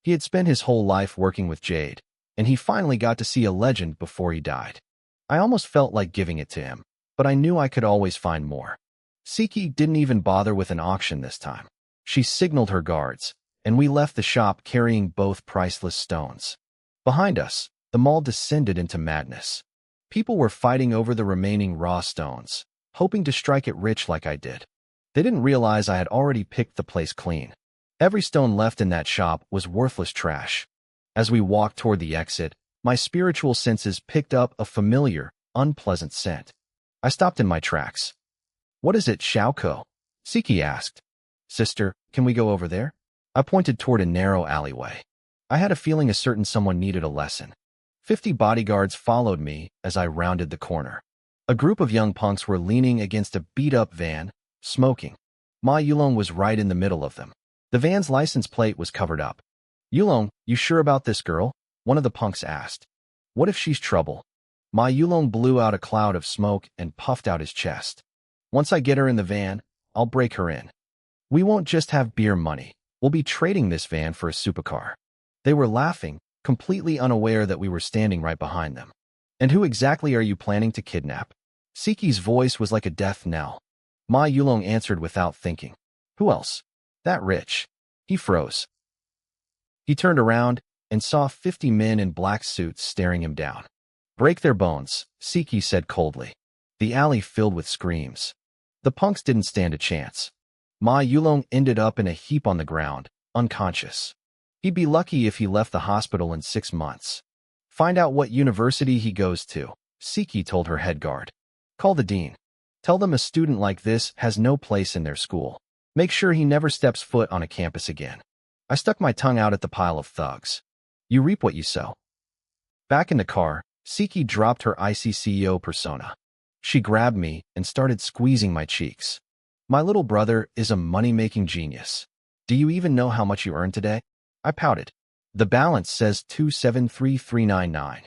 He had spent his whole life working with jade, and he finally got to see a legend before he died. I almost felt like giving it to him, but I knew I could always find more. Siki didn't even bother with an auction this time. She signaled her guards, and we left the shop carrying both priceless stones. Behind us, the mall descended into madness. People were fighting over the remaining raw stones, hoping to strike it rich like I did. They didn't realize I had already picked the place clean. Every stone left in that shop was worthless trash. As we walked toward the exit, my spiritual senses picked up a familiar, unpleasant scent. I stopped in my tracks. What is it, Xiaoko? Siki asked. Sister, can we go over there? I pointed toward a narrow alleyway. I had a feeling a certain someone needed a lesson. 50 bodyguards followed me as I rounded the corner. A group of young punks were leaning against a beat-up van, smoking. Ma Yulong was right in the middle of them. The van's license plate was covered up. Yulong, you sure about this girl? One of the punks asked. What if she's trouble? Ma Yulong blew out a cloud of smoke and puffed out his chest. Once I get her in the van, I'll break her in. We won't just have beer money. We'll be trading this van for a supercar. They were laughing, completely unaware that we were standing right behind them. And who exactly are you planning to kidnap? Siki's voice was like a death knell. Ma Yulong answered without thinking. Who else? That rich. He froze. He turned around and saw 50 men in black suits staring him down. Break their bones, Siki said coldly. The alley filled with screams. The punks didn't stand a chance. Ma Yulong ended up in a heap on the ground, unconscious. He'd be lucky if he left the hospital in 6 months. Find out what university he goes to, Siki told her head guard. Call the dean. Tell them a student like this has no place in their school. Make sure he never steps foot on a campus again. I stuck my tongue out at the pile of thugs. You reap what you sow. Back in the car, Siki dropped her icy CEO persona. She grabbed me and started squeezing my cheeks. My little brother is a money-making genius. Do you even know how much you earned today? I pouted. The balance says 273,399.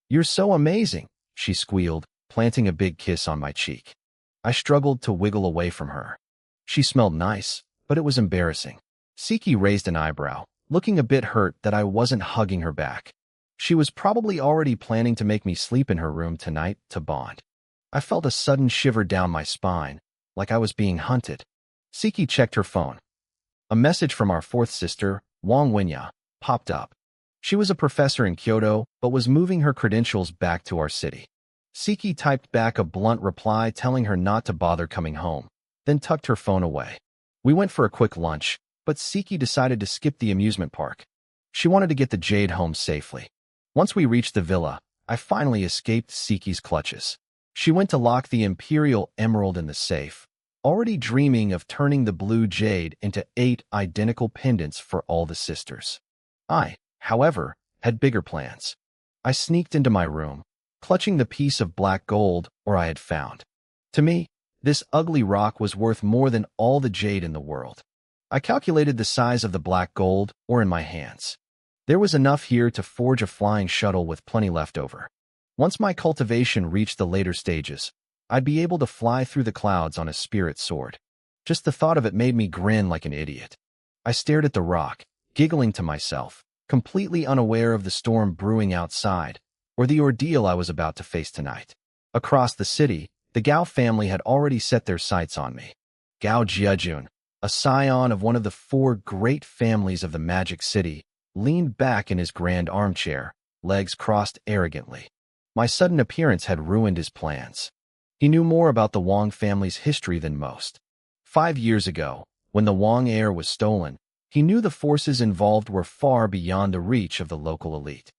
You're so amazing, she squealed, planting a big kiss on my cheek. I struggled to wiggle away from her. She smelled nice, but it was embarrassing. Siki raised an eyebrow, looking a bit hurt that I wasn't hugging her back. She was probably already planning to make me sleep in her room tonight to bond. I felt a sudden shiver down my spine, like I was being hunted. Siki checked her phone. A message from our fourth sister, Wang Winya, popped up. She was a professor in Kyoto, but was moving her credentials back to our city. Siki typed back a blunt reply telling her not to bother coming home, then tucked her phone away. We went for a quick lunch, but Siki decided to skip the amusement park. She wanted to get the Jade home safely. Once we reached the villa, I finally escaped Siki's clutches. She went to lock the Imperial Emerald in the safe, already dreaming of turning the blue jade into 8 identical pendants for all the sisters. I, however, had bigger plans. I sneaked into my room, clutching the piece of black gold I had found. To me, this ugly rock was worth more than all the jade in the world. I calculated the size of the black gold in my hands. There was enough here to forge a flying shuttle with plenty left over. Once my cultivation reached the later stages, I'd be able to fly through the clouds on a spirit sword. Just the thought of it made me grin like an idiot. I stared at the rock, giggling to myself, completely unaware of the storm brewing outside, or the ordeal I was about to face tonight. Across the city, the Gao family had already set their sights on me. Gao Jiejun, a scion of one of the 4 great families of the Magic City, leaned back in his grand armchair, legs crossed arrogantly. My sudden appearance had ruined his plans. He knew more about the Wang family's history than most. 5 years ago, when the Wang heir was stolen, he knew the forces involved were far beyond the reach of the local elite.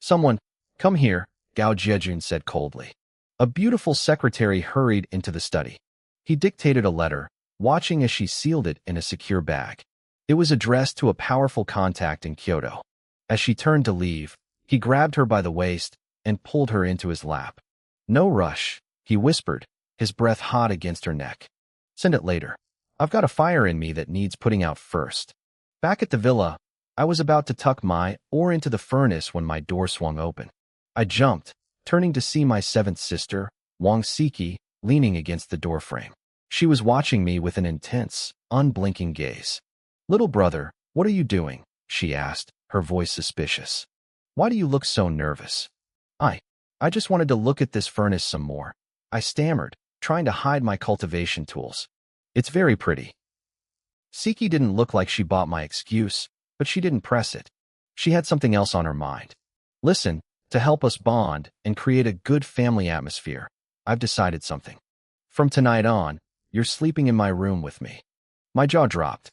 Someone, come here, Gao Jiejun said coldly. A beautiful secretary hurried into the study. He dictated a letter, watching as she sealed it in a secure bag. It was addressed to a powerful contact in Kyoto. As she turned to leave, he grabbed her by the waist and pulled her into his lap. No rush, he whispered, his breath hot against her neck. Send it later. I've got a fire in me that needs putting out first. Back at the villa, I was about to tuck my oar into the furnace when my door swung open. I jumped, turning to see my 7th sister, Wang Siki, leaning against the doorframe. She was watching me with an intense, unblinking gaze. Little brother, what are you doing? She asked, her voice suspicious. Why do you look so nervous? I just wanted to look at this furnace some more. I stammered, trying to hide my cultivation tools. It's very pretty. Siki didn't look like she bought my excuse, but she didn't press it. She had something else on her mind. Listen, to help us bond and create a good family atmosphere, I've decided something. From tonight on, you're sleeping in my room with me. My jaw dropped.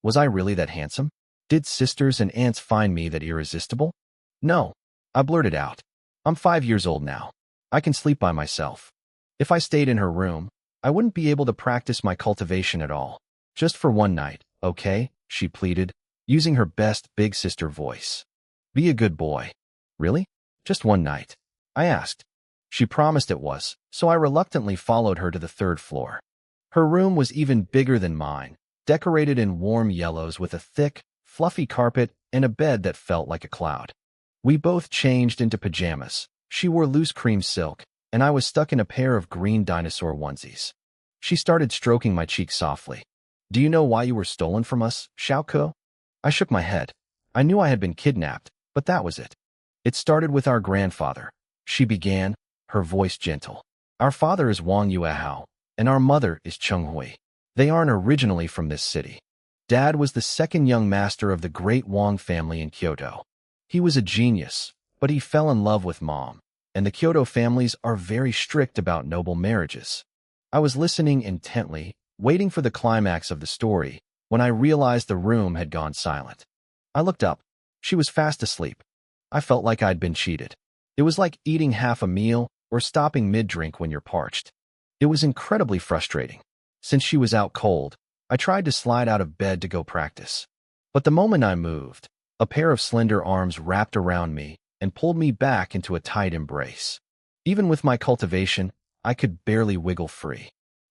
Was I really that handsome? Did sisters and aunts find me that irresistible? No, I blurted out. I'm 5 years old now. I can sleep by myself. If I stayed in her room, I wouldn't be able to practice my cultivation at all. Just for one night, okay? She pleaded, using her best big sister voice. Be a good boy. Really? Just one night? I asked. She promised it was, so I reluctantly followed her to the 3rd floor. Her room was even bigger than mine, decorated in warm yellows with a thick, fluffy carpet and a bed that felt like a cloud. We both changed into pajamas. She wore loose cream silk, and I was stuck in a pair of green dinosaur onesies. She started stroking my cheek softly. Do you know why you were stolen from us, Xiaoko? I shook my head. I knew I had been kidnapped, but that was it. It started with our grandfather. She began, her voice gentle. Our father is Wang Yuehao, and our mother is Cheng Hui. They aren't originally from this city. Dad was the 2nd young master of the great Wang family in Kyoto. He was a genius, but he fell in love with Mom, and the Kyoto families are very strict about noble marriages. I was listening intently, waiting for the climax of the story, when I realized the room had gone silent. I looked up. She was fast asleep. I felt like I'd been cheated. It was like eating half a meal or stopping mid-drink when you're parched. It was incredibly frustrating. Since she was out cold, I tried to slide out of bed to go practice. But the moment I moved, a pair of slender arms wrapped around me and pulled me back into a tight embrace. Even with my cultivation, I could barely wiggle free.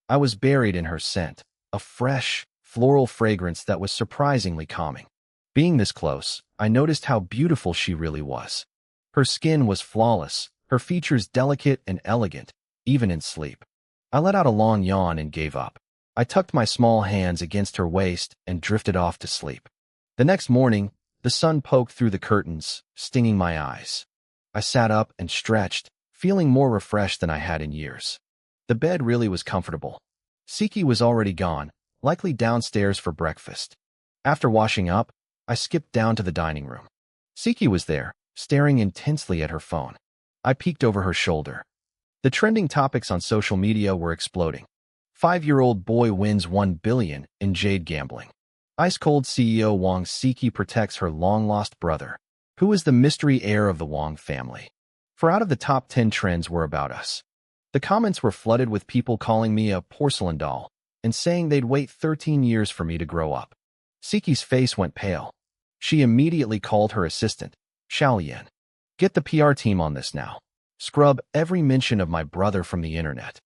I was buried in her scent, a fresh, floral fragrance that was surprisingly calming. Being this close, I noticed how beautiful she really was. Her skin was flawless, her features delicate and elegant, even in sleep. I let out a long yawn and gave up. I tucked my small hands against her waist and drifted off to sleep. The next morning, the sun poked through the curtains, stinging my eyes. I sat up and stretched, feeling more refreshed than I had in years. The bed really was comfortable. Siki was already gone, likely downstairs for breakfast. After washing up, I skipped down to the dining room. Siki was there, staring intensely at her phone. I peeked over her shoulder. The trending topics on social media were exploding. 5-year-old boy wins $1 billion in jade gambling. Ice-cold CEO Wang Siki protects her long-lost brother. Who is the mystery heir of the Wang family? 4 out of the top 10 trends were about us. The comments were flooded with people calling me a porcelain doll and saying they'd wait 13 years for me to grow up. Siki's face went pale. She immediately called her assistant, Xiaolian. Get the PR team on this now. Scrub every mention of my brother from the internet.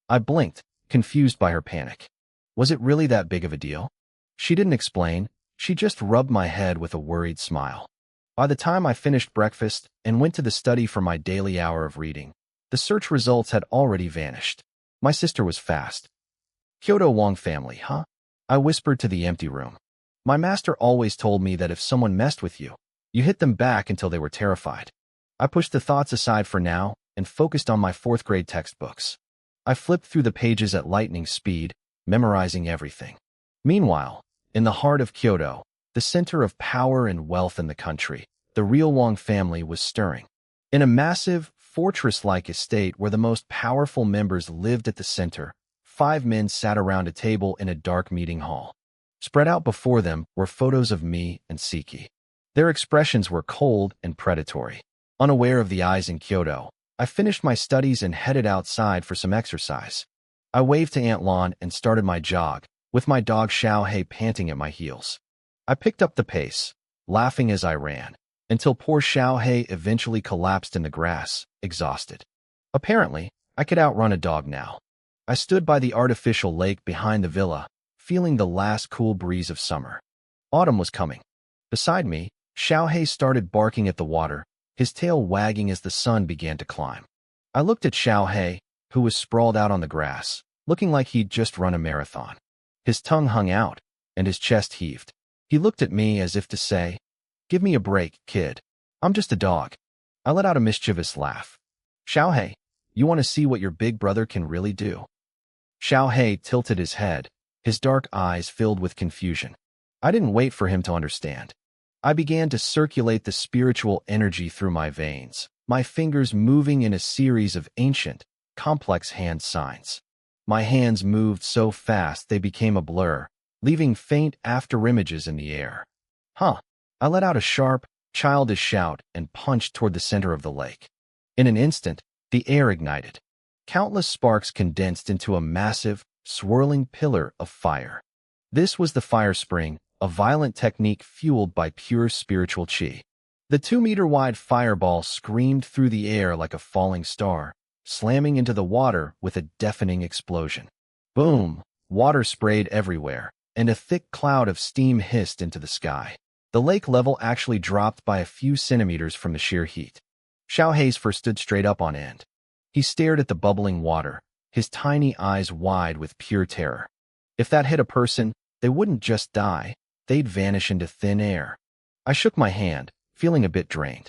I blinked, confused by her panic. Was it really that big of a deal? She didn't explain. She just rubbed my head with a worried smile. By the time I finished breakfast and went to the study for my daily hour of reading, the search results had already vanished. My sister was fast. Kyoto Wang family, huh? I whispered to the empty room. My master always told me that if someone messed with you, you hit them back until they were terrified. I pushed the thoughts aside for now and focused on my 4th grade textbooks. I flipped through the pages at lightning speed, memorizing everything. Meanwhile, in the heart of Kyoto, the center of power and wealth in the country, the real Wang family was stirring. In a massive, fortress-like estate where the most powerful members lived at the center, 5 men sat around a table in a dark meeting hall. Spread out before them were photos of me and Siki. Their expressions were cold and predatory. Unaware of the eyes in Kyoto, I finished my studies and headed outside for some exercise. I waved to Aunt Lon and started my jog, with my dog Xiaohei panting at my heels. I picked up the pace, laughing as I ran, until poor Xiaohei eventually collapsed in the grass, exhausted. Apparently, I could outrun a dog now. I stood by the artificial lake behind the villa, feeling the last cool breeze of summer. Autumn was coming. Beside me, Xiaohei started barking at the water, his tail wagging as the sun began to climb. I looked at Xiaohei, who was sprawled out on the grass, looking like he'd just run a marathon. His tongue hung out, and his chest heaved. He looked at me as if to say, "Give me a break, kid. I'm just a dog." I let out a mischievous laugh. "Xiaohei, you want to see what your big brother can really do?" Xiaohei tilted his head, his dark eyes filled with confusion. I didn't wait for him to understand. I began to circulate the spiritual energy through my veins, my fingers moving in a series of ancient, complex hand signs. My hands moved so fast they became a blur, leaving faint afterimages in the air. Huh! I let out a sharp, childish shout and punched toward the center of the lake. In an instant, the air ignited. Countless sparks condensed into a massive, swirling pillar of fire. This was the fire spring, a violent technique fueled by pure spiritual qi. The 2-meter-wide fireball screamed through the air like a falling star, slamming into the water with a deafening explosion. Boom! Water sprayed everywhere, and a thick cloud of steam hissed into the sky. The lake level actually dropped by a few centimeters from the sheer heat. Xiaohei's first stood straight up on end. He stared at the bubbling water, his tiny eyes wide with pure terror. If that hit a person, they wouldn't just die, they'd vanish into thin air. I shook my hand, feeling a bit drained.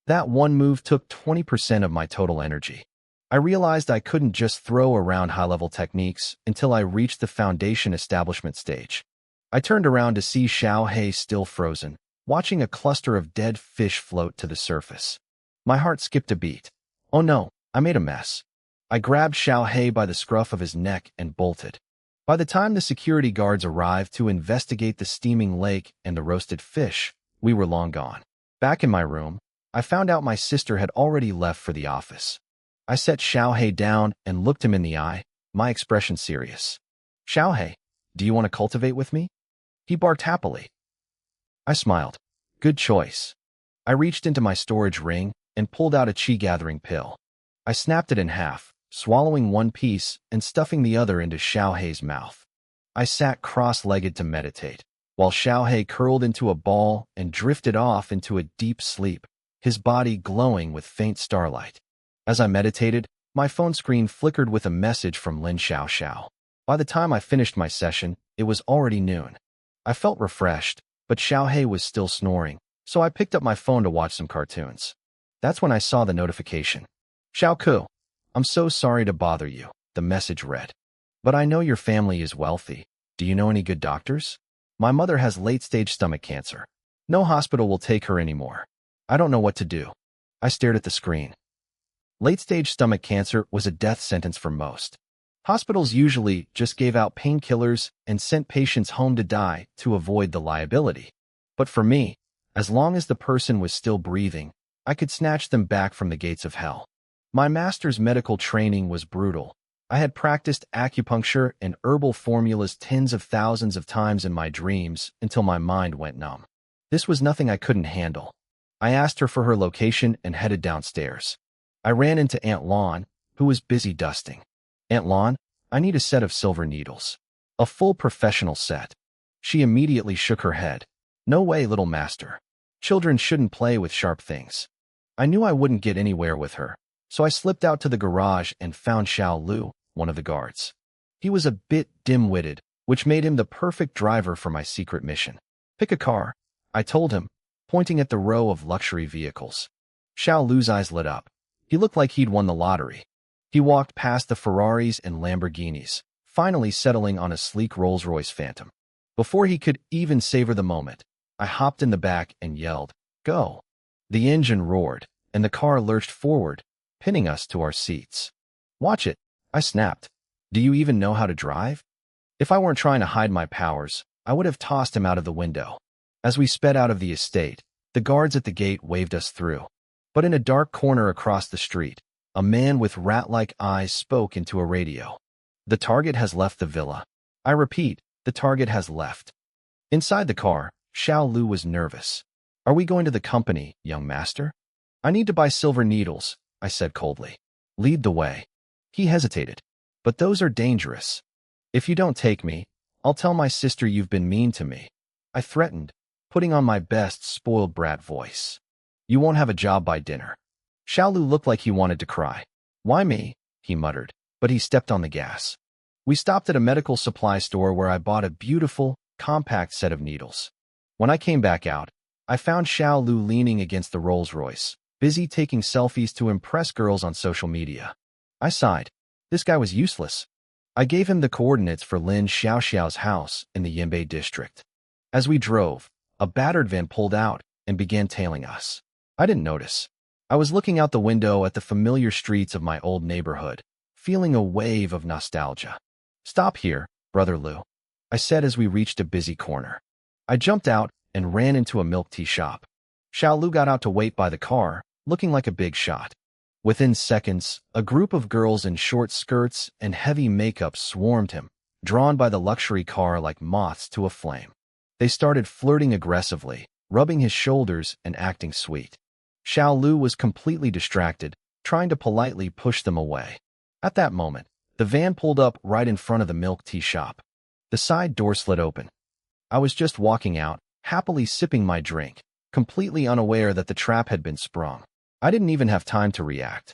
That one move took 20% of my total energy. I realized I couldn't just throw around high-level techniques until I reached the foundation establishment stage. I turned around to see Xiaohei still frozen, watching a cluster of dead fish float to the surface. My heart skipped a beat. Oh no, I made a mess. I grabbed Xiaohei by the scruff of his neck and bolted. By the time the security guards arrived to investigate the steaming lake and the roasted fish, we were long gone. Back in my room, I found out my sister had already left for the office. I set Xiaohei down and looked him in the eye, my expression serious. Xiaohei, do you want to cultivate with me? He barked happily. I smiled. Good choice. I reached into my storage ring and pulled out a chi-gathering pill. I snapped it in half, swallowing one piece and stuffing the other into Xiaohei's mouth. I sat cross-legged to meditate, while Xiaohei curled into a ball and drifted off into a deep sleep, his body glowing with faint starlight. As I meditated, my phone screen flickered with a message from Lin Xiaoxiao. By the time I finished my session, it was already noon. I felt refreshed, but Xiaohei was still snoring, so I picked up my phone to watch some cartoons. That's when I saw the notification. Xiaoku, I'm so sorry to bother you, the message read. But I know your family is wealthy. Do you know any good doctors? My mother has late-stage stomach cancer. No hospital will take her anymore. I don't know what to do. I stared at the screen. Late-stage stomach cancer was a death sentence for most. Hospitals usually just gave out painkillers and sent patients home to die to avoid the liability. But for me, as long as the person was still breathing, I could snatch them back from the gates of hell. My master's medical training was brutal. I had practiced acupuncture and herbal formulas tens of thousands of times in my dreams until my mind went numb. This was nothing I couldn't handle. I asked her for her location and headed downstairs. I ran into Aunt Lon, who was busy dusting. Aunt Lon, I need a set of silver needles. A full professional set. She immediately shook her head. No way, little master. Children shouldn't play with sharp things. I knew I wouldn't get anywhere with her, so I slipped out to the garage and found Xiao Lu, one of the guards. He was a bit dim-witted, which made him the perfect driver for my secret mission. Pick a car, I told him, pointing at the row of luxury vehicles. Xiao Lu's eyes lit up. He looked like he'd won the lottery. He walked past the Ferraris and Lamborghinis, finally settling on a sleek Rolls-Royce Phantom. Before he could even savor the moment, I hopped in the back and yelled, "Go!" The engine roared, and the car lurched forward, pinning us to our seats. "Watch it," I snapped. "Do you even know how to drive?" If I weren't trying to hide my powers, I would have tossed him out of the window. As we sped out of the estate, the guards at the gate waved us through. But in a dark corner across the street, a man with rat-like eyes spoke into a radio. "The target has left the villa. I repeat, the target has left." Inside the car, Xiao Lu was nervous. "Are we going to the company, young master?" "I need to buy silver needles," I said coldly. "Lead the way." He hesitated. "But those are dangerous. If you don't take me, I'll tell my sister you've been mean to me," I threatened, putting on my best spoiled brat voice. "You won't have a job by dinner." Xiao Lu looked like he wanted to cry. "Why me?" he muttered, but he stepped on the gas. We stopped at a medical supply store where I bought a beautiful, compact set of needles. When I came back out, I found Xiao Lu leaning against the Rolls-Royce, busy taking selfies to impress girls on social media. I sighed. This guy was useless. I gave him the coordinates for Lin Xiaoxiao's house in the Yinbei district. As we drove, a battered van pulled out and began tailing us. I didn't notice. I was looking out the window at the familiar streets of my old neighborhood, feeling a wave of nostalgia. "Stop here, Brother Lu," I said as we reached a busy corner. I jumped out and ran into a milk tea shop. Xiao Lu got out to wait by the car, looking like a big shot. Within seconds, a group of girls in short skirts and heavy makeup swarmed him, drawn by the luxury car like moths to a flame. They started flirting aggressively, rubbing his shoulders and acting sweet. Xiao Lu was completely distracted, trying to politely push them away. At that moment, the van pulled up right in front of the milk tea shop. The side door slid open. I was just walking out, happily sipping my drink, completely unaware that the trap had been sprung. I didn't even have time to react.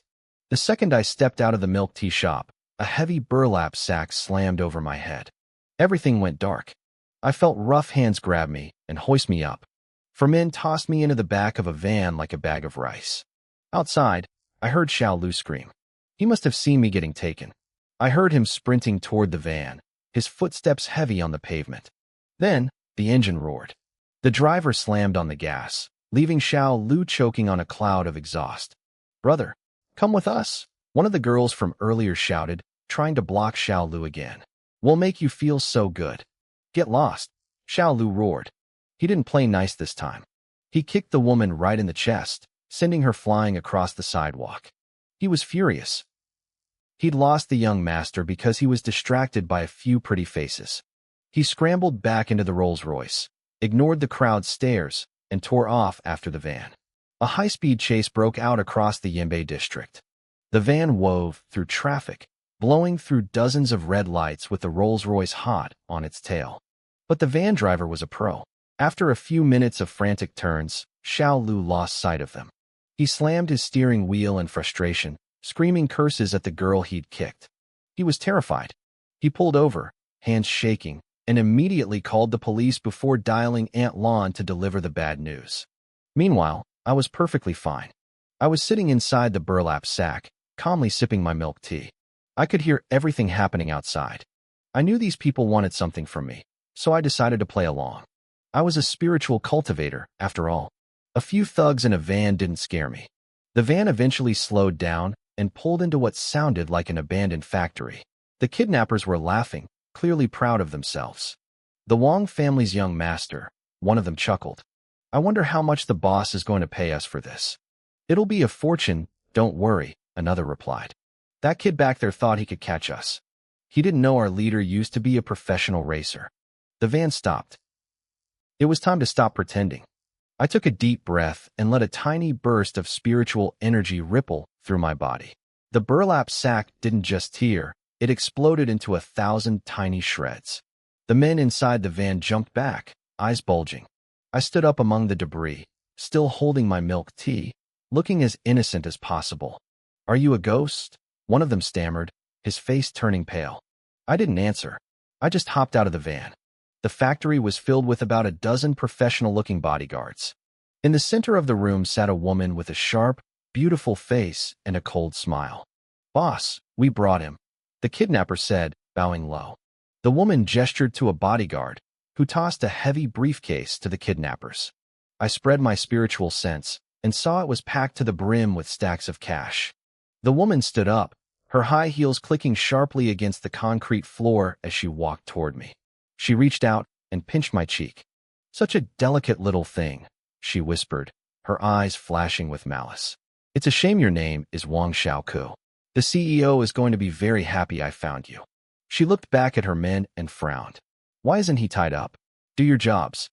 The second I stepped out of the milk tea shop, a heavy burlap sack slammed over my head. Everything went dark. I felt rough hands grab me and hoist me up. Men tossed me into the back of a van like a bag of rice. Outside, I heard Xiao Lu scream. He must have seen me getting taken. I heard him sprinting toward the van, his footsteps heavy on the pavement. Then, the engine roared. The driver slammed on the gas, leaving Xiao Lu choking on a cloud of exhaust. "Brother, come with us," one of the girls from earlier shouted, trying to block Xiao Lu again. "We'll make you feel so good." "Get lost," Xiao Lu roared. He didn't play nice this time. He kicked the woman right in the chest, sending her flying across the sidewalk. He was furious. He'd lost the young master because he was distracted by a few pretty faces. He scrambled back into the Rolls-Royce, ignored the crowd's stares, and tore off after the van. A high-speed chase broke out across the Yinbei district. The van wove through traffic, blowing through dozens of red lights with the Rolls-Royce hot on its tail. But the van driver was a pro. After a few minutes of frantic turns, Xiao Lu lost sight of them. He slammed his steering wheel in frustration, screaming curses at the girl he'd kicked. He was terrified. He pulled over, hands shaking, and immediately called the police before dialing Aunt Lon to deliver the bad news. Meanwhile, I was perfectly fine. I was sitting inside the burlap sack, calmly sipping my milk tea. I could hear everything happening outside. I knew these people wanted something from me, so I decided to play along. I was a spiritual cultivator, after all. A few thugs in a van didn't scare me. The van eventually slowed down and pulled into what sounded like an abandoned factory. The kidnappers were laughing, clearly proud of themselves. The Wong family's young master, one of them chuckled. I wonder how much the boss is going to pay us for this. It'll be a fortune, don't worry, another replied. That kid back there thought he could catch us. He didn't know our leader used to be a professional racer. The van stopped. It was time to stop pretending. I took a deep breath and let a tiny burst of spiritual energy ripple through my body. The burlap sack didn't just tear, it exploded into 1,000 tiny shreds. The men inside the van jumped back, eyes bulging. I stood up among the debris, still holding my milk tea, looking as innocent as possible. Are you a ghost? One of them stammered, his face turning pale. I didn't answer. I just hopped out of the van. The factory was filled with about a dozen professional-looking bodyguards. In the center of the room sat a woman with a sharp, beautiful face and a cold smile. Boss, we brought him, the kidnapper said, bowing low. The woman gestured to a bodyguard, who tossed a heavy briefcase to the kidnappers. I spread my spiritual sense and saw it was packed to the brim with stacks of cash. The woman stood up, her high heels clicking sharply against the concrete floor as she walked toward me. She reached out and pinched my cheek. Such a delicate little thing, she whispered, her eyes flashing with malice. It's a shame your name is Wang Xiaoku. The CEO is going to be very happy I found you. She looked back at her men and frowned. Why isn't he tied up? Do your jobs.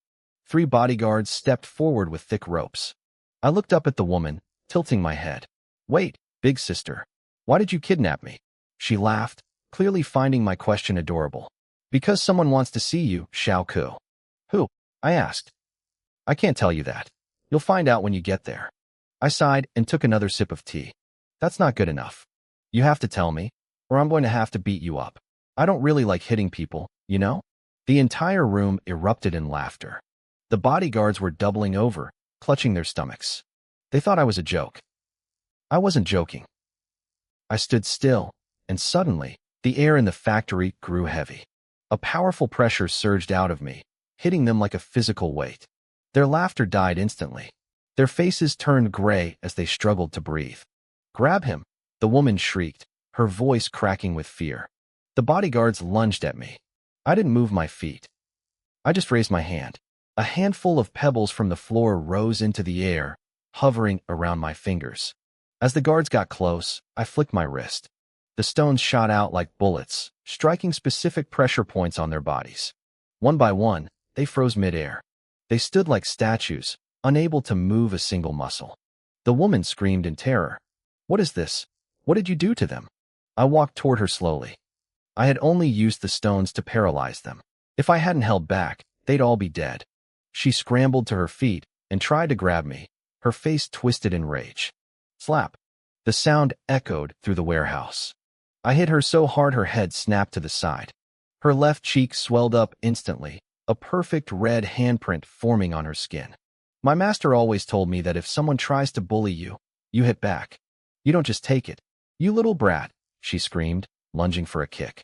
3 bodyguards stepped forward with thick ropes. I looked up at the woman, tilting my head. Wait, big sister. Why did you kidnap me? She laughed, clearly finding my question adorable. Because someone wants to see you, Xiaoku. Who? I asked. I can't tell you that. You'll find out when you get there. I sighed and took another sip of tea. That's not good enough. You have to tell me, or I'm going to have to beat you up. I don't really like hitting people, you know? The entire room erupted in laughter. The bodyguards were doubling over, clutching their stomachs. They thought I was a joke. I wasn't joking. I stood still, and suddenly, the air in the factory grew heavy. A powerful pressure surged out of me, hitting them like a physical weight. Their laughter died instantly. Their faces turned gray as they struggled to breathe. Grab him, the woman shrieked, her voice cracking with fear. The bodyguards lunged at me. I didn't move my feet. I just raised my hand. A handful of pebbles from the floor rose into the air, hovering around my fingers. As the guards got close, I flicked my wrist. The stones shot out like bullets, striking specific pressure points on their bodies. One by one, they froze midair. They stood like statues, unable to move a single muscle. The woman screamed in terror. What is this? What did you do to them? I walked toward her slowly. I had only used the stones to paralyze them. If I hadn't held back, they'd all be dead. She scrambled to her feet and tried to grab me, her face twisted in rage. Slap. The sound echoed through the warehouse. I hit her so hard her head snapped to the side. Her left cheek swelled up instantly, a perfect red handprint forming on her skin. My master always told me that if someone tries to bully you, you hit back. You don't just take it. You little brat, she screamed, lunging for a kick.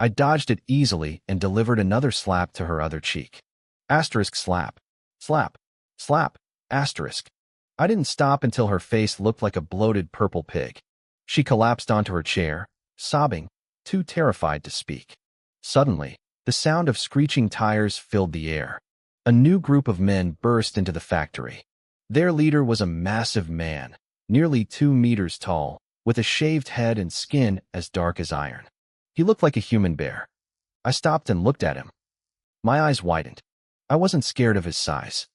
I dodged it easily and delivered another slap to her other cheek. Asterisk slap. Slap. Slap. Asterisk. I didn't stop until her face looked like a bloated purple pig. She collapsed onto her chair, sobbing, too terrified to speak. Suddenly, the sound of screeching tires filled the air. A new group of men burst into the factory. Their leader was a massive man, nearly 2 meters tall, with a shaved head and skin as dark as iron. He looked like a human bear. I stopped and looked at him. My eyes widened. I wasn't scared of his size.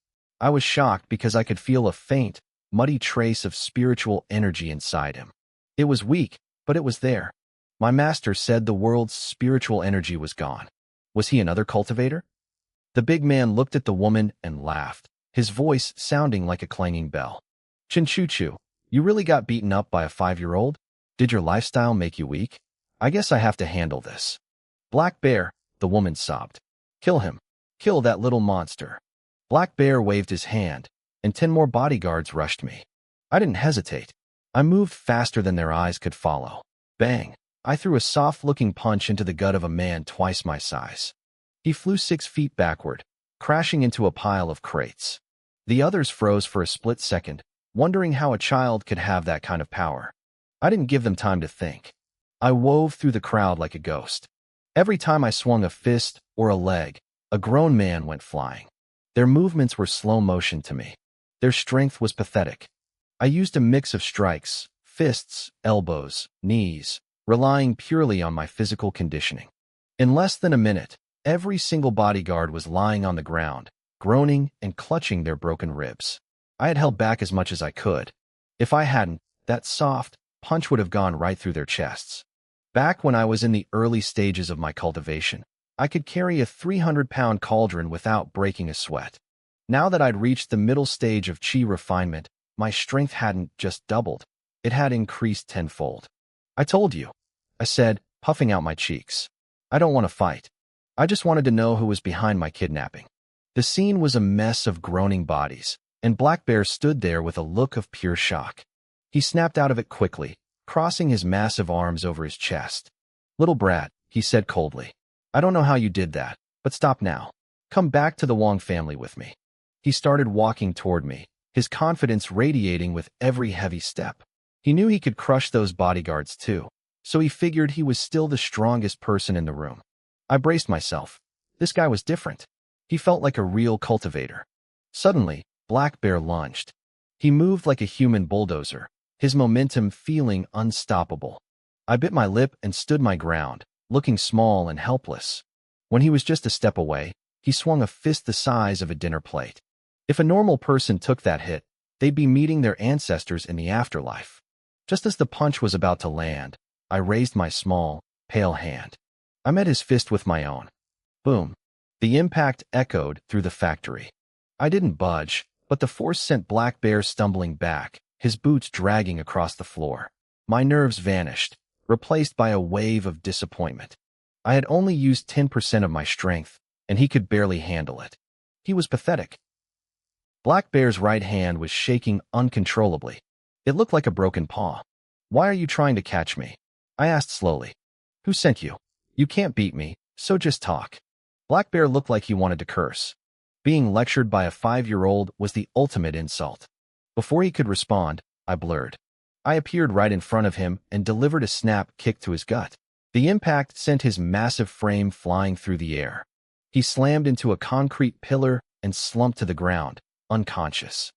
I was shocked because I could feel a faint, muddy trace of spiritual energy inside him. It was weak, but it was there. My master said the world's spiritual energy was gone. Was he another cultivator? The big man looked at the woman and laughed, his voice sounding like a clanging bell. Chinchuchu, you really got beaten up by a 5-year-old? Did your lifestyle make you weak? I guess I have to handle this. Black Bear, the woman sobbed. Kill him. Kill that little monster. Black Bear waved his hand, and 10 more bodyguards rushed me. I didn't hesitate. I moved faster than their eyes could follow. Bang! I threw a soft-looking punch into the gut of a man twice my size. He flew 6 feet backward, crashing into a pile of crates. The others froze for a split second, wondering how a child could have that kind of power. I didn't give them time to think. I wove through the crowd like a ghost. Every time I swung a fist or a leg, a grown man went flying. Their movements were slow motion to me. Their strength was pathetic. I used a mix of strikes, fists, elbows, knees, relying purely on my physical conditioning. In less than a minute, every single bodyguard was lying on the ground, groaning and clutching their broken ribs. I had held back as much as I could. If I hadn't, that soft punch would have gone right through their chests. Back when I was in the early stages of my cultivation, I could carry a 300-pound cauldron without breaking a sweat. Now that I'd reached the middle stage of chi refinement, my strength hadn't just doubled, it had increased tenfold. I told you, I said, puffing out my cheeks. I don't want to fight. I just wanted to know who was behind my kidnapping. The scene was a mess of groaning bodies, and Black Bear stood there with a look of pure shock. He snapped out of it quickly, crossing his massive arms over his chest. Little brat, he said coldly. I don't know how you did that, but stop now. Come back to the Wong family with me. He started walking toward me, his confidence radiating with every heavy step. He knew he could crush those bodyguards too, so he figured he was still the strongest person in the room. I braced myself. This guy was different. He felt like a real cultivator. Suddenly, Black Bear lunged. He moved like a human bulldozer, his momentum feeling unstoppable. I bit my lip and stood my ground, looking small and helpless. When he was just a step away, he swung a fist the size of a dinner plate. If a normal person took that hit, they'd be meeting their ancestors in the afterlife. Just as the punch was about to land, I raised my small, pale hand. I met his fist with my own. Boom. The impact echoed through the factory. I didn't budge, but the force sent Black Bear stumbling back, his boots dragging across the floor. My nerves vanished, replaced by a wave of disappointment. I had only used 10% of my strength, and he could barely handle it. He was pathetic. Black Bear's right hand was shaking uncontrollably. It looked like a broken paw. Why are you trying to catch me? I asked slowly. Who sent you? You can't beat me, so just talk. Black Bear looked like he wanted to curse. Being lectured by a 5-year-old was the ultimate insult. Before he could respond, I blurred. I appeared right in front of him and delivered a snap kick to his gut. The impact sent his massive frame flying through the air. He slammed into a concrete pillar and slumped to the ground, unconscious.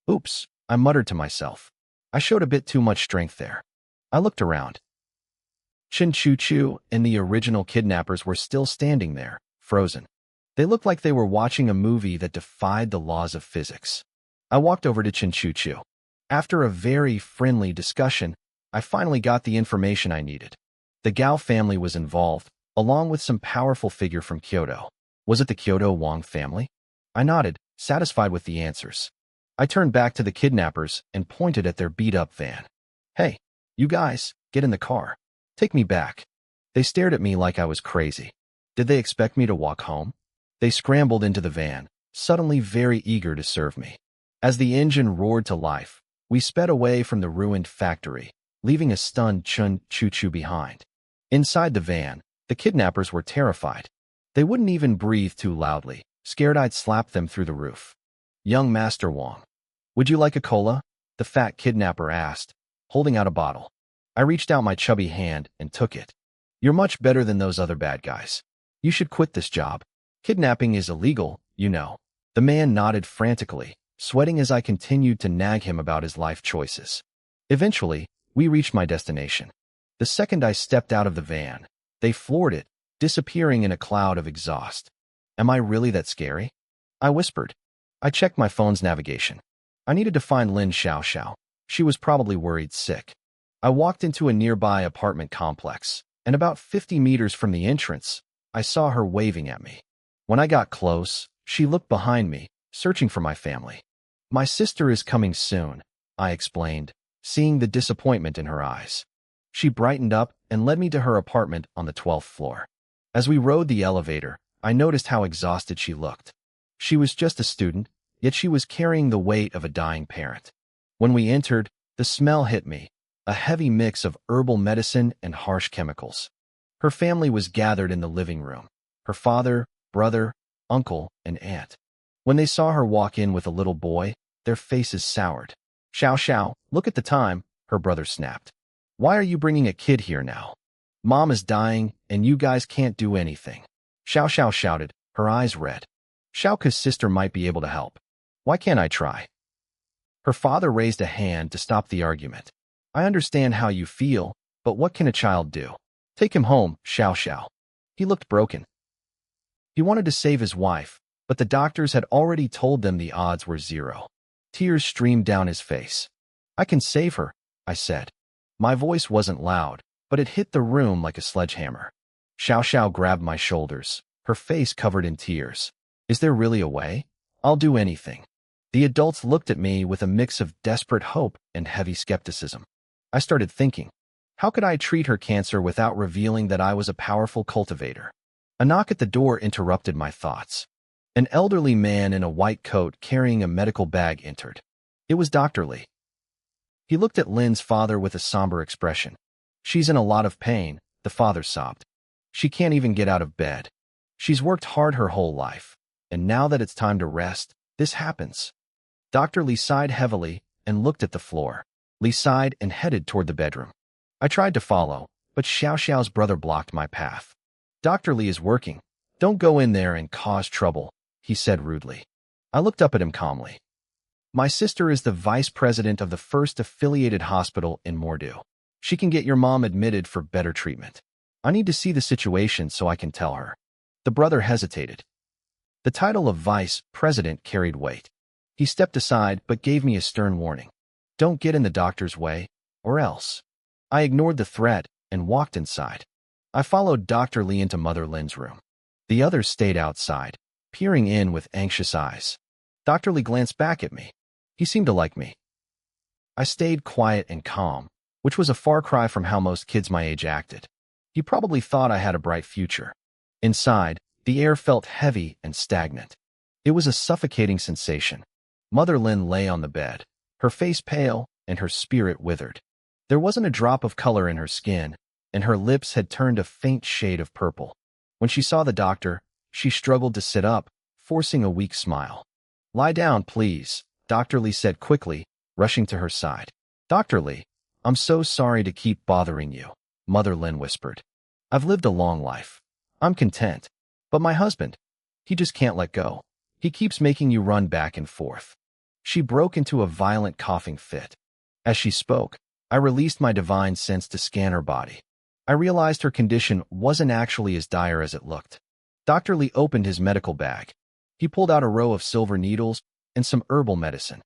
Oops, I muttered to myself. I showed a bit too much strength there. I looked around. Chinchuchu and the original kidnappers were still standing there, frozen. They looked like they were watching a movie that defied the laws of physics. I walked over to Chinchuchu. After a very friendly discussion, I finally got the information I needed. The Gao family was involved, along with some powerful figure from Kyoto. Was it the Kyoto Wong family? I nodded, satisfied with the answers. I turned back to the kidnappers and pointed at their beat-up van. Hey, you guys, get in the car. Take me back. They stared at me like I was crazy. Did they expect me to walk home? They scrambled into the van, suddenly very eager to serve me. As the engine roared to life, we sped away from the ruined factory, leaving a stunned Chinchuchu behind. Inside the van, the kidnappers were terrified. They wouldn't even breathe too loudly, scared I'd slap them through the roof. Young Master Wong. Would you like a cola? The fat kidnapper asked, holding out a bottle. I reached out my chubby hand and took it. You're much better than those other bad guys. You should quit this job. Kidnapping is illegal, you know. The man nodded frantically, sweating as I continued to nag him about his life choices. Eventually, We reached my destination. The second I stepped out of the van, they floored it, disappearing in a cloud of exhaust. Am I really that scary? I whispered. I checked my phone's navigation. I needed to find Lin Xiao Xiao. She was probably worried sick. I walked into a nearby apartment complex, and about 50 meters from the entrance, I saw her waving at me. When I got close, she looked behind me, searching for my family. My sister is coming soon, I explained, seeing the disappointment in her eyes. She brightened up and led me to her apartment on the 12th floor. As we rode the elevator, I noticed how exhausted she looked. She was just a student, yet she was carrying the weight of a dying parent. When we entered, the smell hit me, a heavy mix of herbal medicine and harsh chemicals. Her family was gathered in the living room. Her father, brother, uncle, and aunt. When they saw her walk in with a little boy, their faces soured. Xiao Xiao, look at the time, her brother snapped. Why are you bringing a kid here now? Mom is dying, and you guys can't do anything. Xiao Xiao shouted, her eyes red. Xiaoka's sister might be able to help. Why can't I try? Her father raised a hand to stop the argument. I understand how you feel, but what can a child do? Take him home, Xiao Xiao. He looked broken. He wanted to save his wife, but the doctors had already told them the odds were 0. Tears streamed down his face. I can save her, I said. My voice wasn't loud, but it hit the room like a sledgehammer. Xiao Xiao grabbed my shoulders, her face covered in tears. Is there really a way? I'll do anything. The adults looked at me with a mix of desperate hope and heavy skepticism. I started thinking, how could I treat her cancer without revealing that I was a powerful cultivator? A knock at the door interrupted my thoughts. An elderly man in a white coat carrying a medical bag entered. It was Dr. Li. He looked at Lin's father with a somber expression. She's in a lot of pain, the father sobbed. She can't even get out of bed. She's worked hard her whole life, and now that it's time to rest, this happens. Dr. Li sighed heavily and looked at the floor. Li sighed and headed toward the bedroom. I tried to follow, but Xiao Xiao's brother blocked my path. Dr. Li is working. Don't go in there and cause trouble, he said rudely. I looked up at him calmly. My sister is the vice president of the first affiliated hospital in Mordu. She can get your mom admitted for better treatment. I need to see the situation so I can tell her. The brother hesitated. The title of vice president carried weight. He stepped aside but gave me a stern warning. Don't get in the doctor's way, or else. I ignored the threat and walked inside. I followed Dr. Li into Mother Lin's room. The others stayed outside, peering in with anxious eyes. Dr. Li glanced back at me. He seemed to like me. I stayed quiet and calm, which was a far cry from how most kids my age acted. He probably thought I had a bright future. Inside, the air felt heavy and stagnant. It was a suffocating sensation. Mother Lin lay on the bed, her face pale and her spirit withered. There wasn't a drop of color in her skin, and her lips had turned a faint shade of purple. When she saw the doctor, she struggled to sit up, forcing a weak smile. Lie down, please, Dr. Li said quickly, rushing to her side. Dr. Li, I'm so sorry to keep bothering you, Mother Lin whispered. I've lived a long life. I'm content. But my husband, he just can't let go. He keeps making you run back and forth. She broke into a violent coughing fit. As she spoke, I released my divine sense to scan her body. I realized her condition wasn't actually as dire as it looked. Dr. Li opened his medical bag. He pulled out a row of silver needles and some herbal medicine.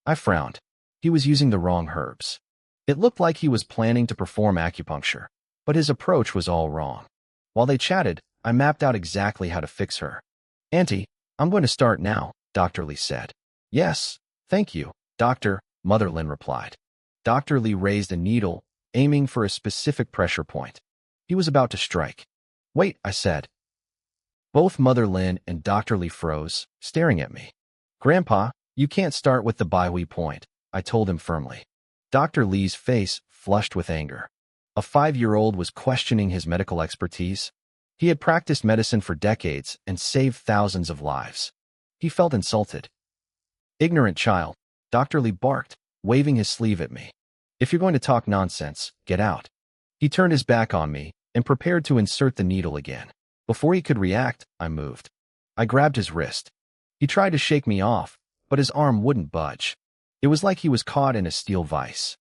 I frowned. He was using the wrong herbs. It looked like he was planning to perform acupuncture, but his approach was all wrong. While they chatted, I mapped out exactly how to fix her. Auntie, I'm going to start now, Dr. Li said. Yes, thank you, Doctor, Mother Lin replied. Dr. Li raised a needle, aiming for a specific pressure point. He was about to strike. Wait, I said. Both Mother Lin and Dr. Li froze, staring at me. Grandpa, you can't start with the Baihui point, I told him firmly. Dr. Li's face flushed with anger. A 5-year-old was questioning his medical expertise. He had practiced medicine for decades and saved thousands of lives. He felt insulted. Ignorant child, Dr. Li barked, waving his sleeve at me. If you're going to talk nonsense, get out. He turned his back on me and prepared to insert the needle again. Before he could react, I moved. I grabbed his wrist. He tried to shake me off, but his arm wouldn't budge. It was like he was caught in a steel vise.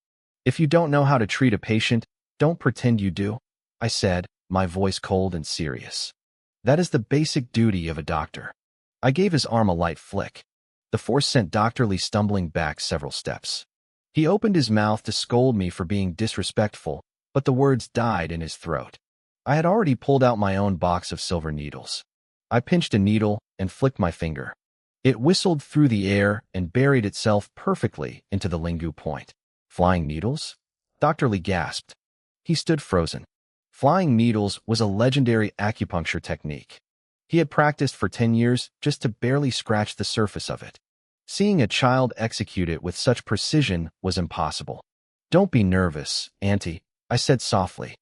If you don't know how to treat a patient, don't pretend you do, I said, my voice cold and serious. That is the basic duty of a doctor. I gave his arm a light flick. The force sent Dr. Lee stumbling back several steps. He opened his mouth to scold me for being disrespectful, but the words died in his throat. I had already pulled out my own box of silver needles. I pinched a needle and flicked my finger. It whistled through the air and buried itself perfectly into the lingu point. Flying needles? Dr. Lee gasped. He stood frozen. Flying needles was a legendary acupuncture technique. He had practiced for 10 years just to barely scratch the surface of it. Seeing a child execute it with such precision was impossible. Don't be nervous, Auntie, I said softly.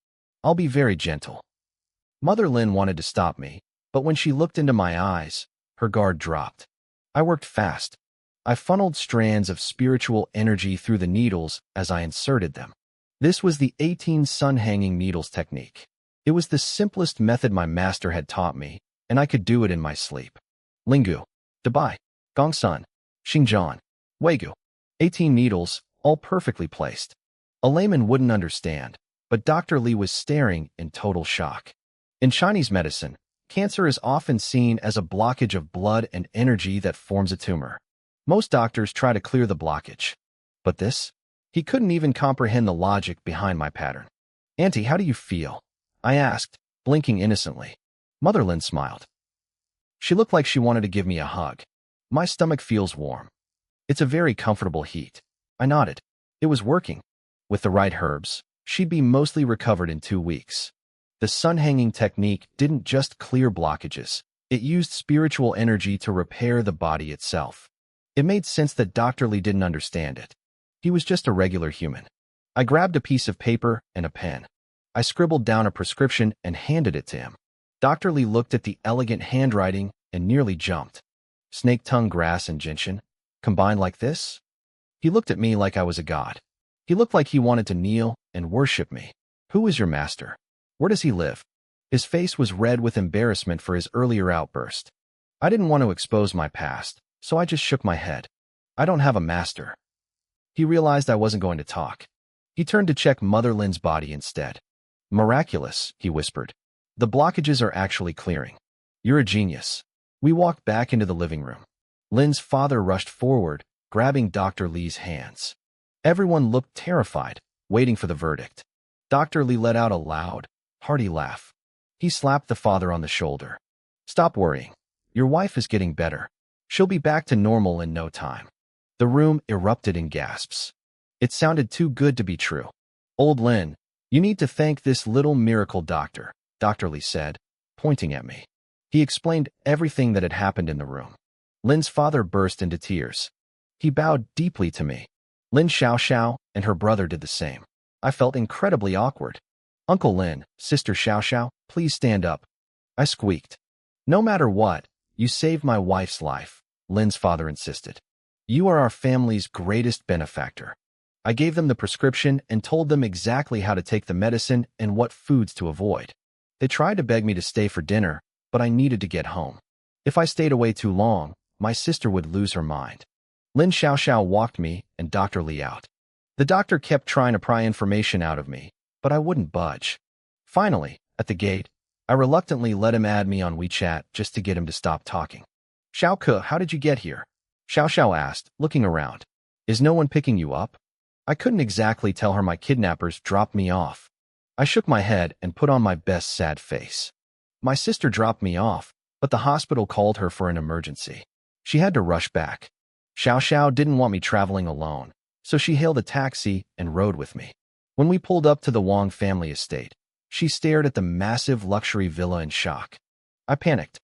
I'll be very gentle. Mother Lin wanted to stop me, but when she looked into my eyes, her guard dropped. I worked fast. I funneled strands of spiritual energy through the needles as I inserted them. This was the 18 sun-hanging needles technique. It was the simplest method my master had taught me, and I could do it in my sleep. Lingu, Dubai, Gongsun, Xinjiang, Wegu. 18 needles, all perfectly placed. A layman wouldn't understand, but Dr. Lee was staring in total shock. In Chinese medicine, cancer is often seen as a blockage of blood and energy that forms a tumor. Most doctors try to clear the blockage. But this? He couldn't even comprehend the logic behind my pattern. Auntie, how do you feel? I asked, blinking innocently. Mother Lin smiled. She looked like she wanted to give me a hug. My stomach feels warm. It's a very comfortable heat. I nodded. It was working. With the right herbs, she'd be mostly recovered in 2 weeks. The sun-hanging technique didn't just clear blockages. It used spiritual energy to repair the body itself. It made sense that Dr. Lee didn't understand it. He was just a regular human. I grabbed a piece of paper and a pen. I scribbled down a prescription and handed it to him. Dr. Lee looked at the elegant handwriting and nearly jumped. Snake tongue grass and gentian, combined like this? He looked at me like I was a god. He looked like he wanted to kneel and worship me. Who is your master? Where does he live? His face was red with embarrassment for his earlier outburst. I didn't want to expose my past, so I just shook my head. I don't have a master. He realized I wasn't going to talk. He turned to check Mother Lin's body instead. Miraculous, he whispered. The blockages are actually clearing. You're a genius. We walked back into the living room. Lin's father rushed forward, grabbing Dr. Lee's hands. Everyone looked terrified, waiting for the verdict. Dr. Lee let out a loud, hearty laugh. He slapped the father on the shoulder. Stop worrying. Your wife is getting better. She'll be back to normal in no time. The room erupted in gasps. It sounded too good to be true. Old Lin, you need to thank this little miracle doctor, Dr. Lee said, pointing at me. He explained everything that had happened in the room. Lin's father burst into tears. He bowed deeply to me. Lin Xiaoxiao and her brother did the same. I felt incredibly awkward. Uncle Lin, Sister Xiaoxiao, please stand up. I squeaked. No matter what, you saved my wife's life, Lin's father insisted. You are our family's greatest benefactor. I gave them the prescription and told them exactly how to take the medicine and what foods to avoid. They tried to beg me to stay for dinner, but I needed to get home. If I stayed away too long, my sister would lose her mind. Lin Xiaoxiao walked me and Dr. Lee out. The doctor kept trying to pry information out of me, but I wouldn't budge. Finally, at the gate, I reluctantly let him add me on WeChat just to get him to stop talking. Xiaoke, how did you get here? Xiaoxiao asked, looking around. Is no one picking you up? I couldn't exactly tell her my kidnappers dropped me off. I shook my head and put on my best sad face. My sister dropped me off, but the hospital called her for an emergency. She had to rush back. Xiaoxiao didn't want me traveling alone, so she hailed a taxi and rode with me. When we pulled up to the Wang family estate, she stared at the massive luxury villa in shock. I panicked.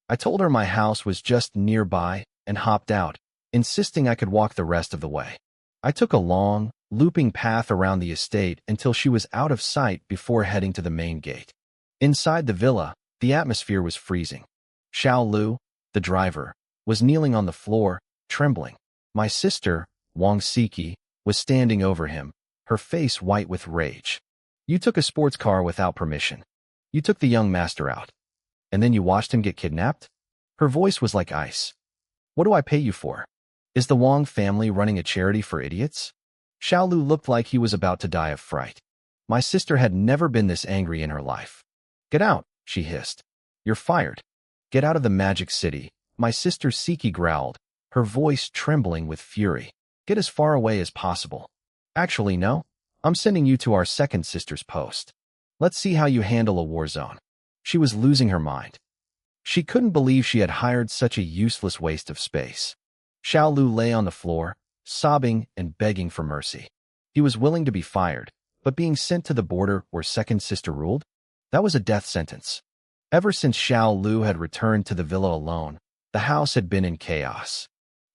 I told her my house was just nearby and hopped out, insisting I could walk the rest of the way. I took a long, looping path around the estate until she was out of sight before heading to the main gate. Inside the villa, the atmosphere was freezing. Xiao Lu, the driver, was kneeling on the floor, trembling. My sister, Wang Siki, was standing over him, her face white with rage. You took a sports car without permission. You took the young master out. And then you watched him get kidnapped? Her voice was like ice. What do I pay you for? Is the Wang family running a charity for idiots? Xiaolu looked like he was about to die of fright. My sister had never been this angry in her life. Get out, she hissed. You're fired. Get out of the magic city, my sister Siki growled, her voice trembling with fury. Get as far away as possible. Actually, no. I'm sending you to our second sister's post. Let's see how you handle a war zone. She was losing her mind. She couldn't believe she had hired such a useless waste of space. Xiaolu lay on the floor, sobbing and begging for mercy. He was willing to be fired, but being sent to the border where second sister ruled? That was a death sentence. Ever since Xiaolu had returned to the villa alone, the house had been in chaos.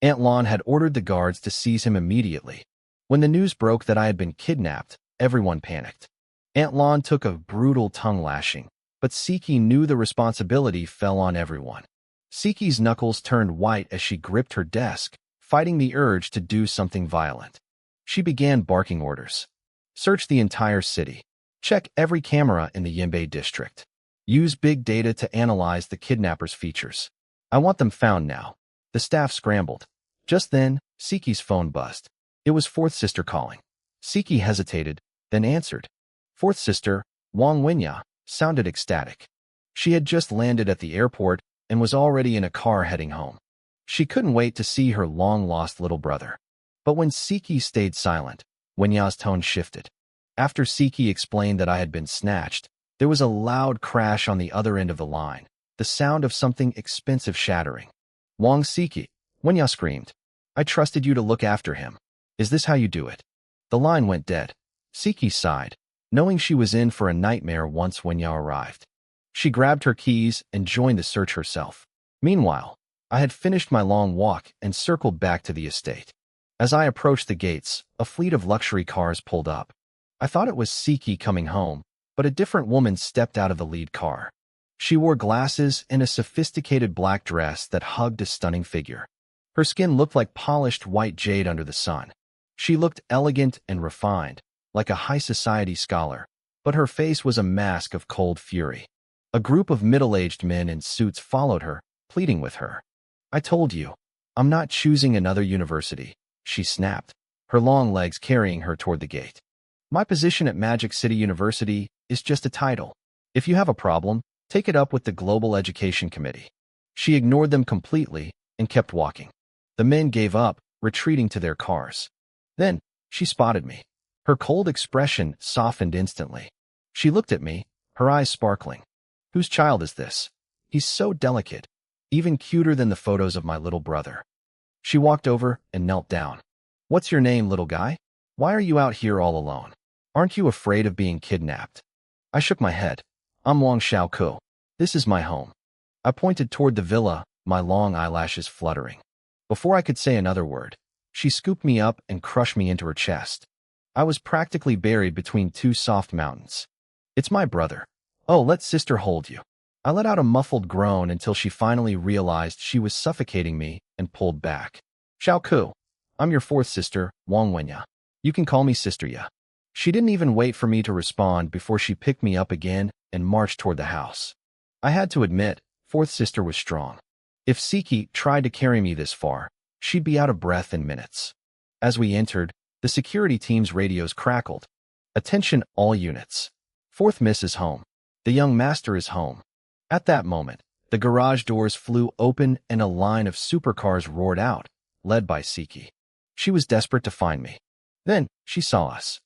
Aunt Lon had ordered the guards to seize him immediately. When the news broke that I had been kidnapped, everyone panicked. Aunt Lon took a brutal tongue lashing, but Siki knew the responsibility fell on everyone. Siki's knuckles turned white as she gripped her desk, fighting the urge to do something violent. She began barking orders. Search the entire city. Check every camera in the Yinbei district. Use big data to analyze the kidnappers' features. I want them found now. The staff scrambled. Just then, Siki's phone buzzed. It was fourth sister calling. Siki hesitated, then answered. Fourth sister, Wang Winya, sounded ecstatic. She had just landed at the airport and was already in a car heading home. She couldn't wait to see her long-lost little brother. But when Siki stayed silent, Wenya's tone shifted. After Siki explained that I had been snatched, there was a loud crash on the other end of the line, the sound of something expensive shattering. Wang Siki, Wenya screamed. I trusted you to look after him. Is this how you do it? The line went dead. Siki sighed, knowing she was in for a nightmare once Wenya arrived. She grabbed her keys and joined the search herself. Meanwhile, I had finished my long walk and circled back to the estate. As I approached the gates, a fleet of luxury cars pulled up. I thought it was Siki coming home, but a different woman stepped out of the lead car. She wore glasses and a sophisticated black dress that hugged a stunning figure. Her skin looked like polished white jade under the sun. She looked elegant and refined, like a high society scholar, but her face was a mask of cold fury. A group of middle-aged men in suits followed her, pleading with her. I told you, I'm not choosing another university, she snapped, her long legs carrying her toward the gate. My position at Magic City University is just a title. If you have a problem, take it up with the Global Education Committee. She ignored them completely and kept walking. The men gave up, retreating to their cars. Then, she spotted me. Her cold expression softened instantly. She looked at me, her eyes sparkling. Whose child is this? He's so delicate, even cuter than the photos of my little brother. She walked over and knelt down. What's your name, little guy? Why are you out here all alone? Aren't you afraid of being kidnapped? I shook my head. I'm Wang Xiaoku. This is my home. I pointed toward the villa, my long eyelashes fluttering. Before I could say another word, she scooped me up and crushed me into her chest. I was practically buried between two soft mountains. It's my brother. Oh, let sister hold you. I let out a muffled groan until she finally realized she was suffocating me and pulled back. Xiaoku, I'm your fourth sister, Wang Wenya. You can call me Sister Ya. She didn't even wait for me to respond before she picked me up again and marched toward the house. I had to admit, fourth sister was strong. If Siki tried to carry me this far, she'd be out of breath in minutes. As we entered, the security team's radios crackled. Attention all units. Fourth Miss is home. The young master is home. At that moment, the garage doors flew open and a line of supercars roared out, led by Siki. She was desperate to find me. Then, she saw us.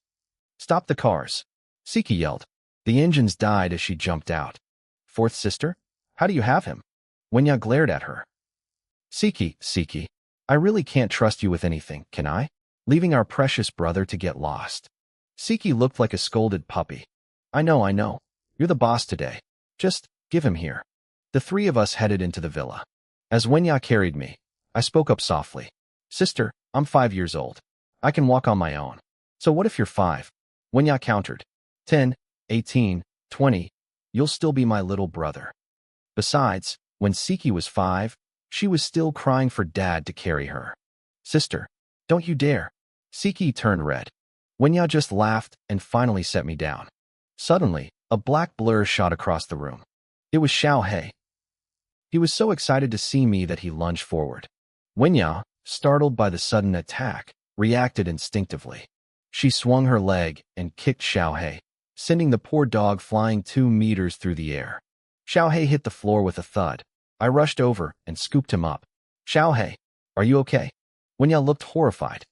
Stop the cars. Siki yelled. The engines died as she jumped out. Fourth sister? How do you have him? Wenya glared at her. Siki, I really can't trust you with anything, can I? Leaving our precious brother to get lost. Siki looked like a scolded puppy. I know. You're the boss today. Just give him here. The three of us headed into the villa. As Wenya carried me, I spoke up softly. Sister, I'm 5 years old. I can walk on my own. So what if you're 5? Wenya countered. 10, 18, 20. You'll still be my little brother. Besides, when Siki was 5, she was still crying for Dad to carry her. Sister, don't you dare. Siki turned red. Wenya just laughed and finally set me down. Suddenly, a black blur shot across the room. It was Xiao He. He was so excited to see me that he lunged forward. Wenya, startled by the sudden attack, reacted instinctively. She swung her leg and kicked Xiaohei, sending the poor dog flying 2 meters through the air. Xiaohei hit the floor with a thud. I rushed over and scooped him up. Xiaohei, are you okay? Wenya looked horrified.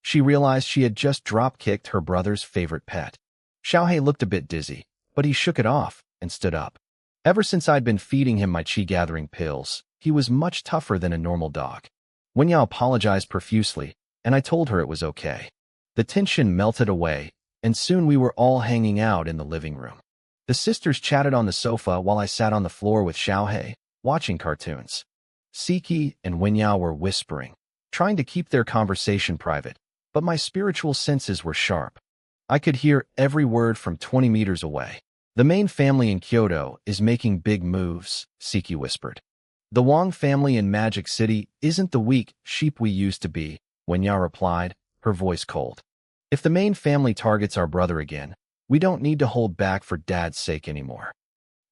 She realized she had just drop-kicked her brother's favorite pet. Xiaohei looked a bit dizzy, but he shook it off and stood up. Ever since I'd been feeding him my chi-gathering pills, he was much tougher than a normal dog. Wenya apologized profusely, and I told her it was okay. The tension melted away, and soon we were all hanging out in the living room. The sisters chatted on the sofa while I sat on the floor with Xiaohei, watching cartoons. Siki and Wenya were whispering, trying to keep their conversation private, but my spiritual senses were sharp. I could hear every word from 20 meters away. The main family in Kyoto is making big moves, Siki whispered. The Wang family in Magic City isn't the weak sheep we used to be, Wenya replied, her voice cold. If the main family targets our brother again, we don't need to hold back for Dad's sake anymore.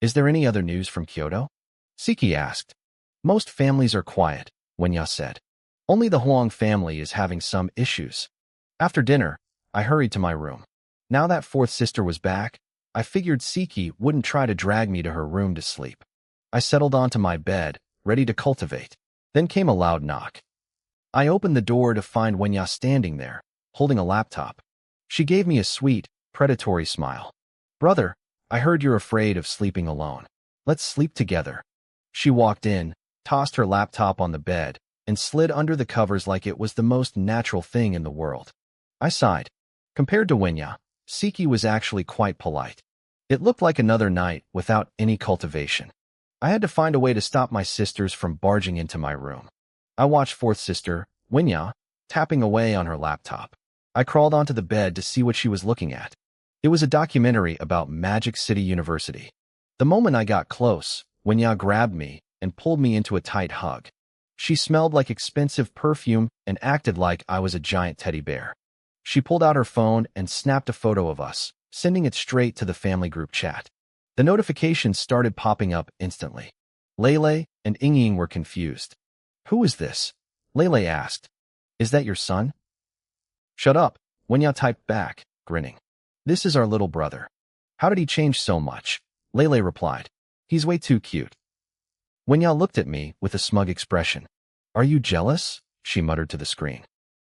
Is there any other news from Kyoto? Siki asked. Most families are quiet, Wenya said. Only the Huang family is having some issues. After dinner, I hurried to my room. Now that fourth sister was back, I figured Siki wouldn't try to drag me to her room to sleep. I settled onto my bed, ready to cultivate. Then came a loud knock. I opened the door to find Wenya standing there, holding a laptop. She gave me a sweet, predatory smile. Brother, I heard you're afraid of sleeping alone. Let's sleep together. She walked in, tossed her laptop on the bed, and slid under the covers like it was the most natural thing in the world. I sighed. Compared to Wenya, Siki was actually quite polite. It looked like another night without any cultivation. I had to find a way to stop my sisters from barging into my room. I watched fourth sister, Wenya, tapping away on her laptop. I crawled onto the bed to see what she was looking at. It was a documentary about Magic City University. The moment I got close, Wenya grabbed me and pulled me into a tight hug. She smelled like expensive perfume and acted like I was a giant teddy bear. She pulled out her phone and snapped a photo of us, sending it straight to the family group chat. The notifications started popping up instantly. Lele and Ying were confused. Who is this? Lele asked. Is that your son? Shut up, Wenya typed back, grinning. This is our little brother. How did he change so much? Lele replied. He's way too cute. Wenya looked at me with a smug expression. Are you jealous? She muttered to the screen.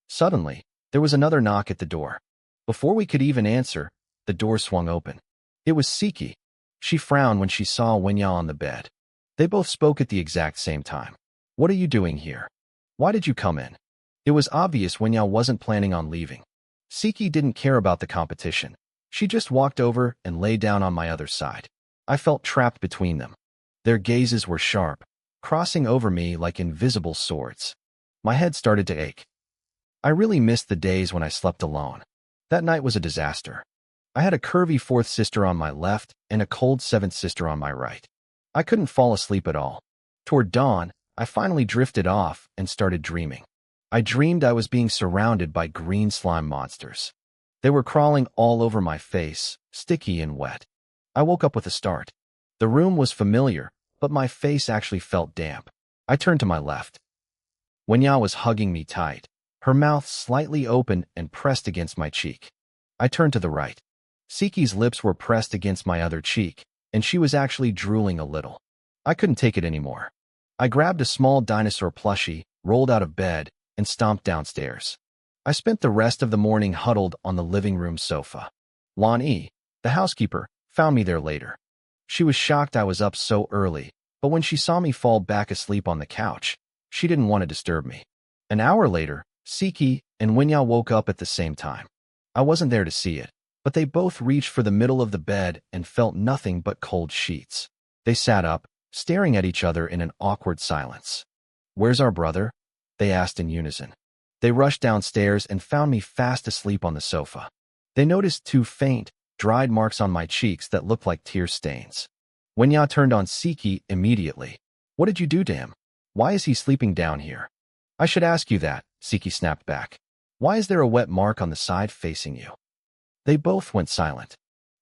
Suddenly, there was another knock at the door. Before we could even answer, the door swung open. It was Siki. She frowned when she saw Wenya on the bed. They both spoke at the exact same time. What are you doing here? Why did you come in? It was obvious Wenya wasn't planning on leaving. Siki didn't care about the competition. She just walked over and lay down on my other side. I felt trapped between them. Their gazes were sharp, crossing over me like invisible swords. My head started to ache. I really missed the days when I slept alone. That night was a disaster. I had a curvy fourth sister on my left and a cold seventh sister on my right. I couldn't fall asleep at all. Toward dawn, I finally drifted off and started dreaming. I dreamed I was being surrounded by green slime monsters. They were crawling all over my face, sticky and wet. I woke up with a start. The room was familiar, but my face actually felt damp. I turned to my left. Wenya was hugging me tight, her mouth slightly open and pressed against my cheek. I turned to the right. Siki's lips were pressed against my other cheek, and she was actually drooling a little. I couldn't take it anymore. I grabbed a small dinosaur plushie, rolled out of bed, and stomped downstairs. I spent the rest of the morning huddled on the living room sofa. Lan Yi, the housekeeper, found me there later. She was shocked I was up so early, but when she saw me fall back asleep on the couch, she didn't want to disturb me. An hour later, Siki and Wenya woke up at the same time. I wasn't there to see it, but they both reached for the middle of the bed and felt nothing but cold sheets. They sat up, staring at each other in an awkward silence. Where's our brother? They asked in unison. They rushed downstairs and found me fast asleep on the sofa. They noticed 2 faint, dried marks on my cheeks that looked like tear stains. Wenya turned on Siki immediately. What did you do to him? Why is he sleeping down here? I should ask you that, Siki snapped back. Why is there a wet mark on the side facing you? They both went silent.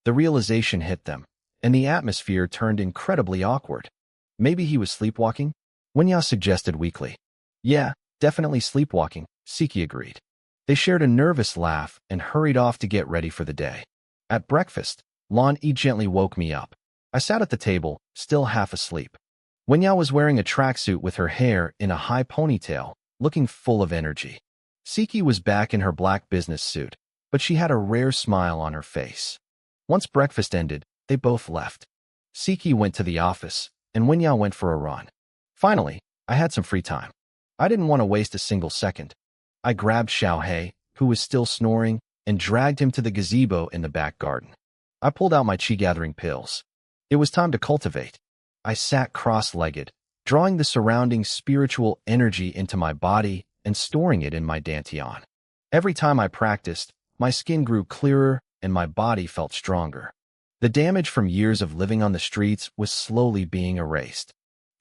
The realization hit them, and the atmosphere turned incredibly awkward. Maybe he was sleepwalking? Wenya suggested weakly. Yeah, definitely sleepwalking, Siki agreed. They shared a nervous laugh and hurried off to get ready for the day. At breakfast, Lan Yi gently woke me up. I sat at the table, still half asleep. Wenya was wearing a tracksuit with her hair in a high ponytail, looking full of energy. Siki was back in her black business suit, but she had a rare smile on her face. Once breakfast ended, they both left. Siki went to the office, and Wenya went for a run. Finally, I had some free time. I didn't want to waste a single second. I grabbed Xiaohei, who was still snoring, and dragged him to the gazebo in the back garden. I pulled out my chi-gathering pills. It was time to cultivate. I sat cross-legged, drawing the surrounding spiritual energy into my body and storing it in my dantian. Every time I practiced, my skin grew clearer and my body felt stronger. The damage from years of living on the streets was slowly being erased.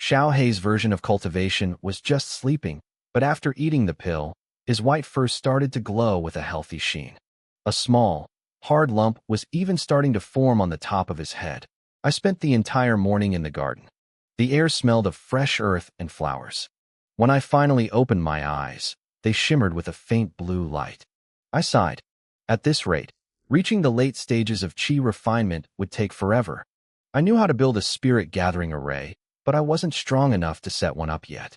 Xiaohei's version of cultivation was just sleeping, but after eating the pill, his white fur started to glow with a healthy sheen. A small, hard lump was even starting to form on the top of his head. I spent the entire morning in the garden. The air smelled of fresh earth and flowers. When I finally opened my eyes, they shimmered with a faint blue light. I sighed. At this rate, reaching the late stages of chi refinement would take forever. I knew how to build a spirit-gathering array, but I wasn't strong enough to set one up yet.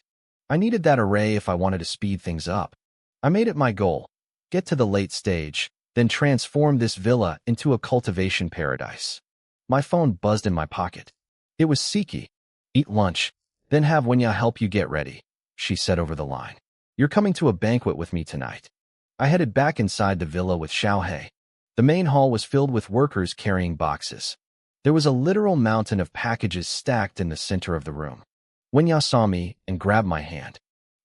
I needed that array if I wanted to speed things up. I made it my goal. Get to the late stage, then transform this villa into a cultivation paradise. My phone buzzed in my pocket. It was Siki. Eat lunch, then have Wenya help you get ready, she said over the line. You're coming to a banquet with me tonight. I headed back inside the villa with Xiaohei. The main hall was filled with workers carrying boxes. There was a literal mountain of packages stacked in the center of the room. Wenya saw me and grabbed my hand.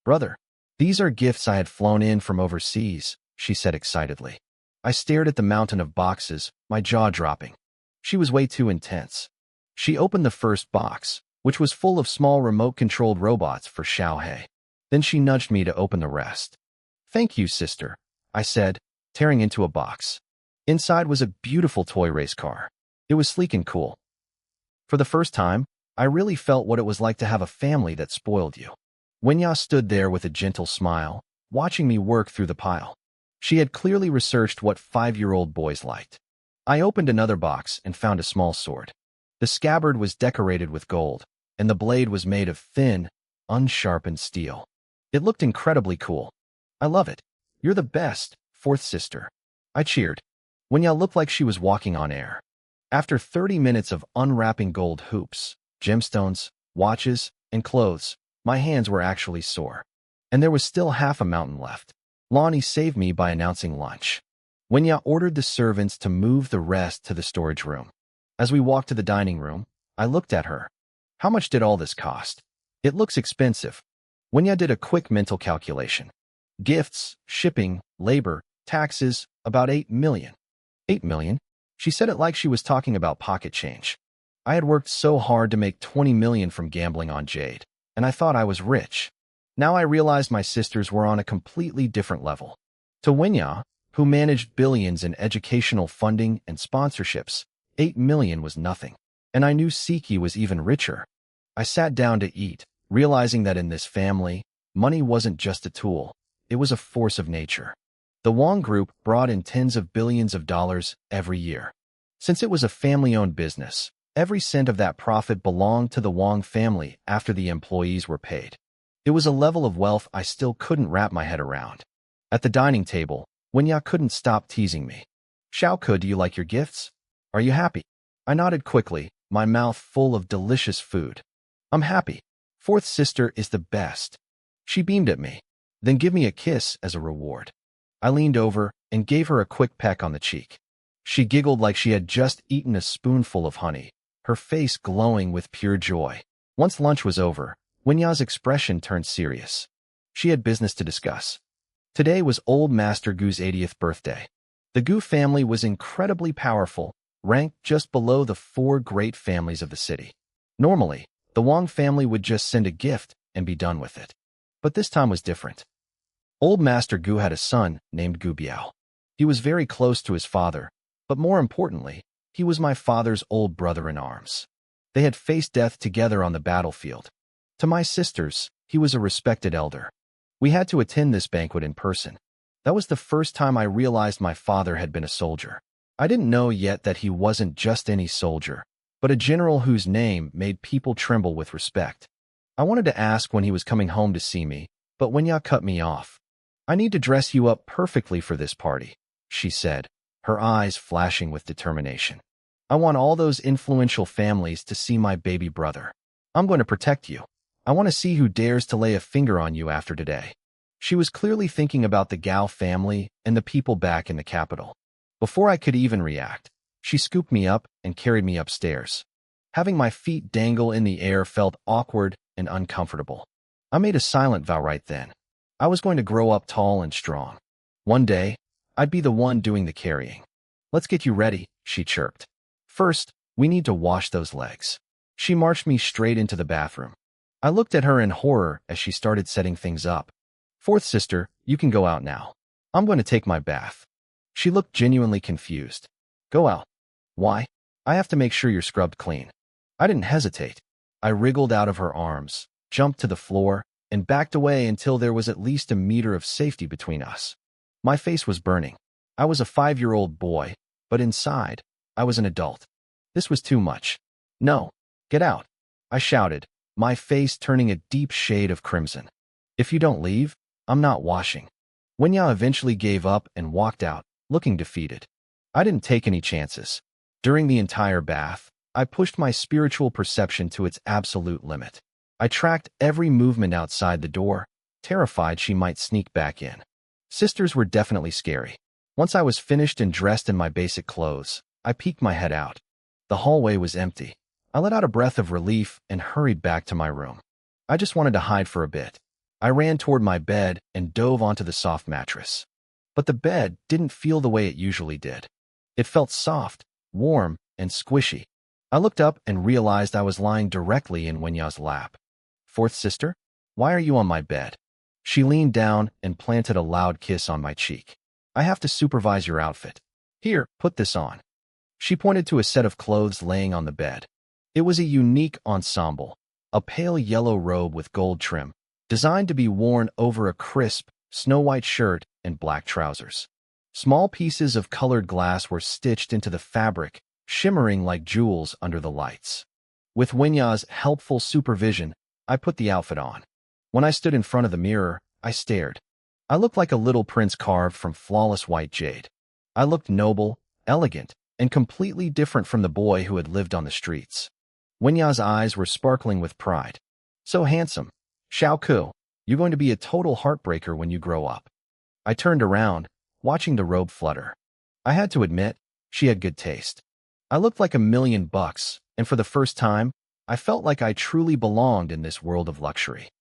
Brother, these are gifts I had flown in from overseas, she said excitedly. I stared at the mountain of boxes, my jaw dropping. She was way too intense. She opened the first box, which was full of small remote-controlled robots for Xiaohei. Then she nudged me to open the rest. Thank you, sister, I said, tearing into a box. Inside was a beautiful toy race car. It was sleek and cool. For the first time, I really felt what it was like to have a family that spoiled you. Wenya stood there with a gentle smile, watching me work through the pile. She had clearly researched what 5-year-old boys liked. I opened another box and found a small sword. The scabbard was decorated with gold, and the blade was made of thin, unsharpened steel. It looked incredibly cool. I love it. You're the best, fourth sister. I cheered. Wenya looked like she was walking on air. After 30 minutes of unwrapping gold hoops, gemstones, watches, and clothes, my hands were actually sore. And there was still half a mountain left. Lonnie saved me by announcing lunch. Wenya ordered the servants to move the rest to the storage room. As we walked to the dining room, I looked at her. How much did all this cost? It looks expensive. Wenya did a quick mental calculation. Gifts, shipping, labor, taxes, about 8 million. 8 million? She said it like she was talking about pocket change. I had worked so hard to make 20 million from gambling on Jade, and I thought I was rich. Now I realized my sisters were on a completely different level. To Wenya, who managed billions in educational funding and sponsorships, 8 million was nothing. And I knew Siki was even richer. I sat down to eat, realizing that in this family, money wasn't just a tool, it was a force of nature. The Wong Group brought in tens of billions of dollars every year. Since it was a family-owned business, every cent of that profit belonged to the Wong family after the employees were paid. It was a level of wealth I still couldn't wrap my head around. At the dining table, Wenya couldn't stop teasing me. Xiaoke, do you like your gifts? Are you happy? I nodded quickly, my mouth full of delicious food. I'm happy. Fourth sister is the best. She beamed at me. Then give me a kiss as a reward. I leaned over and gave her a quick peck on the cheek. She giggled like she had just eaten a spoonful of honey, her face glowing with pure joy. Once lunch was over, Wenya's expression turned serious. She had business to discuss. Today was Old Master Gu's 80th birthday. The Gu family was incredibly powerful, ranked just below the 4 great families of the city. Normally, the Wong family would just send a gift and be done with it. But this time was different. Old Master Gu had a son named Gu Biao. He was very close to his father, but more importantly, he was my father's old brother in arms. They had faced death together on the battlefield. To my sisters, he was a respected elder. We had to attend this banquet in person. That was the first time I realized my father had been a soldier. I didn't know yet that he wasn't just any soldier, but a general whose name made people tremble with respect. I wanted to ask when he was coming home to see me, but Wenya cut me off. "I need to dress you up perfectly for this party," she said, her eyes flashing with determination. "I want all those influential families to see my baby brother. I'm going to protect you. I want to see who dares to lay a finger on you after today." She was clearly thinking about the Gao family and the people back in the capital. Before I could even react, she scooped me up and carried me upstairs. Having my feet dangle in the air felt awkward and uncomfortable. I made a silent vow right then. I was going to grow up tall and strong. One day, I'd be the one doing the carrying. "Let's get you ready," she chirped. "First, we need to wash those legs." She marched me straight into the bathroom. I looked at her in horror as she started setting things up. "Fourth sister, you can go out now. I'm going to take my bath." She looked genuinely confused. "Go out. Why?" "I have to make sure you're scrubbed clean." I didn't hesitate. I wriggled out of her arms, jumped to the floor, and backed away until there was at least a meter of safety between us. My face was burning. I was a 5-year-old boy, but inside, I was an adult. This was too much. "No, get out," I shouted, my face turning a deep shade of crimson. "If you don't leave, I'm not washing." Wenya eventually gave up and walked out, looking defeated. I didn't take any chances. During the entire bath, I pushed my spiritual perception to its absolute limit. I tracked every movement outside the door, terrified she might sneak back in. Sisters were definitely scary. Once I was finished and dressed in my basic clothes, I peeked my head out. The hallway was empty. I let out a breath of relief and hurried back to my room. I just wanted to hide for a bit. I ran toward my bed and dove onto the soft mattress. But the bed didn't feel the way it usually did. It felt soft, warm, and squishy. I looked up and realized I was lying directly in Wenya's lap. "Fourth sister, why are you on my bed?" She leaned down and planted a loud kiss on my cheek. "I have to supervise your outfit. Here, put this on." She pointed to a set of clothes laying on the bed. It was a unique ensemble, a pale yellow robe with gold trim, designed to be worn over a crisp, snow-white shirt and black trousers. Small pieces of colored glass were stitched into the fabric, shimmering like jewels under the lights. With Wenya's helpful supervision, I put the outfit on. When I stood in front of the mirror, I stared. I looked like a little prince carved from flawless white jade. I looked noble, elegant, and completely different from the boy who had lived on the streets. Wenya's eyes were sparkling with pride. "So handsome. Xiaoku, you're going to be a total heartbreaker when you grow up." I turned around, watching the robe flutter. I had to admit, she had good taste. I looked like $1,000,000, and for the first time, I felt like I truly belonged in this world of luxury.